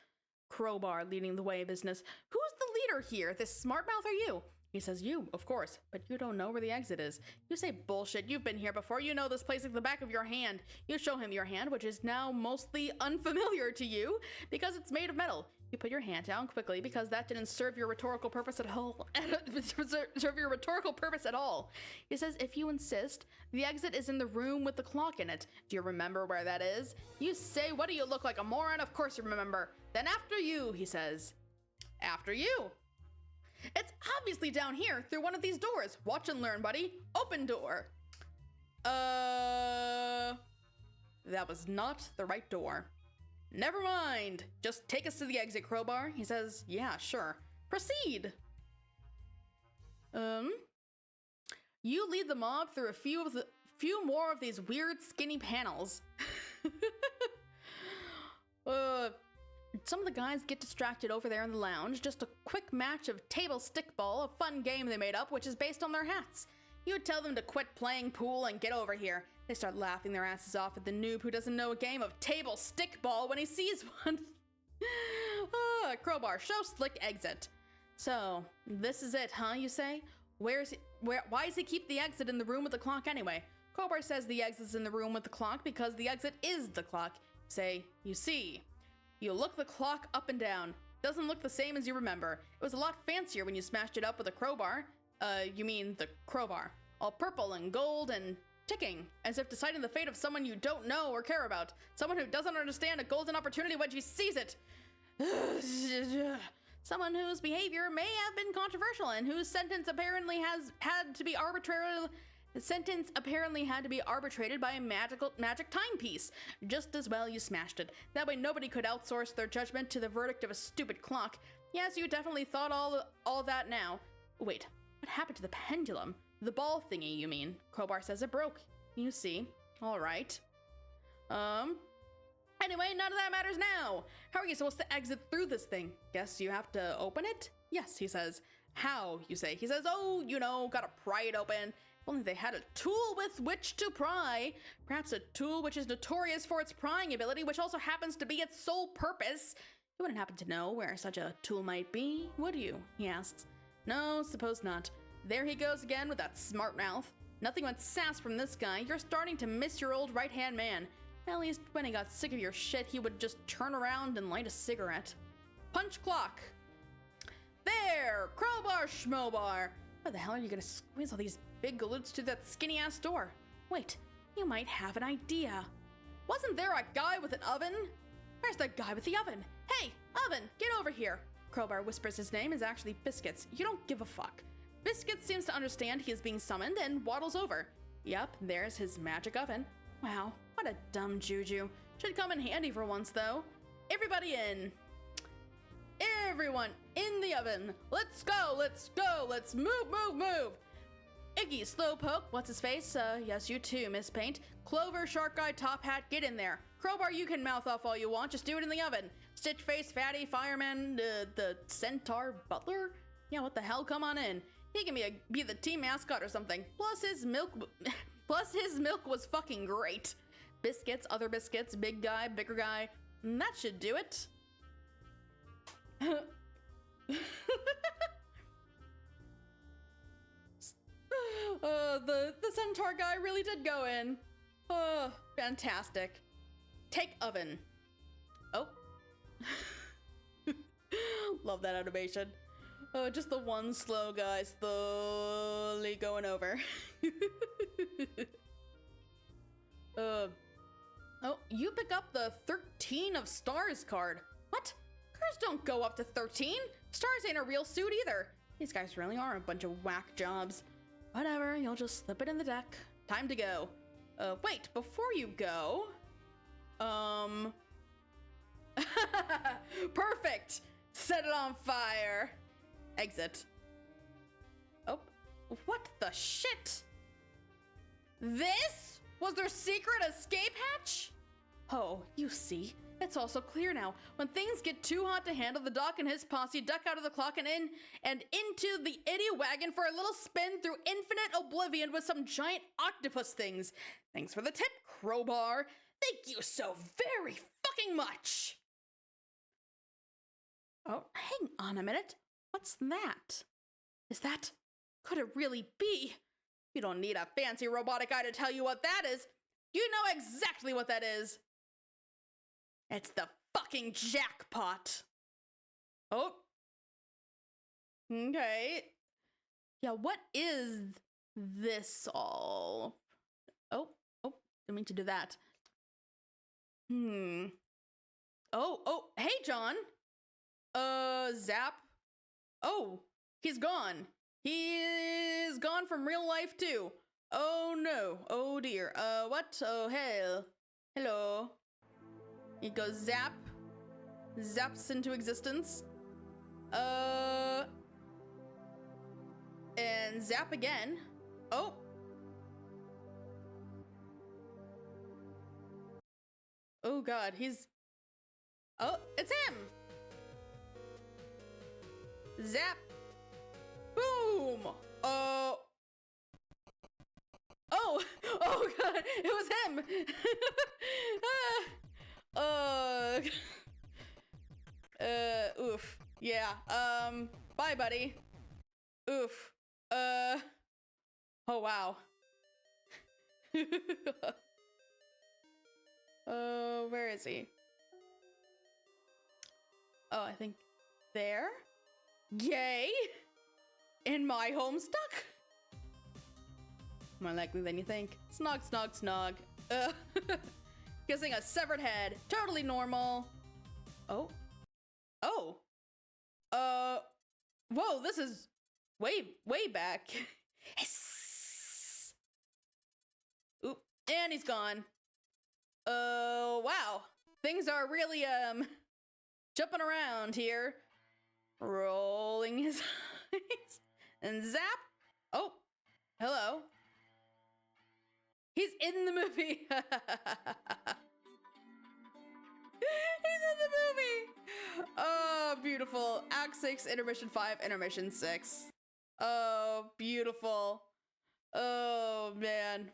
Crowbar leading the way business. Who's the leader here? This smart mouth or you? He says, you, of course, but you don't know where the exit is. You say, bullshit, you've been here before, you know this place like the back of your hand. You show him your hand, which is now mostly unfamiliar to you, because it's made of metal. You put your hand down quickly, because that didn't serve your rhetorical purpose at all. serve your rhetorical purpose at all. He says, if you insist, the exit is in the room with the clock in it. Do you remember where that is? You say, what do you look like, a moron? Of course you remember. Then after you, he says. After you. It's obviously down here through one of these doors. Watch and learn, buddy. Open door. That was not the right door. Never mind. Just take us to the exit, Crowbar. He says, yeah, sure. Proceed. You lead the mob through a few more of these weird skinny panels. Some of the guys get distracted over there in the lounge. Just a quick match of table stickball, a fun game they made up, which is based on their hats. You would tell them to quit playing pool and get over here. They start laughing their asses off at the noob who doesn't know a game of table stickball when he sees one. Crowbar, show slick exit. So, this is it, huh, you say? Why does he keep the exit in the room with the clock anyway? Crowbar says the exit's in the room with the clock because the exit is the clock. Say, you see. You look the clock up and down. Doesn't look the same as you remember. It was a lot fancier when you smashed it up with a crowbar. You mean the crowbar. All purple and gold and ticking, as if deciding the fate of someone you don't know or care about. Someone who doesn't understand a golden opportunity when she sees it. Someone whose behavior may have been controversial and whose sentence apparently had to be arbitrated by a magic timepiece. Just as well you smashed it. That way nobody could outsource their judgment to the verdict of a stupid clock. Yes, you definitely thought all that now. Wait, what happened to the pendulum? The ball thingy, you mean? Crowbar says it broke. You see. All right. Anyway, none of that matters now. How are you supposed to exit through this thing? Guess you have to open it? Yes, he says. How, you say? He says, oh, you know, gotta pry it open. If only they had a tool with which to pry. Perhaps a tool which is notorious for its prying ability, which also happens to be its sole purpose. You wouldn't happen to know where such a tool might be, would you? He asks. No, suppose not. There he goes again with that smart mouth. Nothing but sass from this guy. You're starting to miss your old right-hand man. At least when he got sick of your shit, he would just turn around and light a cigarette. Punch clock. There! Crowbar schmobar! Why the hell are you gonna squeeze all these big galoots through that skinny-ass door? Wait, you might have an idea. Wasn't there a guy with an oven? Where's the guy with the oven? Hey, oven, get over here! Crowbar whispers his name is actually Biscuits. You don't give a fuck. Biscuits seems to understand he is being summoned and waddles over. Yep, there's his magic oven. Wow, what a dumb juju. Should come in handy for once, though. Everybody in. Everyone in the oven. Let's go, let's move. Iggy, Slowpoke, what's his face? Yes, you too, Miss Paint. Clover, Shark Guy, Top Hat, get in there. Crowbar, you can mouth off all you want, just do it in the oven. Stitch Face, Fatty, Fireman, the Centaur Butler? Yeah, what the hell, come on in. He can be the team mascot or something. Plus his milk was fucking great. Biscuits, other biscuits, big guy, bigger guy. That should do it. The centaur guy really did go in. Oh, fantastic. Take oven. Oh. Love that animation. Oh, just the one slow guy slowly going over. Oh, you pick up the 13 of Stars card. What? Cards don't go up to 13. Stars ain't a real suit either. These guys really are a bunch of whack jobs. Whatever, you'll just slip it in the deck. Time to go. Wait, before you go... Perfect! Set it on fire! Exit. Oh, what the shit? This was their secret escape hatch? Oh, you see, it's also clear now. When things get too hot to handle, the Doc and his posse duck out of the clock and into the idiot wagon for a little spin through infinite oblivion with some giant octopus things. Thanks for the tip, Crowbar. Thank you so very fucking much. Oh, hang on a minute. What's that? Could it really be? You don't need a fancy robotic eye to tell you what that is. You know exactly what that is. It's the fucking jackpot. Oh. Okay. Yeah, what is this all? Oh, didn't mean to do that. Oh, hey, John. Zap. Oh, he's gone. He is gone from real life, too. Oh, no. Oh, dear. What? Oh, hell. Hello. He goes zap. Zaps into existence. And zap again. Oh. Oh, God. Oh, it's him. Zap. Boom. Oh, God, it was him. Oof. Yeah. Bye, buddy. Oof. Oh, wow. Where is he? Oh, I think there? Yay! In my Homestuck? More likely than you think. Snog, snog, snog. Kissing a severed head. Totally normal. Oh. Whoa, this is way back. Oop, and he's gone. Wow. Things are really, jumping around here. Rolling his eyes. And zap. Oh, hello. He's in the movie. He's in the movie. Oh, beautiful. Act 6, Intermission 5, Intermission 6. Oh, beautiful. Oh, man.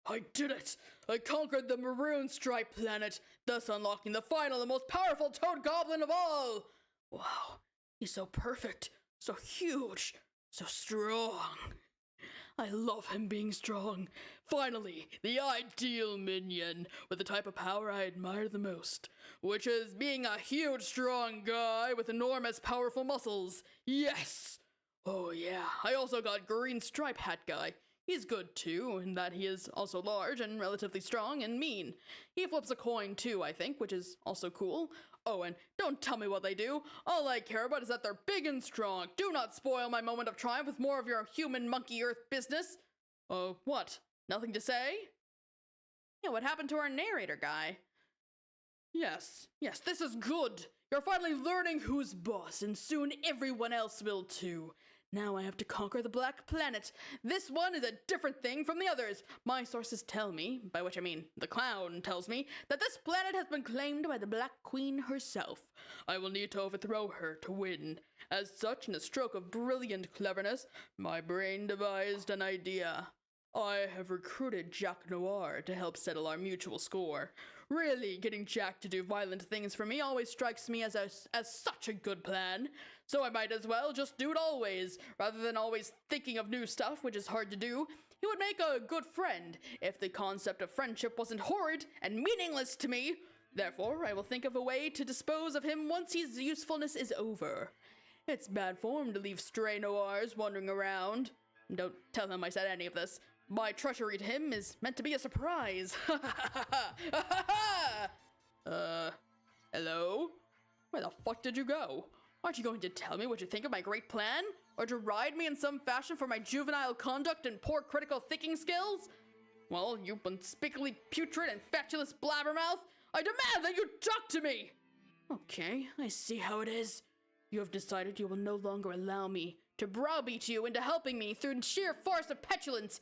I did it! I conquered the Maroon Stripe planet, thus unlocking the final and most powerful Toad Goblin of all! Wow, he's so perfect, so huge, so strong. I love him being strong. Finally, the ideal minion with the type of power I admire the most, which is being a huge, strong guy with enormous, powerful muscles. Yes! Oh yeah, I also got Green Stripe Hat Guy. He's good too, in that he is also large and relatively strong and mean. He flips a coin too, I think, which is also cool. Oh, and don't tell me what they do. All I care about is that they're big and strong. Do not spoil my moment of triumph with more of your human monkey earth business. What? Nothing to say? Yeah, what happened to our narrator guy? Yes, this is good. You're finally learning who's boss, and soon everyone else will too. Now I have to conquer the Black Planet. This one is a different thing from the others. My sources tell me, by which I mean the clown tells me, that this planet has been claimed by the Black Queen herself. I will need to overthrow her to win. As such, in a stroke of brilliant cleverness, my brain devised an idea. I have recruited Jack Noir to help settle our mutual score. Really, getting Jack to do violent things for me always strikes me as such a good plan. So I might as well just do it always, rather than always thinking of new stuff, which is hard to do. He would make a good friend, if the concept of friendship wasn't horrid and meaningless to me. Therefore, I will think of a way to dispose of him once his usefulness is over. It's bad form to leave stray noirs wandering around. Don't tell him I said any of this. My treachery to him is meant to be a surprise. Hello? Where the fuck did you go? Aren't you going to tell me what you think of my great plan? Or deride me in some fashion for my juvenile conduct and poor critical thinking skills? Well, you unspeakably putrid and fatuous blabbermouth, I demand that you talk to me! Okay, I see how it is. You have decided you will no longer allow me to browbeat you into helping me through sheer force of petulance.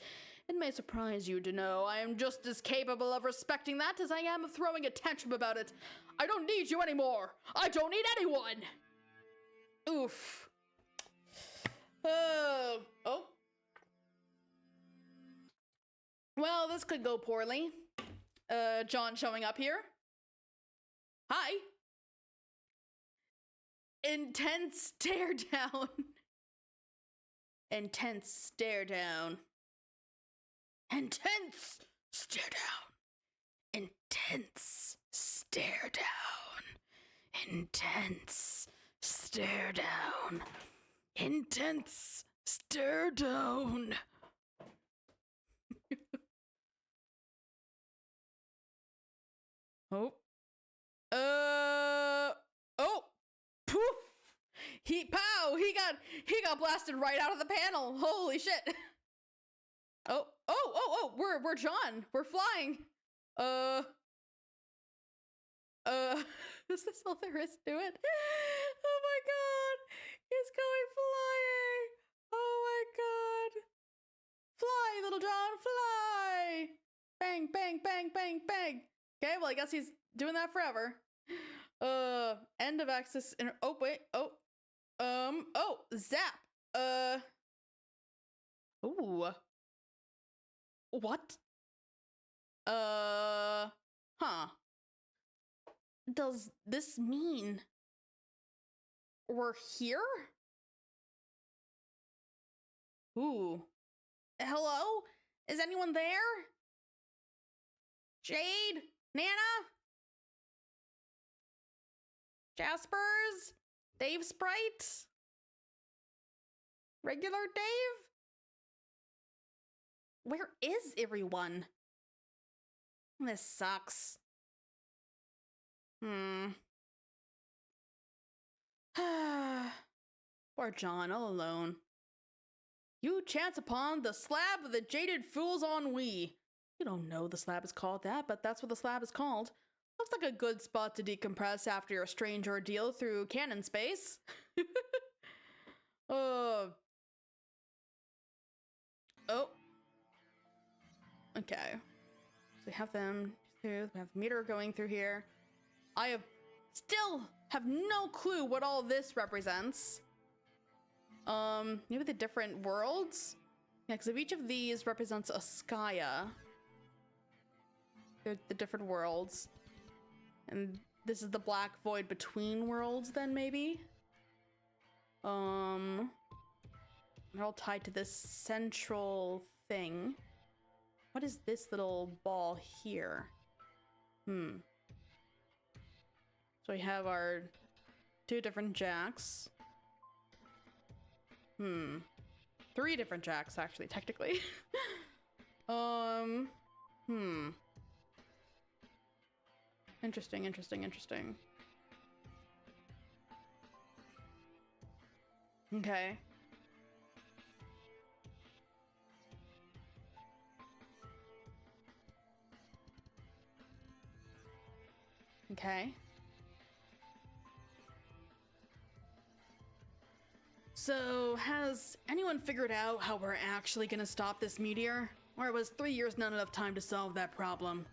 It may surprise you to know I am just as capable of respecting that as I am of throwing a tantrum about it. I don't need you anymore. I don't need anyone. Oof. Oh. Well, this could go poorly. John showing up here. Hi. Intense stare down. Intense stare down. Intense stare down. Intense stare down. Intense stare down. Intense stare down. Oh. Oh. Poof. He got blasted right out of the panel. Holy shit. Oh, we're John. We're flying. Is this all there is to it? Oh my god. He's going flying. Oh my god. Fly, little John, fly. Bang, bang, bang, bang, bang. Okay, well, I guess he's doing that forever. End of access. Oh, wait. Oh, zap. Ooh. What? Huh. Does this mean we're here? Ooh. Hello? Is anyone there? Jade? Nana? Jaspers? Dave Sprite? Regular Dave? Where is everyone? This sucks. Poor John, all alone. You chance upon the slab of the jaded fool's ennui. You don't know the slab is called that, but that's what the slab is called. Looks like a good spot to decompress after your strange ordeal through canon space. Oh. Okay. So we have them through. We have the meter going through here. I still have no clue what all this represents. Maybe the different worlds? Yeah, because if each of these represents a Skaya. They're the different worlds. And this is the black void between worlds then, maybe? They're all tied to this central thing. What is this little ball here? So we have our 2 different jacks. 3 different jacks, actually, technically. Interesting. Okay. Okay. So, has anyone figured out how we're actually gonna stop this meteor? Or was 3 years not enough time to solve that problem?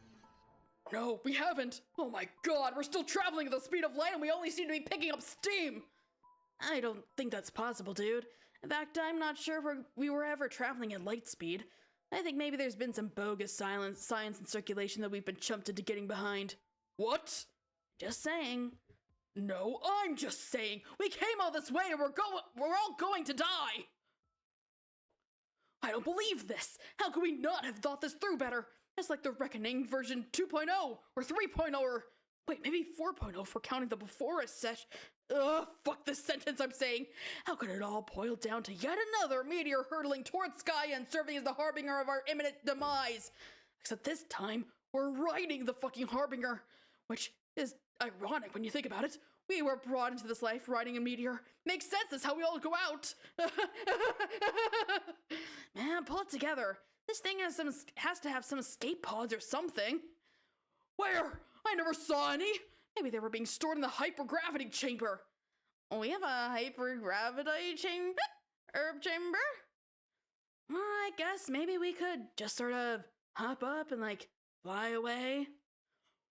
No, we haven't! Oh my god, we're still traveling at the speed of light and we only seem to be picking up steam! I don't think that's possible, dude. In fact, I'm not sure if we were ever traveling at light speed. I think maybe there's been some bogus science in circulation that we've been chumped into getting behind. What? Just saying. No, I'm just saying. We came all this way and we're all going to die. I don't believe this. How could we not have thought this through better? It's like the Reckoning version 2.0 or 3.0 or wait, maybe 4.0 for counting the before us sesh. Ugh, fuck this sentence I'm saying. How could it all boil down to yet another meteor hurtling towards sky and serving as the harbinger of our imminent demise? Except this time, we're riding the fucking harbinger, which is ironic when you think about it. We were brought into this life riding a meteor. Makes sense, that's how we all go out. Man, pull it together. This thing has to have some escape pods or something. Where? I never saw any. Maybe they were being stored in the hypergravity chamber. We have a hypergravity chamber? Herb chamber? Well, I guess maybe we could just sort of hop up and like fly away.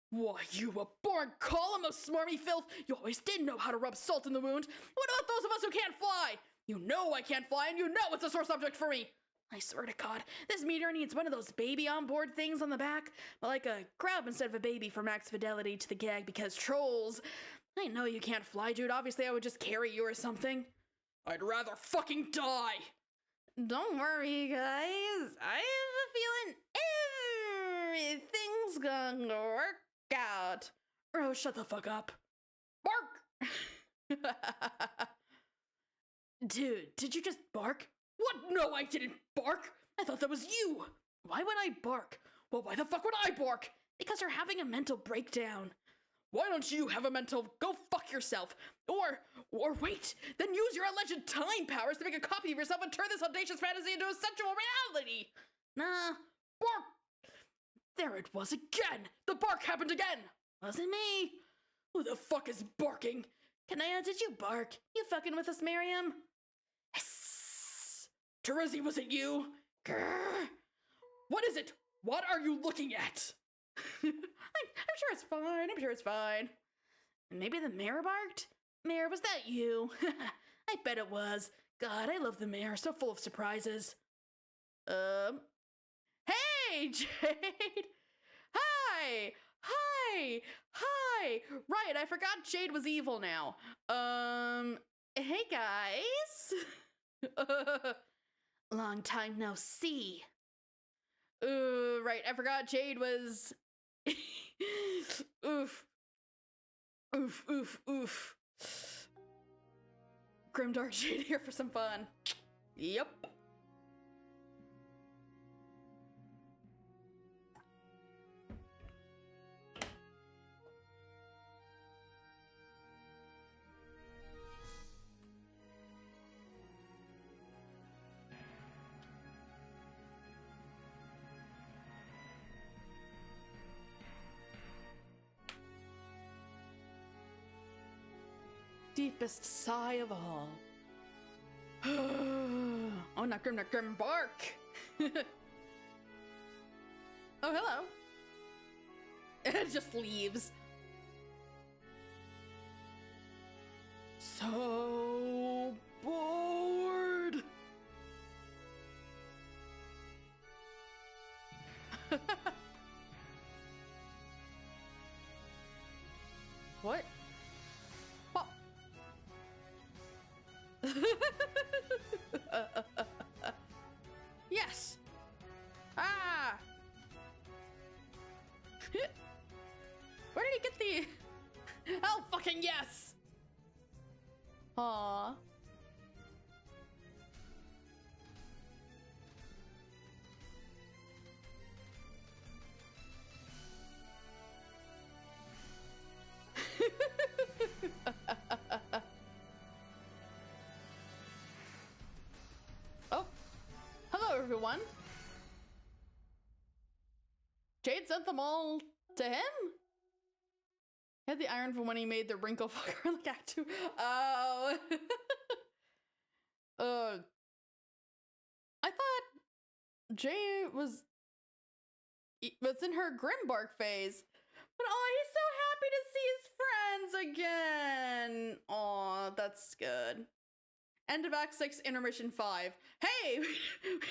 Why, you a born column of smarmy filth! You always did know how to rub salt in the wound. What about those of us who can't fly? You know I can't fly, and you know it's a sore subject for me. I swear to God, this meteor needs one of those baby on board things on the back, but like a crab instead of a baby for max fidelity to the gag because trolls. I know you can't fly, dude. Obviously, I would just carry you or something. I'd rather fucking die. Don't worry, guys. I have a feeling everything's gonna work out. Bro, shut the fuck up. Bark! Dude, did you just bark? What? No, I didn't bark. I thought that was you. Why would I bark? Well, why the fuck would I bark? Because you're having a mental breakdown. Why don't you have a mental go fuck yourself? Or wait, then use your alleged time powers to make a copy of yourself and turn this audacious fantasy into a sensual reality. Nah, bark. There it was again. The bark happened again. Wasn't me. Who the fuck is barking? Kanaya, did you bark? You fucking with us, Miriam? Yes. Terezi, was it you? Grr. What is it? What are you looking at? I'm sure it's fine. I'm sure it's fine. Maybe the mayor barked? Mayor, was that you? I bet it was. God, I love the mayor. So full of surprises. Hey, Jade! Hi! Hi! Hi! Right, I forgot Jade was evil now. Hey guys! Long time no see. Right, I forgot Jade was... Oof. Oof, oof, oof. Grimdark Jade here for some fun. Yep. Deepest sigh of all. Oh, not grim bark. Oh, hello. It just leaves. So bored. What? What? Yes. Ah. Where did he get the? Oh, fucking yes. Aw. Oh, hello everyone. Jade sent them all to him? He had the iron from when he made the wrinkle fucker like Act 2. Oh. I thought Jade was in her Grimbark phase. But oh, he's so happy to see his friends again. Aw, that's good. End of Act 6, Intermission 5. Hey, we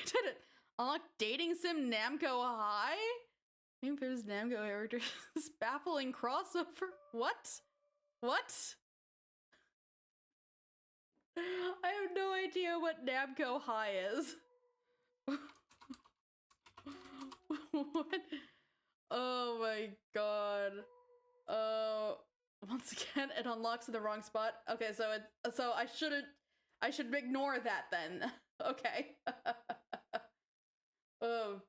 did it. Unlock Dating Sim Namco High? Maybe there's Namco characters. This baffling crossover. What? What? I have no idea what Namco High is. What? Oh my god. Once again, it unlocks in the wrong spot. Okay, so I should ignore that then. Okay. Oh.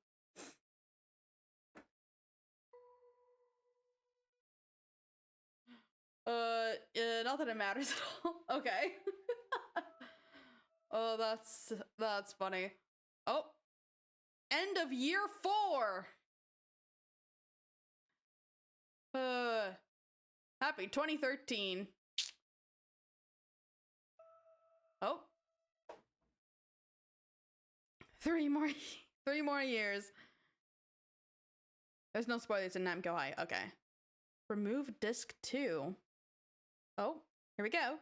Not that it matters at all. Okay. Oh, that's funny. Oh. End of year 4. Happy 2013. Oh. 3 more years. There's no spoilers in Namco High. Okay. Remove disc 2. Oh, here we go.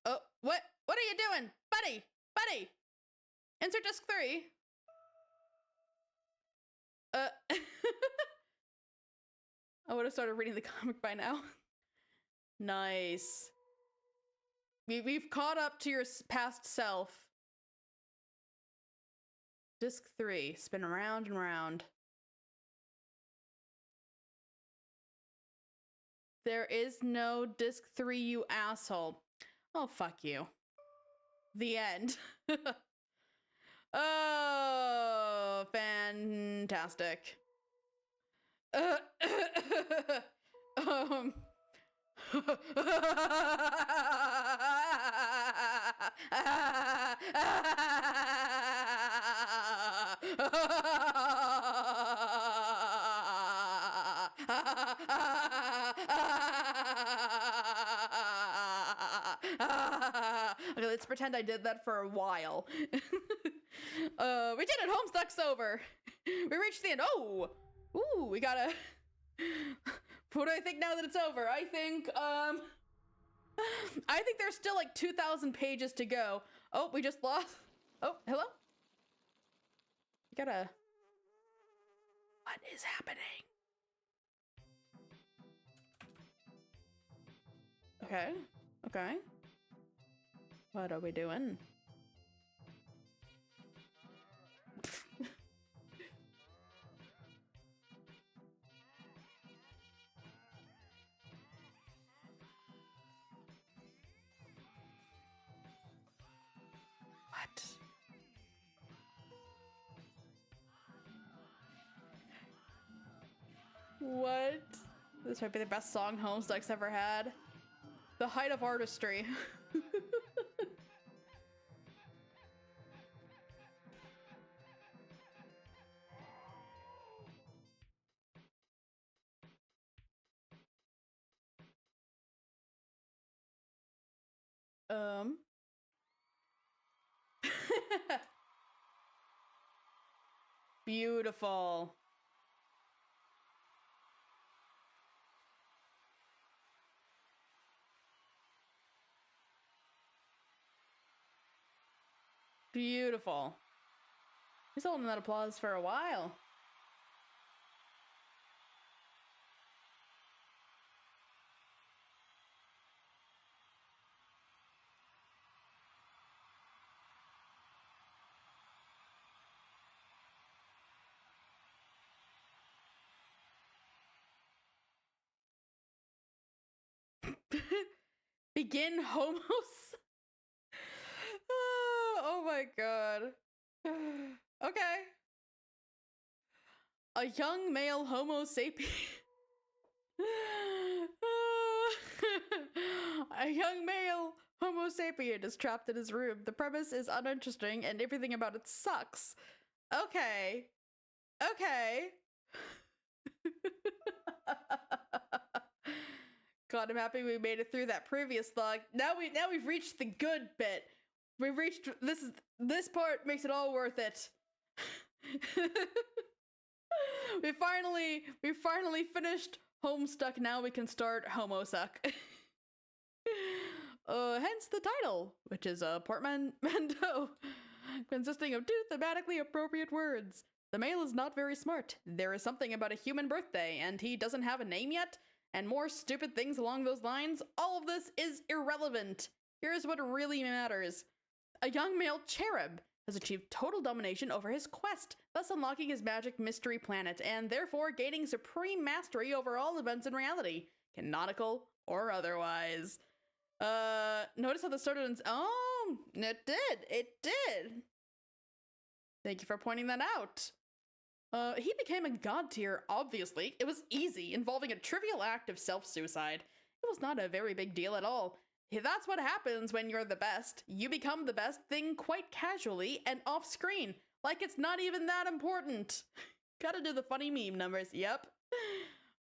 Oh, what are you doing? Buddy! Buddy! Insert disc 3. I would have started reading the comic by now. Nice. We've caught up to your past self. Disc 3. Spin around and round. There is no disc 3, you asshole. Oh, fuck you. The end. Oh, fantastic. Okay, let's pretend I did that for a while. We did it! Homestuck's over! We reached the end. Oh! Ooh, we gotta... What do I think now that it's over? I think there's still like 2,000 pages to go. Oh, we just lost... Oh, hello? We gotta... What is happening? Okay, okay. What are we doing? What? This might be the best song Homestuck's ever had. The height of artistry. Beautiful. Beautiful. He's holding that applause for a while. Begin homos. Oh my god. Okay. A young male homo sapien. A young male homo sapien is trapped in his room. The premise is uninteresting and everything about it sucks. Okay. Okay. God, I'm happy we made it through that previous log. Now we've reached the good bit. We've reached this part makes it all worth it. we finally finished Homestuck. Now we can start Homosuck. Hence the title, which is a portmanteau consisting of 2 thematically appropriate words. The male is not very smart. There is something about a human birthday, and he doesn't have a name yet, and more stupid things along those lines. All of this is irrelevant. Here's what really matters. A young male cherub has achieved total domination over his quest, thus unlocking his magic mystery planet, and therefore gaining supreme mastery over all events in reality, canonical or otherwise. Notice how this started in... Oh, it did. Thank you for pointing that out. He became a god tier, obviously. It was easy, involving a trivial act of self-suicide. It was not a very big deal at all. That's what happens when you're the best. You become the best thing quite casually and off-screen, like it's not even that important. Gotta do the funny meme numbers, yep.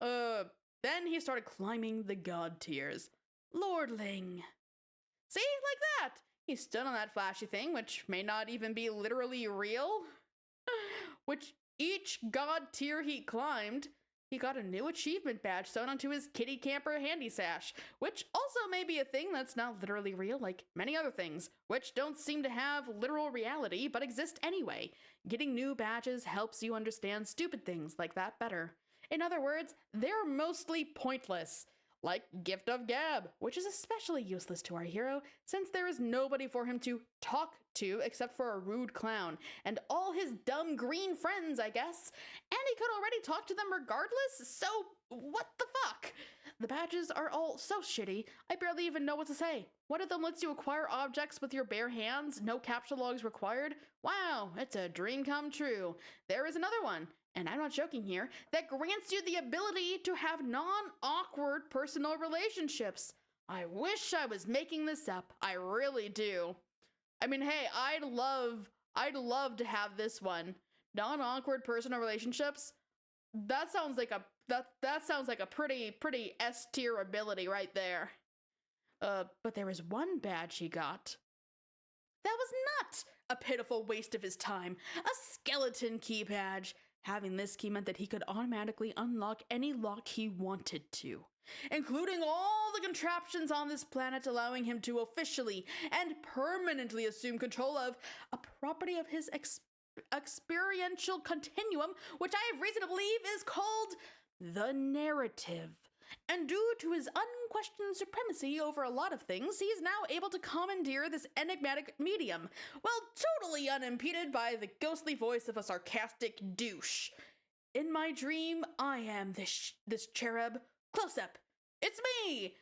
Then he started climbing the god tiers. Lordling. See, like that. He stood on that flashy thing, which may not even be literally real. Which each god tier he climbed he got a new achievement badge sewn onto his kitty camper handy sash, which also may be a thing that's not literally real, like many other things, which don't seem to have literal reality but exist anyway. Getting new badges helps you understand stupid things like that better. In other words, they're mostly pointless. Like Gift of Gab, which is especially useless to our hero, since there is nobody for him to talk to except for a rude clown, and all his dumb green friends, I guess. And he could already talk to them regardless, so what the fuck? The badges are all so shitty, I barely even know what to say. One of them lets you acquire objects with your bare hands, no capture logs required. Wow, it's a dream come true. There is another one, and I'm not joking here, that grants you the ability to have non-awkward personal relationships. I wish I was making this up. I really do. I mean, hey, I'd love to have this one. Non-awkward personal relationships. That sounds like a pretty S tier ability right there. But there was one badge he got. That was not a pitiful waste of his time. A skeleton key badge. Having this key meant that he could automatically unlock any lock he wanted to, including all the contraptions on this planet, allowing him to officially and permanently assume control of a property of his experiential continuum, which I have reason to believe is called the narrative. And due to his unquestioned supremacy over a lot of things, he is now able to commandeer this enigmatic medium, while totally unimpeded by the ghostly voice of a sarcastic douche. In my dream, I am this cherub. Close up. It's me!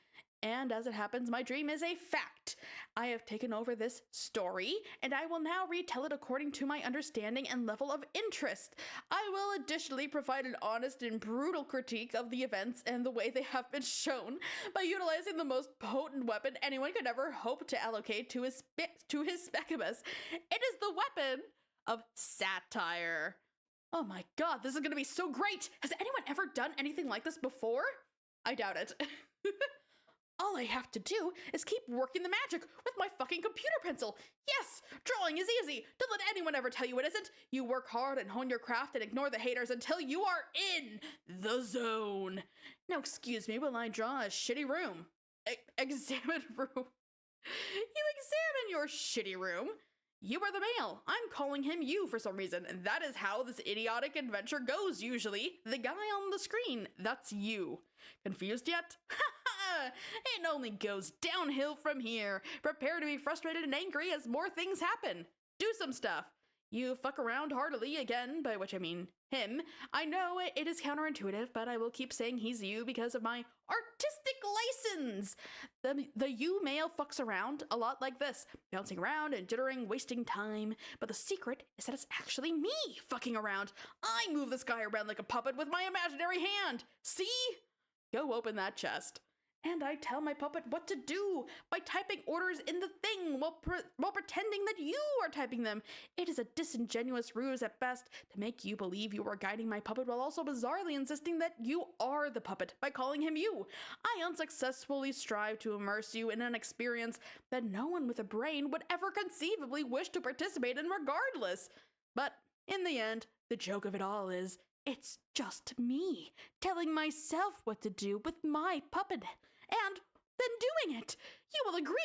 And as it happens, my dream is a fact. I have taken over this story, and I will now retell it according to my understanding and level of interest. I will additionally provide an honest and brutal critique of the events and the way they have been shown by utilizing the most potent weapon anyone could ever hope to allocate to his specibus. It is the weapon of satire. Oh my god, this is gonna be so great! Has anyone ever done anything like this before? I doubt it. All I have to do is keep working the magic with my fucking computer pencil. Yes, drawing is easy. Don't let anyone ever tell you it isn't. You work hard and hone your craft and ignore the haters until you are in the zone. Now excuse me while I draw a shitty room. Examine room. You examine your shitty room. You are the male. I'm calling him you for some reason, and that is how this idiotic adventure goes usually. The guy on the screen, that's you. Confused yet? It only goes downhill from here. Prepare to be frustrated and angry as more things happen. Do some stuff. You fuck around heartily again, by which I mean him. I know it is counterintuitive, but I will keep saying he's you because of my artistic license. The you male fucks around a lot like this, bouncing around and jittering, wasting time. But the secret is that it's actually me fucking around. I move this guy around like a puppet with my imaginary hand. See? Go open that chest. And I tell my puppet what to do by typing orders in the thing while pretending that you are typing them. It is a disingenuous ruse at best to make you believe you are guiding my puppet while also bizarrely insisting that you are the puppet by calling him you. I unsuccessfully strive to immerse you in an experience that no one with a brain would ever conceivably wish to participate in regardless. But in the end, the joke of it all is, it's just me telling myself what to do with my puppet. And then doing it. You will agree,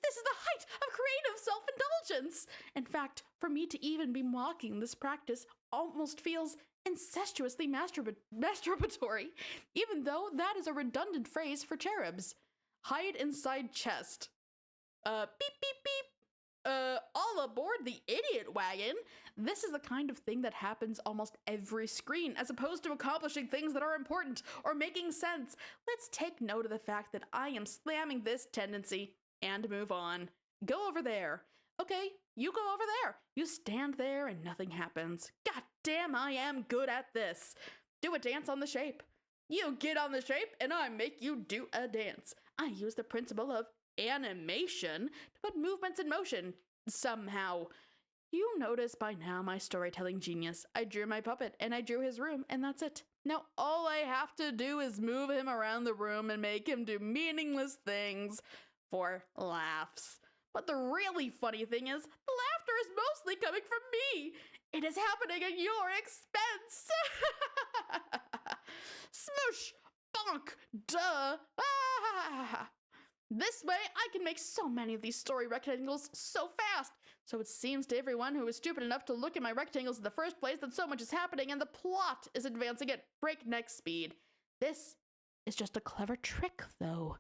this is the height of creative self-indulgence. In fact, for me to even be mocking this practice almost feels incestuously masturbatory, even though that is a redundant phrase for cherubs. Hide inside chest. Beep, beep, beep. All aboard the idiot wagon. This is the kind of thing that happens almost every screen, as opposed to accomplishing things that are important or making sense. Let's take note of the fact that I am slamming this tendency and move on. Go over there. Okay, you go over there. You stand there and nothing happens. God damn, I am good at this. Do a dance on the shape. You get on the shape and I make you do a dance. I use the principle of animation to put movements in motion somehow. You notice by now my storytelling genius. I drew my puppet and I drew his room and that's it. Now all I have to do is move him around the room and make him do meaningless things for laughs. But the really funny thing is, the laughter is mostly coming from me. It is happening at your expense. Smoosh! Bonk! Duh! Ah! This way, I can make so many of these story rectangles so fast. So it seems to everyone who is stupid enough to look at my rectangles in the first place that so much is happening and the plot is advancing at breakneck speed. This is just a clever trick, though.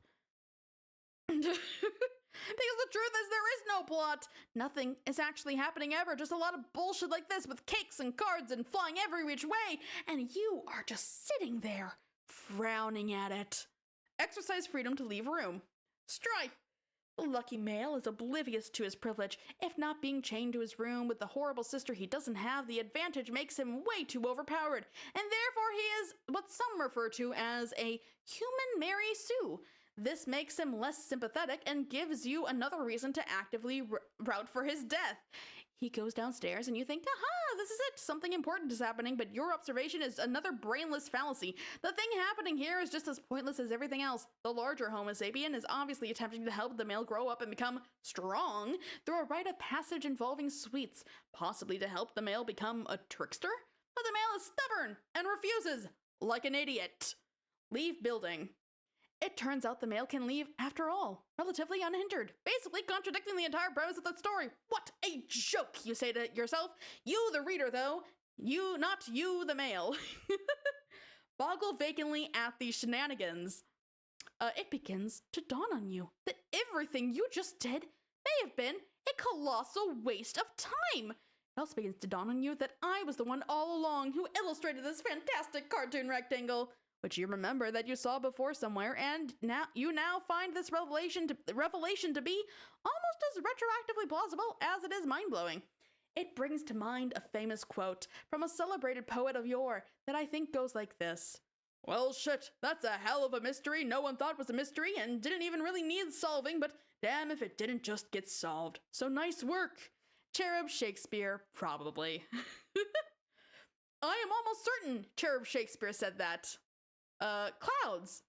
Because the truth is there is no plot. Nothing is actually happening ever. Just a lot of bullshit like this with cakes and cards and flying every which way. And you are just sitting there, frowning at it. Exercise freedom to leave room. Strife. The lucky male is oblivious to his privilege. If not being chained to his room with the horrible sister he doesn't have, the advantage makes him way too overpowered, and therefore he is what some refer to as a human Mary Sue. This makes him less sympathetic and gives you another reason to actively route for his death. He goes downstairs and you think, aha, this is it. Something important is happening, but your observation is another brainless fallacy. The thing happening here is just as pointless as everything else. The larger Homo sapien is obviously attempting to help the male grow up and become strong through a rite of passage involving sweets, possibly to help the male become a trickster. But the male is stubborn and refuses, like an idiot. Leave building. It turns out the male can leave after all, relatively unhindered, basically contradicting the entire premise of the story. What a joke, you say to yourself. You, the reader, though. You, not you, the male. Boggle vacantly at these shenanigans. It begins to dawn on you that everything you just did may have been a colossal waste of time. It also begins to dawn on you that I was the one all along who illustrated this fantastic cartoon rectangle, which you remember that you saw before somewhere, and you now find this revelation to be almost as retroactively plausible as it is mind-blowing. It brings to mind a famous quote from a celebrated poet of yore that I think goes like this. Well, shit, that's a hell of a mystery no one thought was a mystery and didn't even really need solving, but damn if it didn't just get solved. So nice work. Cherub Shakespeare, probably. I am almost certain Cherub Shakespeare said that. Clouds.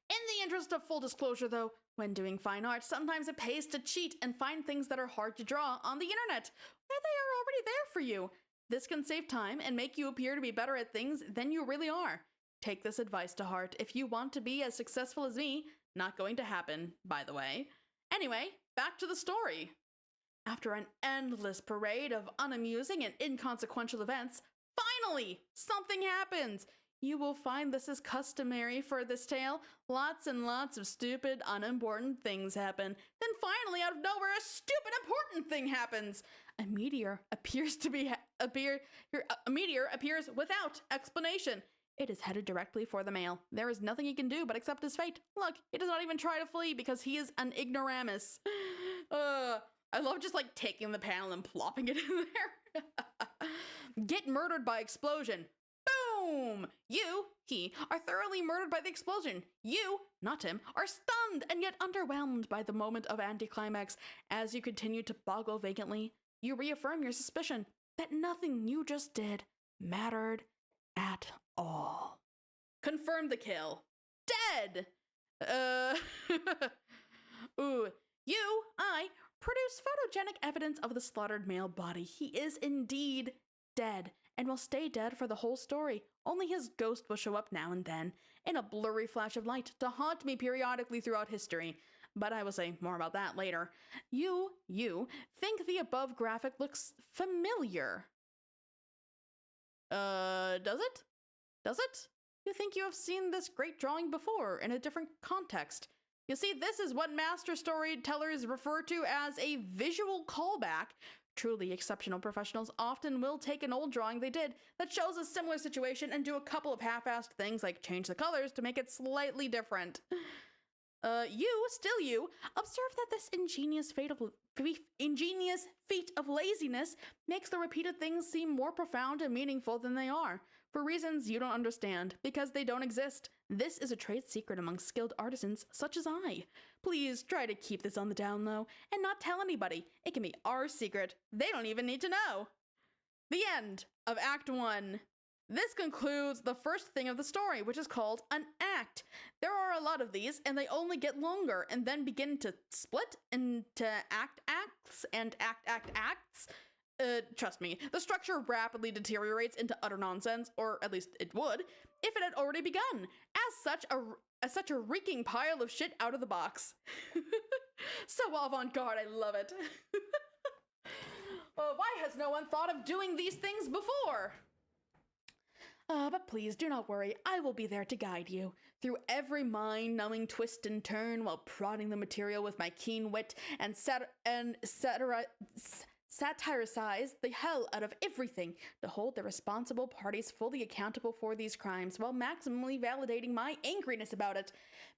In the interest of full disclosure, though, when doing fine art, sometimes it pays to cheat and find things that are hard to draw on the internet, where they are already there for you. This can save time and make you appear to be better at things than you really are. Take this advice to heart if you want to be as successful as me. Not going to happen, by the way. Anyway, back to the story. After an endless parade of unamusing and inconsequential events, finally, something happens. You will find this is customary for this tale. Lots and lots of stupid, unimportant things happen. Then finally, out of nowhere, a stupid, important thing happens. A meteor appears without explanation. It is headed directly for the male. There is nothing he can do but accept his fate. Look, he does not even try to flee because he is an ignoramus. I love just like taking the panel and plopping it in there. Get murdered by explosion. Boom! You, he, are thoroughly murdered by the explosion. You, not him, are stunned and yet underwhelmed by the moment of anticlimax. As you continue to boggle vacantly, you reaffirm your suspicion that nothing you just did mattered at all. Confirm the kill. Dead! I produce photogenic evidence of the slaughtered male body. He is indeed dead, and will stay dead for the whole story. Only his ghost will show up now and then, in a blurry flash of light, to haunt me periodically throughout history. But I will say more about that later. You think the above graphic looks familiar. Does it? Does it? You think you have seen this great drawing before, in a different context. You see, this is what master storytellers refer to as a visual callback. Truly exceptional professionals often will take an old drawing they did that shows a similar situation and do a couple of half-assed things like change the colors to make it slightly different. You, observe that this ingenious feat of laziness makes the repeated things seem more profound and meaningful than they are, for reasons you don't understand, because they don't exist. This is a trade secret among skilled artisans such as I. Please try to keep this on the down low and not tell anybody. It can be our secret. They don't even need to know. The end of Act 1. This concludes the first thing of the story, which is called an act. There are a lot of these, and they only get longer and then begin to split into acts and acts. Trust me, the structure rapidly deteriorates into utter nonsense, or at least it would, if it had already begun. As such a reeking pile of shit out of the box. So avant-garde, I love it. Why has no one thought of doing these things before? But please, do not worry. I will be there to guide you through every mind-numbing twist and turn while prodding the material with my keen wit and satirize the hell out of everything to hold the responsible parties fully accountable for these crimes while maximally validating my angriness about it.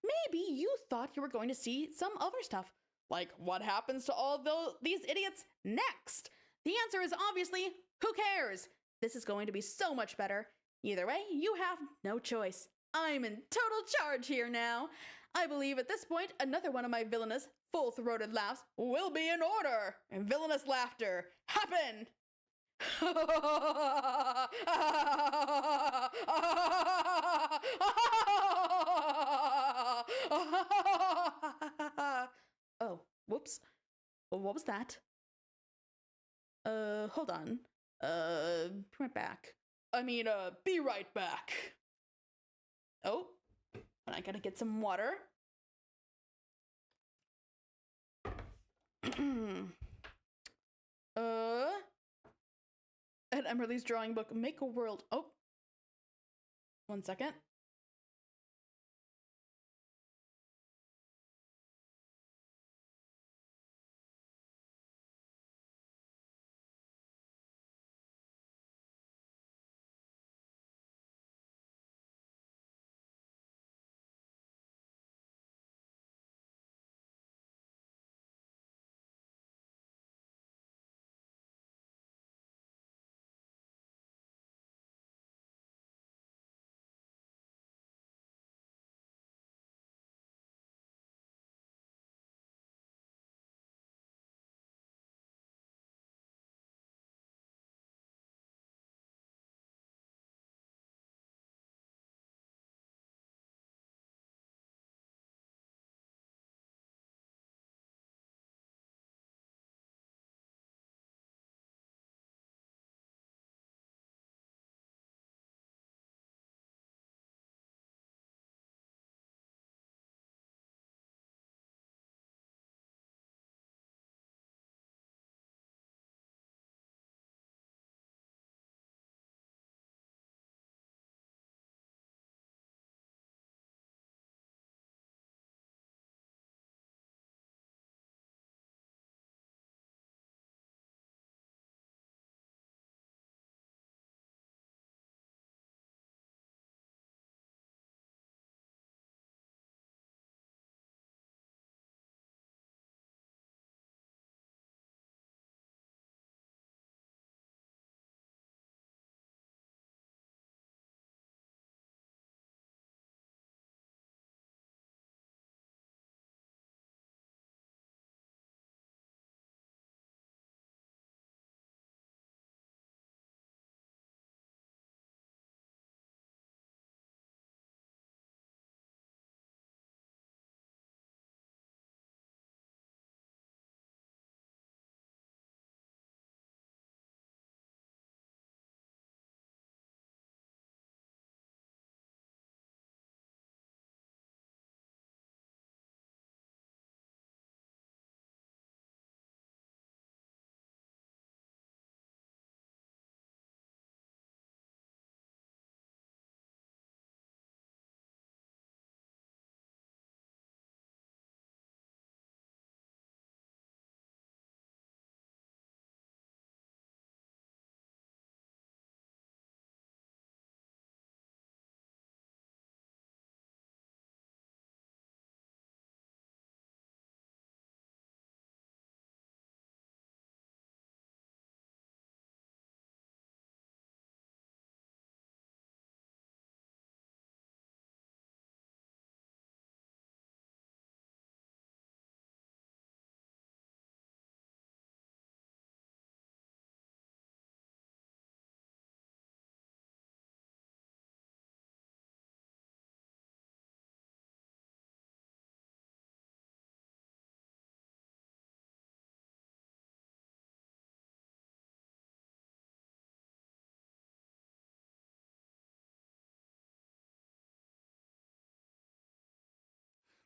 Maybe you thought you were going to see some other stuff, like what happens to all these idiots next? The answer is obviously, who cares? This is going to be so much better. Either way, you have no choice. I'm in total charge here now. I believe at this point, another one of my villainous, full-throated laughs will be in order. And villainous laughter, happen! Oh, whoops. What was that? Hold on. Right back. Be right back. Oh, I gotta get some water. At Emerly's drawing book, make a world. Oh, 1 second.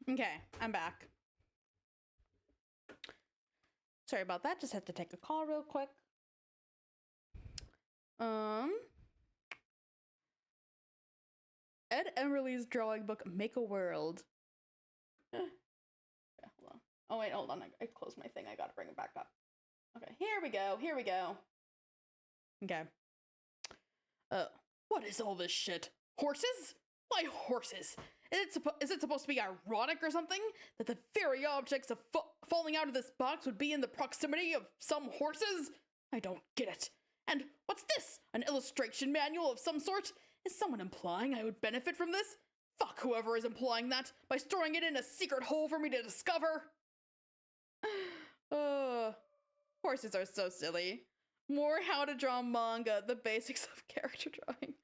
Okay, I'm back. Sorry about that. Just had to take a call real quick. Ed Emerly's drawing book, Make a World. Yeah, hold on. Oh wait, hold on. I closed my thing. I gotta bring it back up. Okay, here we go. Here we go. Okay. What is all this shit? Horses? Why horses? Is it supposed to be ironic or something that the very objects of falling out of this box would be in the proximity of some horses? I don't get it. And what's this? An illustration manual of some sort? Is someone implying I would benefit from this? Fuck whoever is implying that by storing it in a secret hole for me to discover. Horses are so silly. More how to draw manga, the basics of character drawing.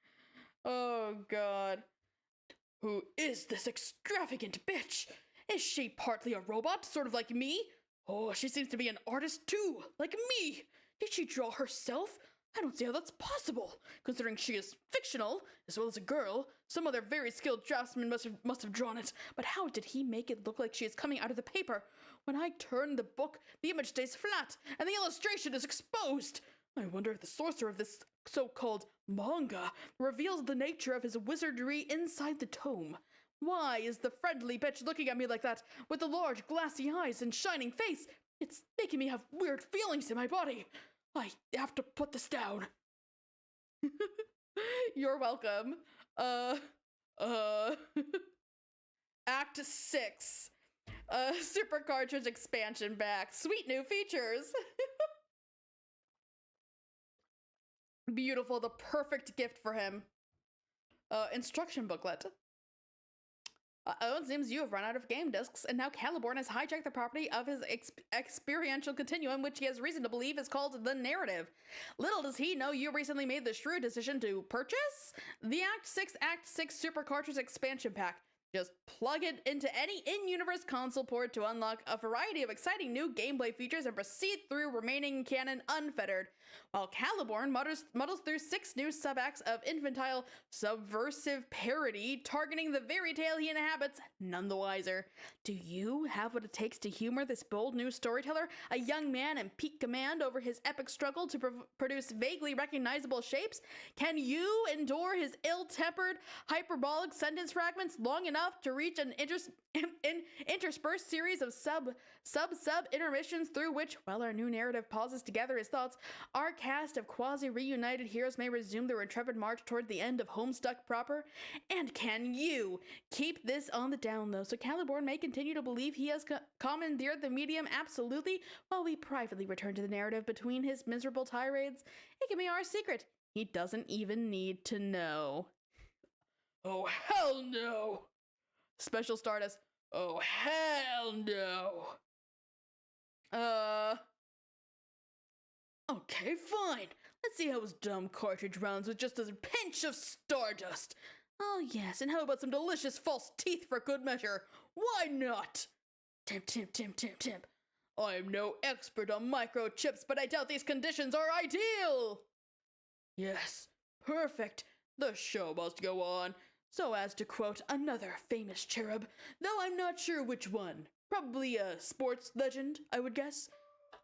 Oh god. Who is this extravagant bitch? Is she partly a robot, sort of like me? Oh, she seems to be an artist too, like me. Did she draw herself? I don't see how that's possible, considering she is fictional, as well as a girl. Some other very skilled draftsman must have drawn it, but how did he make it look like she is coming out of the paper? When I turn the book, the image stays flat, and the illustration is exposed. I wonder if the sorcerer of this so-called manga reveals the nature of his wizardry inside the tome. Why is the friendly bitch looking at me like that, with the large glassy eyes and shining face? It's making me have weird feelings in my body. I have to put this down. You're welcome. Act 6. Super Cartridge expansion pack. Sweet new features. Beautiful, the perfect gift for him. Instruction booklet. It seems you have run out of game discs, and now Caliborn has hijacked the property of his experiential continuum, which he has reason to believe is called the narrative. Little does he know you recently made the shrewd decision to purchase the Act 6 Super Cartridge expansion pack. Just plug it into any in-universe console port to unlock a variety of exciting new gameplay features and proceed through remaining canon unfettered, while Caliborn muddles through 6 new sub-acts of infantile, subversive parody, targeting the very tale he inhabits, none the wiser. Do you have what it takes to humor this bold new storyteller, a young man in peak command over his epic struggle to produce vaguely recognizable shapes? Can you endure his ill-tempered, hyperbolic sentence fragments long enough to reach an interspersed series of sub intermissions through which, while our new narrative pauses to gather his thoughts, our cast of quasi-reunited heroes may resume their intrepid march toward the end of Homestuck proper? And can you keep this on the down low so Caliborn may continue to believe he has commandeered the medium absolutely, while we privately return to the narrative between his miserable tirades? It can be our secret. He doesn't even need to know. Oh, hell no! Special Stardust. Oh, hell no! Okay, fine. Let's see how his dumb cartridge rounds with just a pinch of Stardust. Oh yes, and how about some delicious false teeth for good measure? Why not? Temp. I am no expert on microchips, but I doubt these conditions are ideal! Yes, perfect. The show must go on. So as to quote another famous cherub, though I'm not sure which one. Probably a sports legend, I would guess.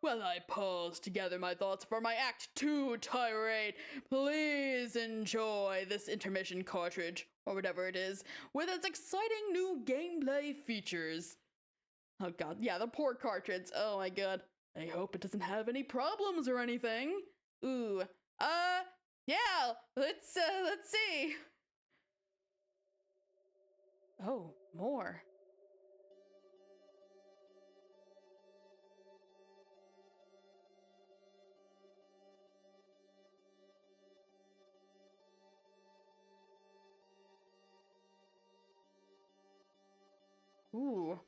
While I pause to gather my thoughts for my Act 2 tirade, please enjoy this intermission cartridge, or whatever it is, with its exciting new gameplay features. Oh god, yeah, the poor cartridge. Oh my god. I hope it doesn't have any problems or anything. Ooh. Yeah, let's see. Oh, more. Ooh.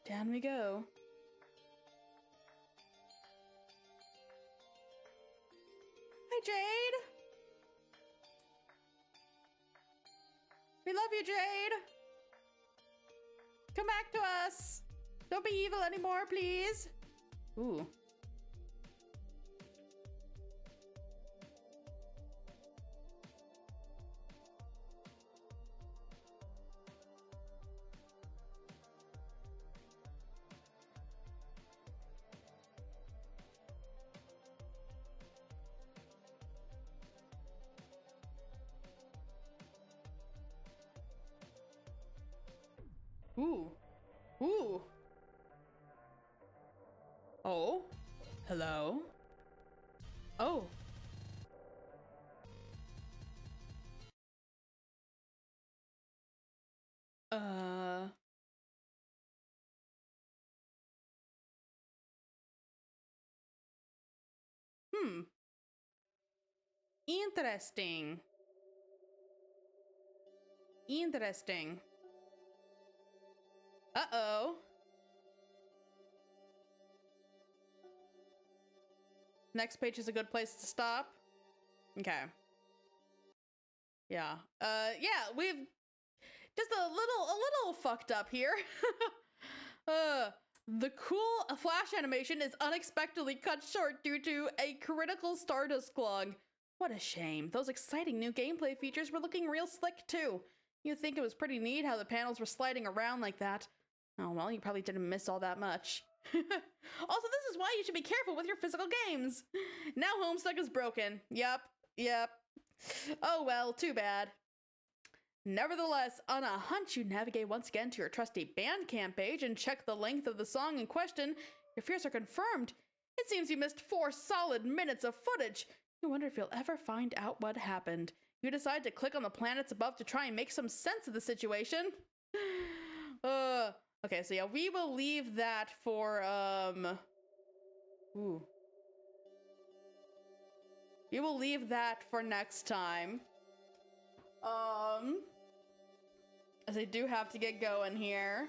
Down we go. Hi, Jade! We love you, Jade! Come back to us! Don't be evil anymore, please. Ooh. Ooh. Ooh. Oh. Hello. Oh. Uh. Hmm. Interesting. Interesting. Uh-oh. Next page is a good place to stop. Okay. Yeah. Yeah, we've just a little fucked up here. The cool flash animation is unexpectedly cut short due to a critical Stardust clog. What a shame. Those exciting new gameplay features were looking real slick too. You'd think it was pretty neat how the panels were sliding around like that. Oh, well, you probably didn't miss all that much. Also, this is why you should be careful with your physical games. Now Homestuck is broken. Yep. Oh well, too bad. Nevertheless, on a hunch, you navigate once again to your trusty Bandcamp page and check the length of the song in question. Your fears are confirmed. It seems you missed 4 solid minutes of footage. You wonder if you'll ever find out what happened. You decide to click on the planets above to try and make some sense of the situation. Okay, so yeah, we will leave that for, ooh. We will leave that for next time. As I do have to get going here.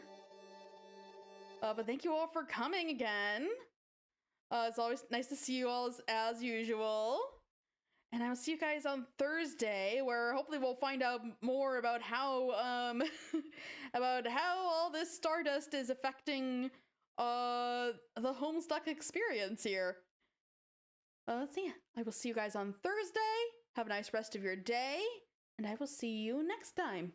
But thank you all for coming again. It's always nice to see you all as usual. And I will see you guys on Thursday, where hopefully we'll find out more about how, about how all this Stardust is affecting, the Homestuck experience here. So yeah, I will see you guys on Thursday. Have a nice rest of your day, and I will see you next time.